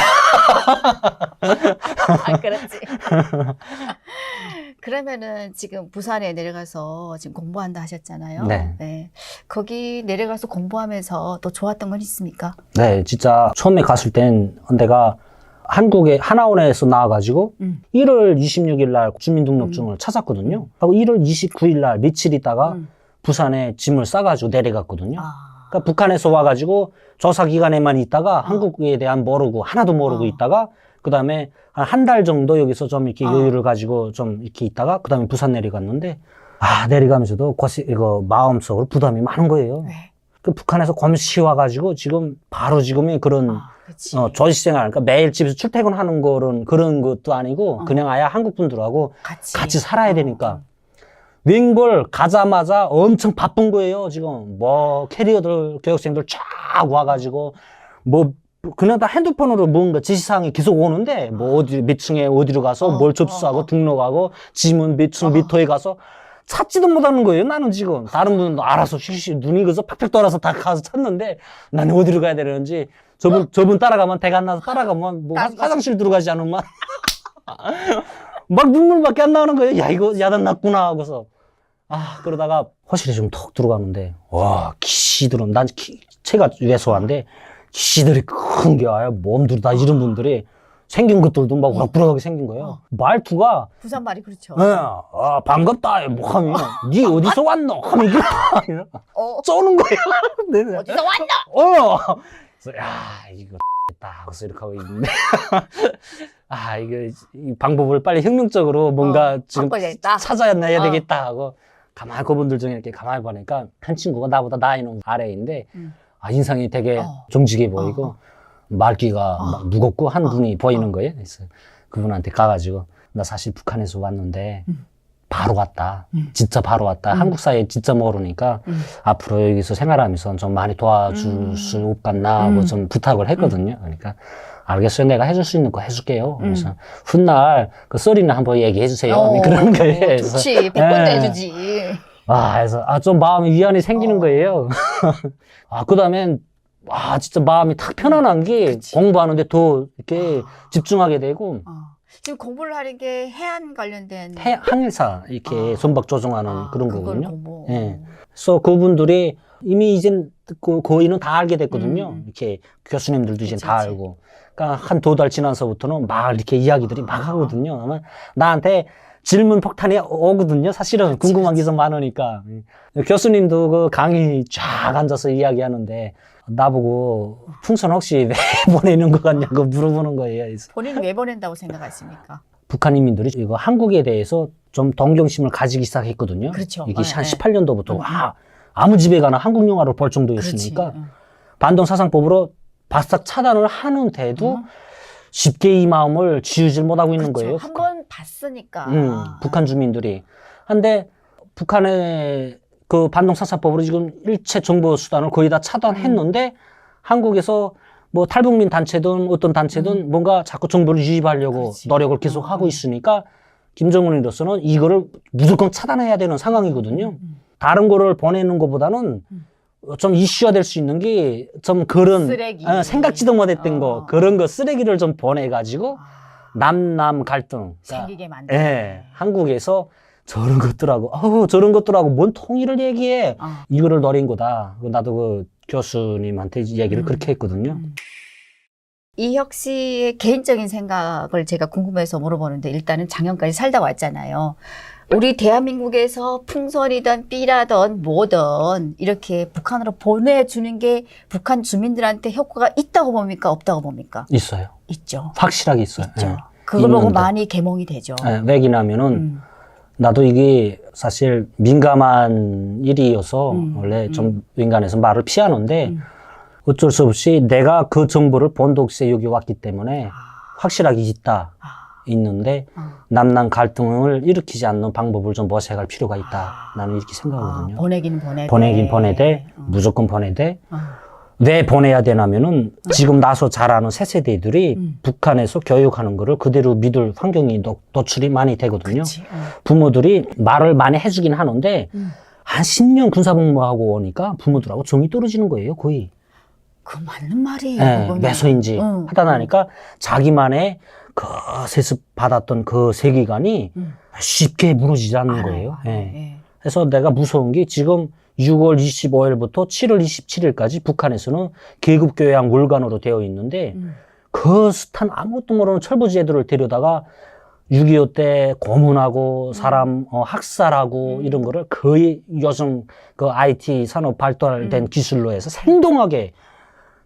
그렇지. 그러면은 지금 부산에 내려가서 지금 공부한다 하셨잖아요. 네. 거기 내려가서 공부하면서 또 좋았던 건 있습니까? 네, 진짜 처음에 갔을 땐 내가 한국에 하나원에서 나와가지고 1월 26일 날 주민등록증을 찾았거든요. 하고 1월 29일 날 며칠 있다가 부산에 짐을 싸가지고 내려갔거든요. 그러니까 북한에서 와가지고 조사 기간에만 있다가 한국에 대한 모르고 하나도 모르고 있다가 그 다음에 한 달 정도 여기서 좀 이렇게 여유를 가지고 좀 이렇게 있다가 그 다음에 부산 내려갔는데 내려가면서도 이거 마음속으로 부담이 많은 거예요. 그 북한에서 검시 와가지고 지금 바로 지금의 그런 조직생활, 그러니까 매일 집에서 출퇴근하는 거는 그런 것도 아니고 그냥 아예 한국 분들하고 같이 살아야 되니까 웬걸 가자마자 엄청 바쁜 거예요. 지금 뭐 캐리어들 교육생들 쫙 와가지고 뭐 그냥 다 핸드폰으로 뭔가 지시사항이 계속 오는데 뭐 어디 몇 층에 어디로 가서 뭘 접수하고 등록하고 짐은 몇 층 몇 호에 가서 찾지도 못하는 거예요. 나는 지금 다른 분은 알아서 씩씩 눈이 그래서 팍팍 돌아서 다 가서 찾는데 나는 어디로 가야 되는지 저분 따라가면 대가 안 나서 따라가면 뭐 화장실 들어가지 않으면 막 눈물밖에 안 나오는 거예요. 야 이거 야단 났구나 하고서 그러다가 허실에 좀 톡 들어가는데 와 기시들은 난 체가 왜소한데 기시들이 큰 게 아예 몸들 다 이런 분들이 생긴 것들도 막 우락부락하게 생긴 거예요. 말투가 부산 말이 그렇죠. 반갑다 뭐 하면 니 어디서 왔노 하면 이게 쪼는 거예요. 어디서 왔노? 그래서 이거 딱 하고서 이렇게 하고 있는데 이거 이 방법을 빨리 혁명적으로 뭔가 지금 찾아내야 되겠다 하고 가만히 그분들 중에 이렇게 가만히 보니까 한 친구가 나보다 나이는 아래인데 인상이 되게 정직해 보이고 말귀가 막 무겁고 한 분이 보이는 거예요. 그래서 그분한테 가가지고 나 사실 북한에서 왔는데 바로 왔다. 진짜 바로 왔다. 한국 사회 진짜 모르니까 앞으로 여기서 생활하면서 좀 많이 도와줄 수 없겠나 뭐 좀 부탁을 했거든요. 그러니까 알겠어요. 내가 해줄 수 있는 거 해줄게요. 그래서 훗날 그 썰이나 한번 얘기해 주세요. 그런 거예요. 좋지. 100번도 해주지. 그래서 좀 마음이 위안이 생기는 거예요. 그다음엔 진짜 마음이 탁 편안한 게 그치. 공부하는데 더 이렇게 집중하게 되고 지금 공부를 하는 게 해안 관련된 항해사 이렇게 선박 조종하는 그런 그걸 거거든요. 공부. 예. 그래서 그분들이 이미 이젠 거의는 다 알게 됐거든요. 이렇게 교수님들도 이제 다 그치. 알고. 그러니까 한 2달 지나서부터는 막 이렇게 이야기들이 막 하거든요. 아마 나한테 질문 폭탄이 오거든요. 사실은 궁금한 게 좀 많으니까. 교수님도 그 강의 쫙 앉아서 이야기하는데 나보고 풍선 혹시 왜 보내는 것 같냐고 물어보는 거예요. 그래서 본인은 왜 보낸다고 생각하십니까? 북한 인민들이 이거 한국에 대해서 좀 동경심을 가지기 시작했거든요. 그렇죠. 이게 한 네. 18년도부터 아무 집에 가나 한국 영화를 볼 정도였으니까 그렇지. 반동사상법으로 바싹 차단을 하는데도 쉽게 이 마음을 지우질 못하고 있는 거예요. 한 번 봤으니까. 북한 주민들이. 근데 북한의 그 반동사상법으로 지금 일체 정보 수단을 거의 다 차단했는데 한국에서 뭐 탈북민 단체든 어떤 단체든 뭔가 자꾸 정보를 유입하려고 그렇지. 노력을 계속 하고 있으니까 김정은으로서는 이거를 무조건 차단해야 되는 상황이거든요. 다른 거를 보내는 것보다는 좀 이슈화 될 수 있는 게 좀 그런 쓰레기. 생각지도 못했던 거 그런 거 쓰레기를 좀 보내가지고 남남 갈등 생기게 만든. 예, 한국에서 저런 것들하고 저런 것들하고 뭔 통일을 얘기해 이거를 노린 거다. 나도 그 교수님한테 얘기를 그렇게 했거든요. 이혁 씨의 개인적인 생각을 제가 궁금해서 물어보는데 일단은 작년까지 살다 왔잖아요. 우리 대한민국에서 풍선이든 삐라든 뭐든 이렇게 북한으로 보내주는 게 북한 주민들한테 효과가 있다고 봅니까? 없다고 봅니까? 있어요. 있죠. 확실하게 있어요. 있죠. 예. 그걸 보고 있는데. 많이 개몽이 되죠. 왜냐면은 나도 이게 사실 민감한 일이어서 원래 좀 민간에서 말을 피하는데 어쩔 수 없이 내가 그 정보를 본독스에 여기 왔기 때문에 확실하게 있는데 남남 갈등을 일으키지 않는 방법을 좀 모색할 필요가 있다. 나는 이렇게 생각하거든요. 보내긴 보내되. 보내긴 보내되 무조건 보내되 왜 보내야 되냐면은 지금 나서 자라는 새 세대들이 북한에서 교육하는 거를 그대로 믿을 환경이 노출이 많이 되거든요. 그치. 부모들이 말을 많이 해주긴 하는데 한 10년 군사복무하고 오니까 부모들하고 정이 떨어지는 거예요, 거의. 그 맞는 말이에요. 예, 그거는. 매서인지 하다 나니까 자기만의 그 세습 받았던 그 세계관이 쉽게 무너지지 않는 거예요. 알아요. 예. 예. 그래서 내가 무서운 게 지금 6월 25일부터 7월 27일까지 북한에서는 계급교양 월간으로 되어 있는데 그 숱한 아무것도 모르는 철부지애들을 데려다가 6.25 때 고문하고 사람 학살하고 이런 거를 거의 요즘 그 IT 산업 발달된 기술로 해서 생동하게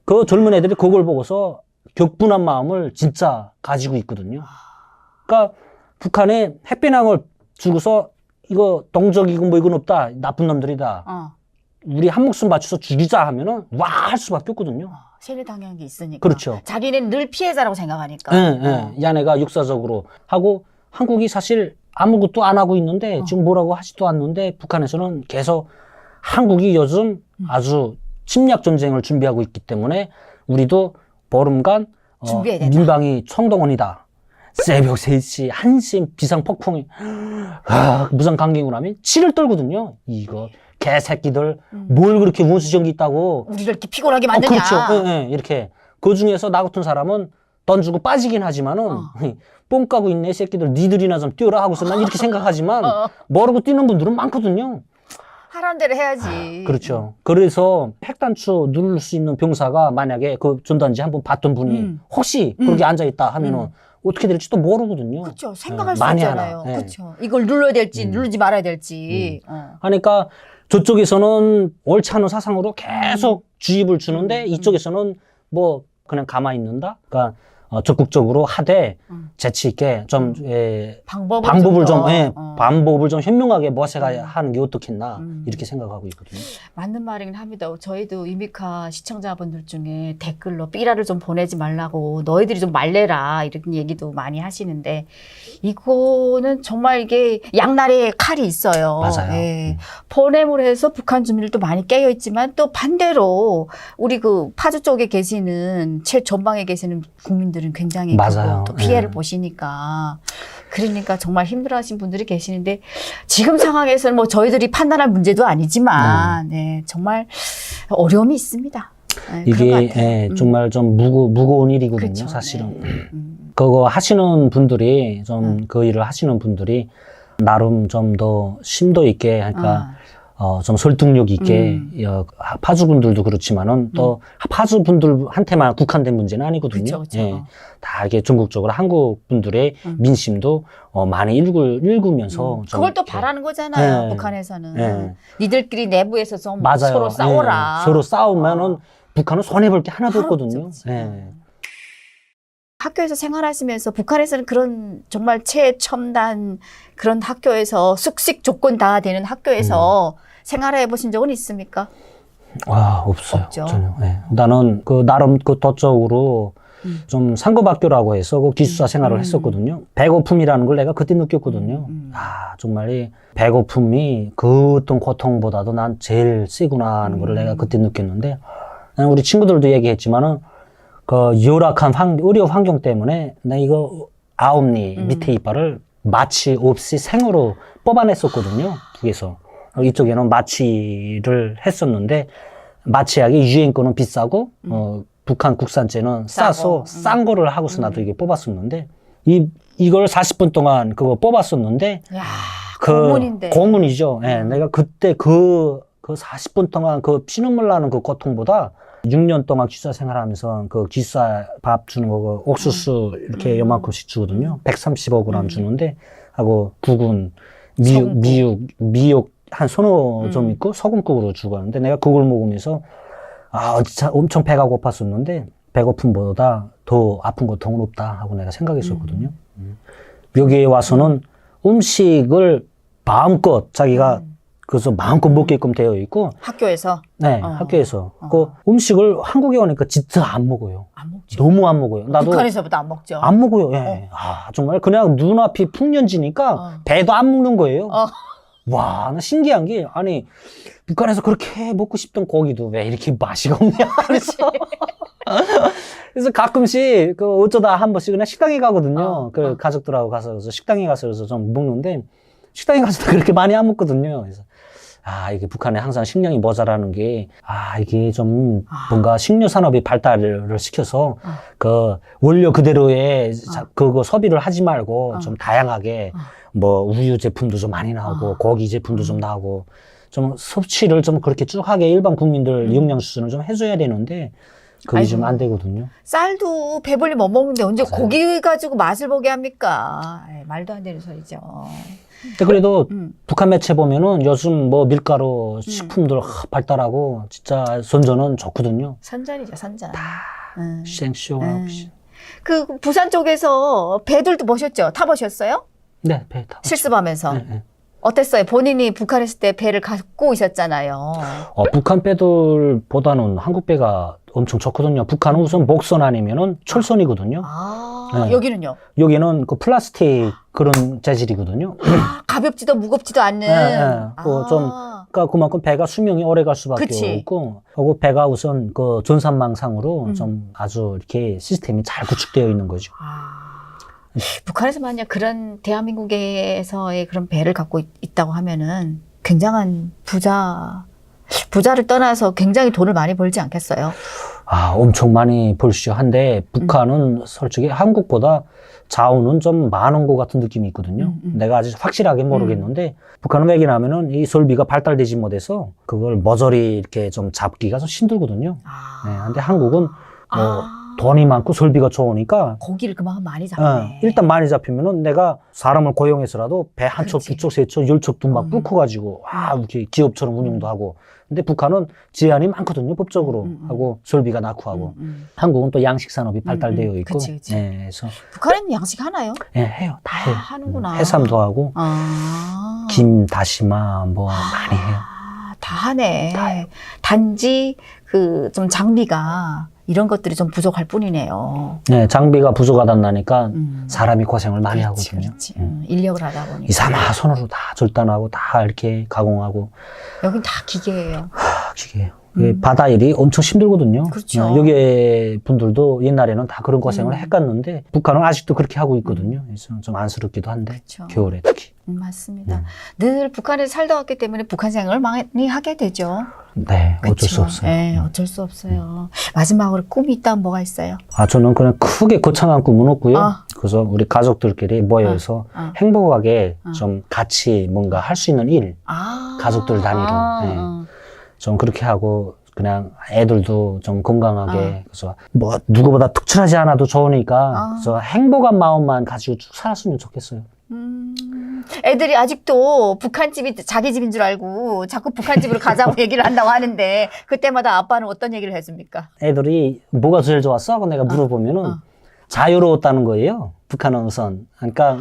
그 젊은 애들이 그걸 보고서 격분한 마음을 진짜 가지고 있거든요. 그러니까 북한에 햇빛낭을 주고서 이거 동족이고 뭐 이건 없다. 나쁜 놈들이다. 우리 한 목숨 바쳐서 죽이자 하면은 와 할 수밖에 없거든요. 세뇌당한 게 있으니까. 그렇죠. 자기는 늘 피해자라고 생각하니까. 이 아내가 역사적으로 하고 한국이 사실 아무것도 안 하고 있는데 지금 뭐라고 하지도 않는데 북한에서는 계속 한국이 요즘 아주 침략 전쟁을 준비하고 있기 때문에 우리도 보름간 준비해야 된다. 민방위 총동원이다. 새벽 3시, 1시 비상폭풍이 무상 강경을 하면 치를 떨거든요. 이거 개새끼들 뭘 그렇게 운수전기 있다고 우리를 이렇게 피곤하게 만드냐. 그렇죠. 이렇게 그 중에서 나 같은 사람은 돈 주고 빠지긴 하지만은 뽕 까고 있네 새끼들 니들이나 좀 뛰어라 하고서 난 이렇게 생각하지만 모르고 뛰는 분들은 많거든요. 하라는 대로 해야지. 그렇죠. 그래서 핵단추 누를 수 있는 병사가 만약에 그 전단지 한번 봤던 분이 혹시 그렇게 앉아있다 하면은 어떻게 될지도 모르거든요. 그렇죠. 생각할 수 많이 있잖아요. 알아. 예. 그렇죠. 이걸 눌러야 될지 누르지 말아야 될지. 그러니까 저쪽에서는 옳지 않은 사상으로 계속 주입을 주는데 이쪽에서는 뭐 그냥 가만히 있는다. 그러니까 적극적으로 하되 재치 있게 좀 방법을 방법을 좀 현명하게 모색해야 하는 게 어떻겠나 이렇게 생각하고 있거든요. 맞는 말이긴 합니다. 저희도 이미카 시청자분들 중에 댓글로 삐라를 좀 보내지 말라고 너희들이 좀 말래라 이런 얘기도 많이 하시는데 이거는 정말 이게 양날의 칼이 있어요. 맞아요. 예. 보냄으로 해서 북한 주민들도 많이 깨어 있지만 또 반대로 우리 그 파주 쪽에 계시는 최전방에 계시는 국민들은 굉장히 맞아요. 또 피해를 보시니까 그러니까 정말 힘들어하신 분들이 계시는데 지금 상황에서는 뭐 저희들이 판단할 문제도 아니지만 네, 정말 어려움이 있습니다. 네, 이게 정말 좀 무거운 일이거든요. 그쵸, 사실은 네. 그거 하시는 분들이 좀 그 일을 하시는 분들이 나름 좀 더 심도 있게 그러니까 좀 설득력 있게 파주 분들도 그렇지만은 또 파주 분들한테만 국한된 문제는 아니거든요. 그쵸. 예, 다 이게 전국적으로 한국 분들의 민심도 많이 읽으면서 좀 그걸 또 이렇게, 바라는 거잖아요. 예, 북한에서는 예. 니들끼리 내부에서 좀 맞아요. 서로 싸워라. 예, 서로 싸우면은 북한은 손해 볼 게 하나도 하나도 없거든요. 없죠. 예. 학교에서 생활하시면서 북한에서는 그런 정말 최첨단 그런 학교에서 숙식 조건 다 되는 학교에서 생활해 보신 적은 있습니까? 없어요. 없죠. 전혀. 예. 나는 그 나름 그 도적으로 좀 상급학교라고 해서 그 기숙사 생활을 했었거든요. 배고픔이라는 걸 내가 그때 느꼈거든요. 정말 이 배고픔이 그 어떤 고통보다도 난 제일 세구나 하는 걸 내가 그때 느꼈는데 우리 친구들도 얘기했지만은 그 열악한 의료 환경 때문에 나 이거 아홉니 밑에 이빨을 마취 없이 생으로 뽑아냈었거든요. 북에서. 이쪽에는 마취를 했었는데 마취약이 유행 거는 비싸고 북한 국산제는 싸서 싼 거를 하고서 나도 이게 뽑았었는데 이걸 40분 동안 그거 뽑았었는데 야, 고문인데. 고문이죠. 예, 내가 그때 그 40분 동안 그 피눈물 나는 그 고통보다 6년 동안 기숙사 생활하면서 그 기숙사 밥 주는 거 그 옥수수 이렇게 요만큼씩 주거든요. 135g 주는데 하고 국은 미역 한 서너 점 있고 소금국으로 주거든요. 내가 그걸 먹으면서 진짜 엄청 배가 고팠었는데 배고픔보다 더 아픈 고통은 없다 하고 내가 생각했었거든요. 여기에 와서는 음식을 마음껏 자기가 그래서 마음껏 먹게끔 되어 있고 학교에서? 네, 학교에서 그 음식을 한국에 오니까 진짜 안 먹어요. 안 먹죠. 너무 안 먹어요. 나도 북한에서보다 안 먹죠. 안 먹어요. 예. 정말 그냥 눈앞이 풍년지니까 배도 안 먹는 거예요. 와, 나 신기한 게 아니 북한에서 그렇게 먹고 싶던 고기도 왜 이렇게 맛이 없냐. 그래서 가끔씩 그 어쩌다 한 번씩 그냥 식당에 가거든요. 그 가족들하고 가서 그래서 식당에 가서 그래서 좀 먹는데 식당에 가서도 그렇게 많이 안 먹거든요. 그래서 이게 북한에 항상 식량이 모자라는 게 이게 좀 뭔가 식료 산업이 발달을 시켜서 그 원료 그대로의 그거 소비를 하지 말고 좀 다양하게 뭐 우유 제품도 좀 많이 나오고 고기 제품도 좀 나오고 좀 섭취를 좀 그렇게 쭉 하게 일반 국민들 영양 수준을 좀 해줘야 되는데 그게 좀 안 되거든요. 쌀도 배불리 못 먹는데 언제 맞아요. 고기 가지고 맛을 보게 합니까? 말도 안 되는 소리죠. 근데 그래도 북한 매체 보면은 요즘 뭐 밀가루 식품들 발달하고 진짜 선전은 좋거든요. 선전이죠, 선전. 생쇼하고. 그 부산 쪽에서 배들도 보셨죠? 타보셨어요? 네, 배 타봤죠. 실습하면서. 네. 어땠어요? 본인이 북한에 있을 때 배를 갖고 오셨잖아요. 북한 배들보다는 한국 배가 엄청 좋거든요. 북한은 우선 목선 아니면은 철선이거든요. 네. 여기는요? 여기는 그 플라스틱 그런 재질이거든요. 가볍지도 무겁지도 않는. 그러니까 그만큼 배가 수명이 오래 갈 수밖에 없고, 하고 배가 우선 그 전산망상으로 좀 아주 이렇게 시스템이 잘 구축되어 있는 거죠. 북한에서 만약 그런 대한민국에서의 그런 배를 갖고 있다고 하면은 굉장한 부자를 떠나서 굉장히 돈을 많이 벌지 않겠어요? 엄청 많이 벌시죠. 한데 북한은 솔직히 한국보다 자원은 좀 많은 것 같은 느낌이 있거든요. 내가 아직 확실하게 모르겠는데 북한은 왜냐하면은 이 설비가 발달되지 못해서 그걸 모조리 이렇게 좀 잡기가 좀 힘들거든요. 근데 한국은 돈이 많고 설비가 좋으니까 고기를 그만큼 많이 잡네. 일단 많이 잡히면은 내가 사람을 고용해서라도 배 한 척, 그렇지. 두 척, 세 척, 10척도 막 뿔커가지고 이렇게 기업처럼 운영도 하고. 근데 북한은 제한이 많거든요, 법적으로 하고 설비가 낳고 하고. 한국은 또 양식 산업이 발달되어 있고. 그치. 네, 그래서 북한에는 양식 하나요? 네, 해요, 다 해요. 하는구나. 해삼도 하고 김, 다시마 뭐 많이 해요. 다 하네. 다 해요. 단지 그 좀 장비가 이런 것들이 좀 부족할 뿐이네요. 네, 장비가 부족하다니까 사람이 고생을 많이 그렇지, 하거든요. 그렇지. 인력을 하다 보니까. 이사마 손으로 다 절단하고 다 이렇게 가공하고. 여긴 다 기계예요. 기계예요. 바다 일이 엄청 힘들거든요. 그렇죠. 여기 분들도 옛날에는 다 그런 고생을 했갔는데 북한은 아직도 그렇게 하고 있거든요. 그래서 좀 안쓰럽기도 한데 그렇죠. 겨울에 특히. 맞습니다. 늘 북한에 살다 왔기 때문에 북한 생각을 많이 하게 되죠. 네, 어쩔 그쵸? 수 없어요. 네, 어쩔 수 없어요. 마지막으로 꿈이 있다면 뭐가 있어요? 저는 그냥 크게 거창한 꿈은 없고요. 아. 그래서 우리 가족들끼리 모여서 행복하게 좀 같이 뭔가 할 수 있는 일, 가족들 단위로. 네. 좀 그렇게 하고 그냥 애들도 좀 건강하게 그래서 뭐 누구보다 특출하지 않아도 좋으니까 그래서 행복한 마음만 가지고 쭉 살았으면 좋겠어요. 애들이 아직도 북한집이 자기 집인 줄 알고 자꾸 북한집으로 가자고 얘기를 한다고 하는데 그때마다 아빠는 어떤 얘기를 해줍니까? 애들이 뭐가 제일 좋았어? 하고 내가 물어보면은 자유로웠다는 거예요. 북한은 우선. 그러니까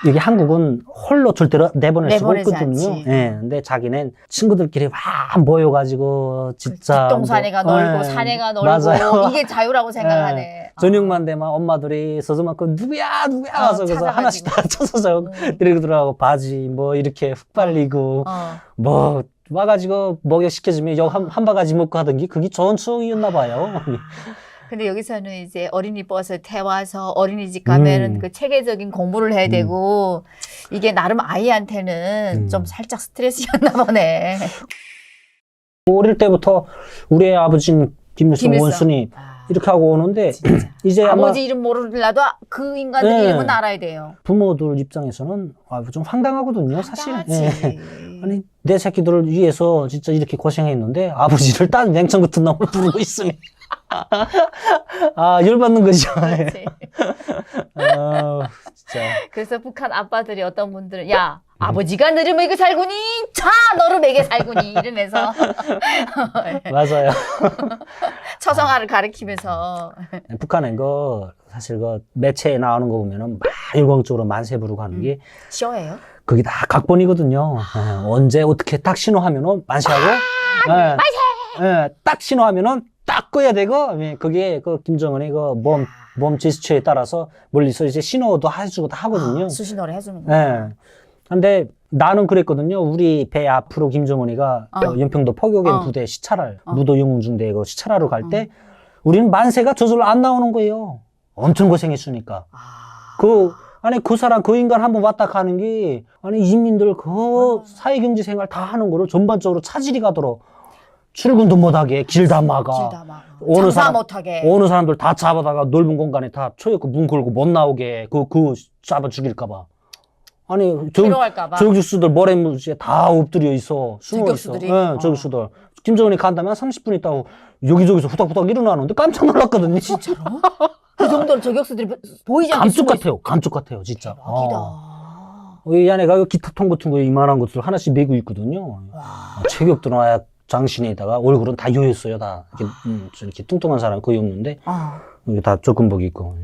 여기 한국은 홀로 절대로 내보낼 수가 내보내지 없거든요. 않지. 예. 근데 자기는 친구들끼리 막 모여가지고 진짜 뒷동산에가 뭐, 놀고 예. 산에가 놀고 맞아요. 이게 자유라고 생각하네. 예. 저녁만 되면 엄마들이 서서만큼 누구야 하면서 그래서 하나씩 다 쳐서 데리고 들어가고 바지 뭐 이렇게 흙 발리고 뭐 와가지고 먹여 시켜주면 여기 한 바가지 먹고 하던 게 그게 좋은 추억이었나 봐요. 근데 여기서는 이제 어린이 버스 태워서 어린이집 가면은 그 체계적인 공부를 해야 되고 이게 나름 아이한테는 좀 살짝 스트레스였나 보네. 어릴 때부터 우리 아버지는 김일성 원순이 이렇게 하고 오는데 이제 아마 아버지 이름 모르더라도 그 인간들 이름은 알아야 돼요. 부모들 입장에서는 좀 황당하거든요, 사실. 황당하지. 아니 내 새끼들을 위해서 진짜 이렇게 고생했는데 아버지를 딴 냉천 같은 놈을 부르고 있으니 열받는 거죠. 그렇지. 진짜. 그래서 북한 아빠들이 어떤 분들은 야 아버지가 너를 먹여 살구니 자 너를 먹여 살구니 이러면서 맞아요. 처성화를 가리키면서 북한은 사실 매체에 나오는 거 보면은 막 일광적으로 만세 부르고 하는 게 쇼예요? 그게 다 각본이거든요. 언제 어떻게 딱 신호하면은 만세하고 만세! 딱 신호하면은 딱 꺼야 되고 그게 김정은의 몸 제스처에 따라서 멀리서 이제 신호도 해주고 다 하거든요. 수신호를 해주는 거예요. 근데 나는 그랬거든요. 우리 배 앞으로 김정은이가 연평도 포격행 부대 시찰할 무도 영웅중대 시찰하러 갈 때 우리는 만세가 저절로 안 나오는 거예요. 엄청 고생했으니까. 그 사람, 그 인간 한번 왔다 가는 게, 인민들 사회경제 생활 다 하는 거를 전반적으로 차질이 가도록 출근도 못하게, 길 다 막아. 장사 못하게. 어느 사람들 다 잡아다가 넓은 공간에 다 초역고 문 걸고 못 나오게, 잡아 죽일까봐. 저격수들 머리무지에 다 엎드려 있어. 숨어 있어. 저격수들이? 저격수들. 김정은이 간다면 30분 있다고 여기저기서 후닥후닥 일어나는데 깜짝 놀랐거든요. 진짜로? 그 정도로 저격수들이 보이지 않게 감쪽 같아요, 진짜. 대박이다. 이 안에가 기타통 같은 거 이만한 것들 하나씩 메고 있거든요. 체격들은 장신에다가 얼굴은 다 요였어요, 다. 이렇게 뚱뚱한 사람 거의 없는데. 여기 다 조건복 입고.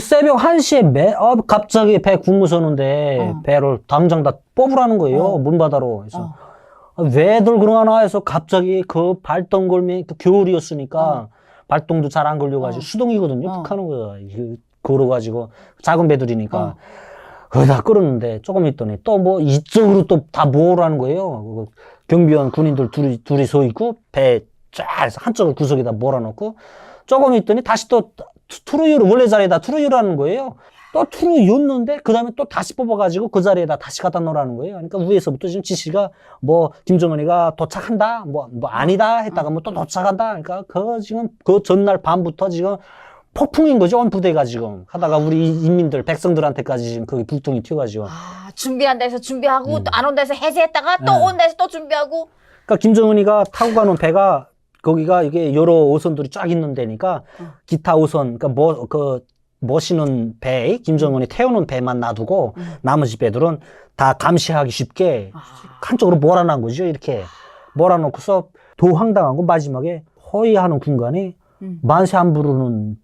새벽 1시에 갑자기 배 군무 서는데 배를 당장 다 뽑으라는 거예요, 문바다로. 그래서 왜들 그러나 해서 갑자기 그 발동 걸면 겨울이었으니까 발동도 잘 안 걸려가지고 수동이거든요. 북한은 걸어가지고 작은 배들이니까 거기다 끌었는데 조금 있더니 또 뭐 이쪽으로 또 다 모으라는 거예요. 경비원 군인들 둘이 서 있고 배 쫙 한쪽을 구석에다 몰아놓고 조금 있더니 다시 또 투루유를 원래 자리에다 투루유라는 거예요. 또 투루 였는데 그 다음에 또 다시 뽑아가지고 그 자리에다 다시 갖다 놓으라는 거예요. 그러니까 위에서부터 지금 지시가 김정은이가 도착한다, 뭐 아니다 했다가 또 도착한다. 그러니까 지금 그 전날 밤부터 지금 폭풍인 거죠. 온 부대가 지금 하다가 우리 인민들 백성들한테까지 지금 거기 불똥이 튀어가지고. 준비한다 해서 준비하고 또 안 온다 해서 해제했다가 또 온다 해서 또 준비하고. 그러니까 김정은이가 타고 가는 배가 거기가 이게 여러 오선들이 쫙 있는 데니까 기타 오선, 그러니까 모시는 배, 김정은이 태우는 배만 놔두고 나머지 배들은 다 감시하기 쉽게 한쪽으로 몰아놓은 거죠. 이렇게 몰아놓고서 더 황당한 건 마지막에 허위하는 군간이 만세 안 부르는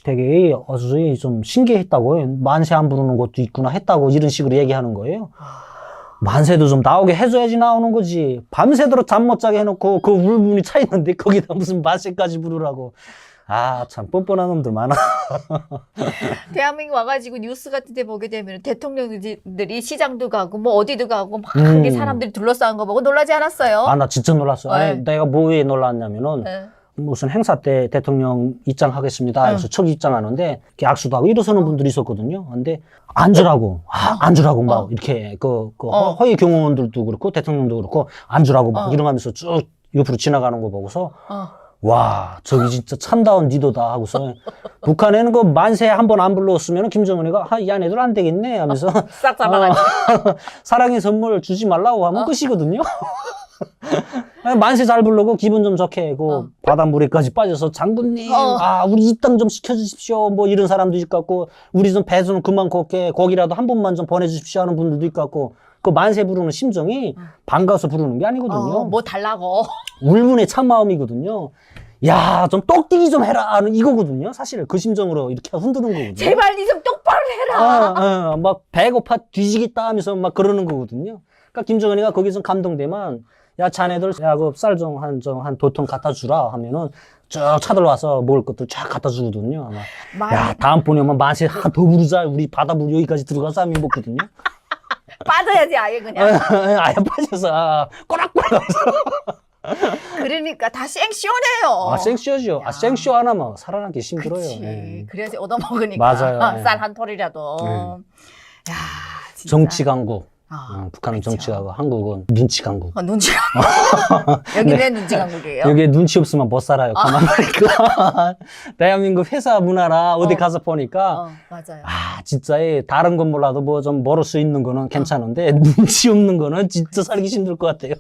되게 어서 좀 신기했다고. 만세 안 부르는 것도 있구나 했다고 이런 식으로 얘기하는 거예요. 만세도 좀 나오게 해줘야지 나오는 거지. 밤새도록 잠 못 자게 해놓고 그 울분이 차 있는데 거기다 무슨 만세까지 부르라고. 아, 참 뻔뻔한 놈들 많아. 대한민국 와가지고 뉴스 같은 데 보게 되면 대통령들이 시장도 가고 뭐 어디도 가고 막 그게 사람들이 둘러싸는 거 보고 놀라지 않았어요? 아, 나 진짜 놀랐어. 네. 아니, 내가 뭐에 놀랐냐면은 무슨 행사 때 대통령 입장하겠습니다 해서 첫 입장하는데 이렇게 악수도 하고 일어서는 분들이 있었거든요. 근데 앉으라고, 앉으라고 막 이렇게 허위 경호원들도 그렇고 대통령도 그렇고 앉으라고 막 이러면서 쭉 옆으로 지나가는 거 보고서 와, 저기 진짜 참다운 리더다 하고서 북한에는 그 만세 한 번 안 불렀으면 김정은이가 이 안에들 안 되겠네 하면서 싹 잡아가지고 사랑의 선물 주지 말라고 하면 끝이거든요. 만세 잘 부르고 기분 좀 좋게 그 바닷물에까지 빠져서 장군님 우리 입당 좀 시켜주십시오 뭐 이런 사람도 있고 같고 우리 좀 배 좀 그만 걷게 거기라도 한 번만 좀 보내주십시오 하는 분들도 있고 같고 그 만세 부르는 심정이 반가워서 부르는 게 아니거든요. 뭐 달라고. 울분의 참마음이거든요. 야, 좀 똑띠기 좀 해라 하는 이거거든요. 사실 그 심정으로 이렇게 흔드는 거거든요. 제발 니 좀 똑바로 해라. 막 배고파 뒤지겠다 하면서 막 그러는 거거든요. 그러니까 김정은이가 거기 좀 감동되면 야, 자네들 그 쌀 좀 한 도통 갖다 주라 하면은 쭉 차들 와서 먹을 것들 쫙 갖다 주거든요. 야, 다음번에 오면 만세 하나 더 부르자. 우리 바다물 여기까지 들어가서 하면 먹거든요. 빠져야지 아예 그냥. 아예 빠져서 꼬락꼬락. 그러니까 다 생시원해요. 생쇼죠. 생쇼 하나만 살아남기 힘들어요. 그치. 네. 그래야지 얻어먹으니까. 맞아요. 쌀 한 톨이라도. 야, 진짜. 정치 강국. 북한은 그렇죠. 정치 강국, 한국은 눈치 강국. 눈치 강국. 여기 왜 눈치 강국이에요? 여기에 눈치 없으면 못 살아요. 가만 보니까. 대한민국 회사 문화라 어디 가서 보니까. 맞아요. 진짜 다른 건 몰라도 뭐 좀 멀을 수 있는 거는 괜찮은데 눈치 없는 거는 진짜 살기 힘들 것 같아요.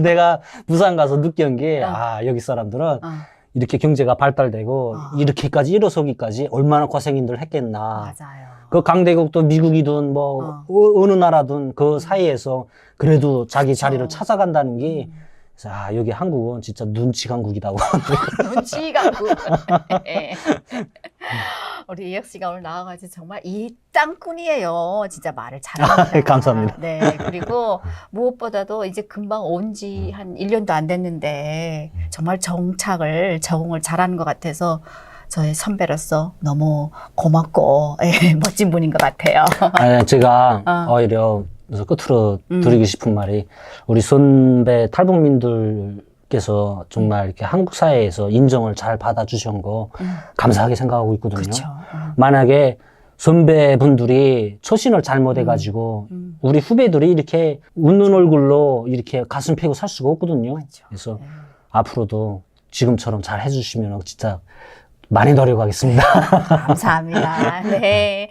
내가 부산 가서 느낀 게 여기 사람들은 이렇게 경제가 발달되고 이렇게까지 일어서기까지 얼마나 고생인들 했겠나. 맞아요. 그 강대국도 미국이든 뭐 어느 나라든 그 사이에서 그래도 자기 자리를 찾아간다는 게 여기 한국은 진짜 눈치 강국이라고. 눈치 강국. 우리 이혁 씨가 오늘 나와가지고 정말 이 짱꾼이에요. 진짜 말을 잘합니다. 감사합니다. 네. 그리고 무엇보다도 이제 금방 온 지 한 1년도 안 됐는데 정말 적응을 잘하는 것 같아서 저의 선배로서 너무 고맙고 멋진 분인 것 같아요. 제가 오히려 그래서 끝으로 드리고 싶은 말이 우리 선배 탈북민들께서 정말 이렇게 한국 사회에서 인정을 잘 받아주신 거 감사하게 생각하고 있거든요. 그쵸. 만약에 선배분들이 처신을 잘못해가지고 우리 후배들이 이렇게 웃는 얼굴로 이렇게 가슴 펴고 살 수가 없거든요. 그쵸. 그래서 앞으로도 지금처럼 잘 해주시면 진짜 많이 노력하겠습니다. 감사합니다. 네.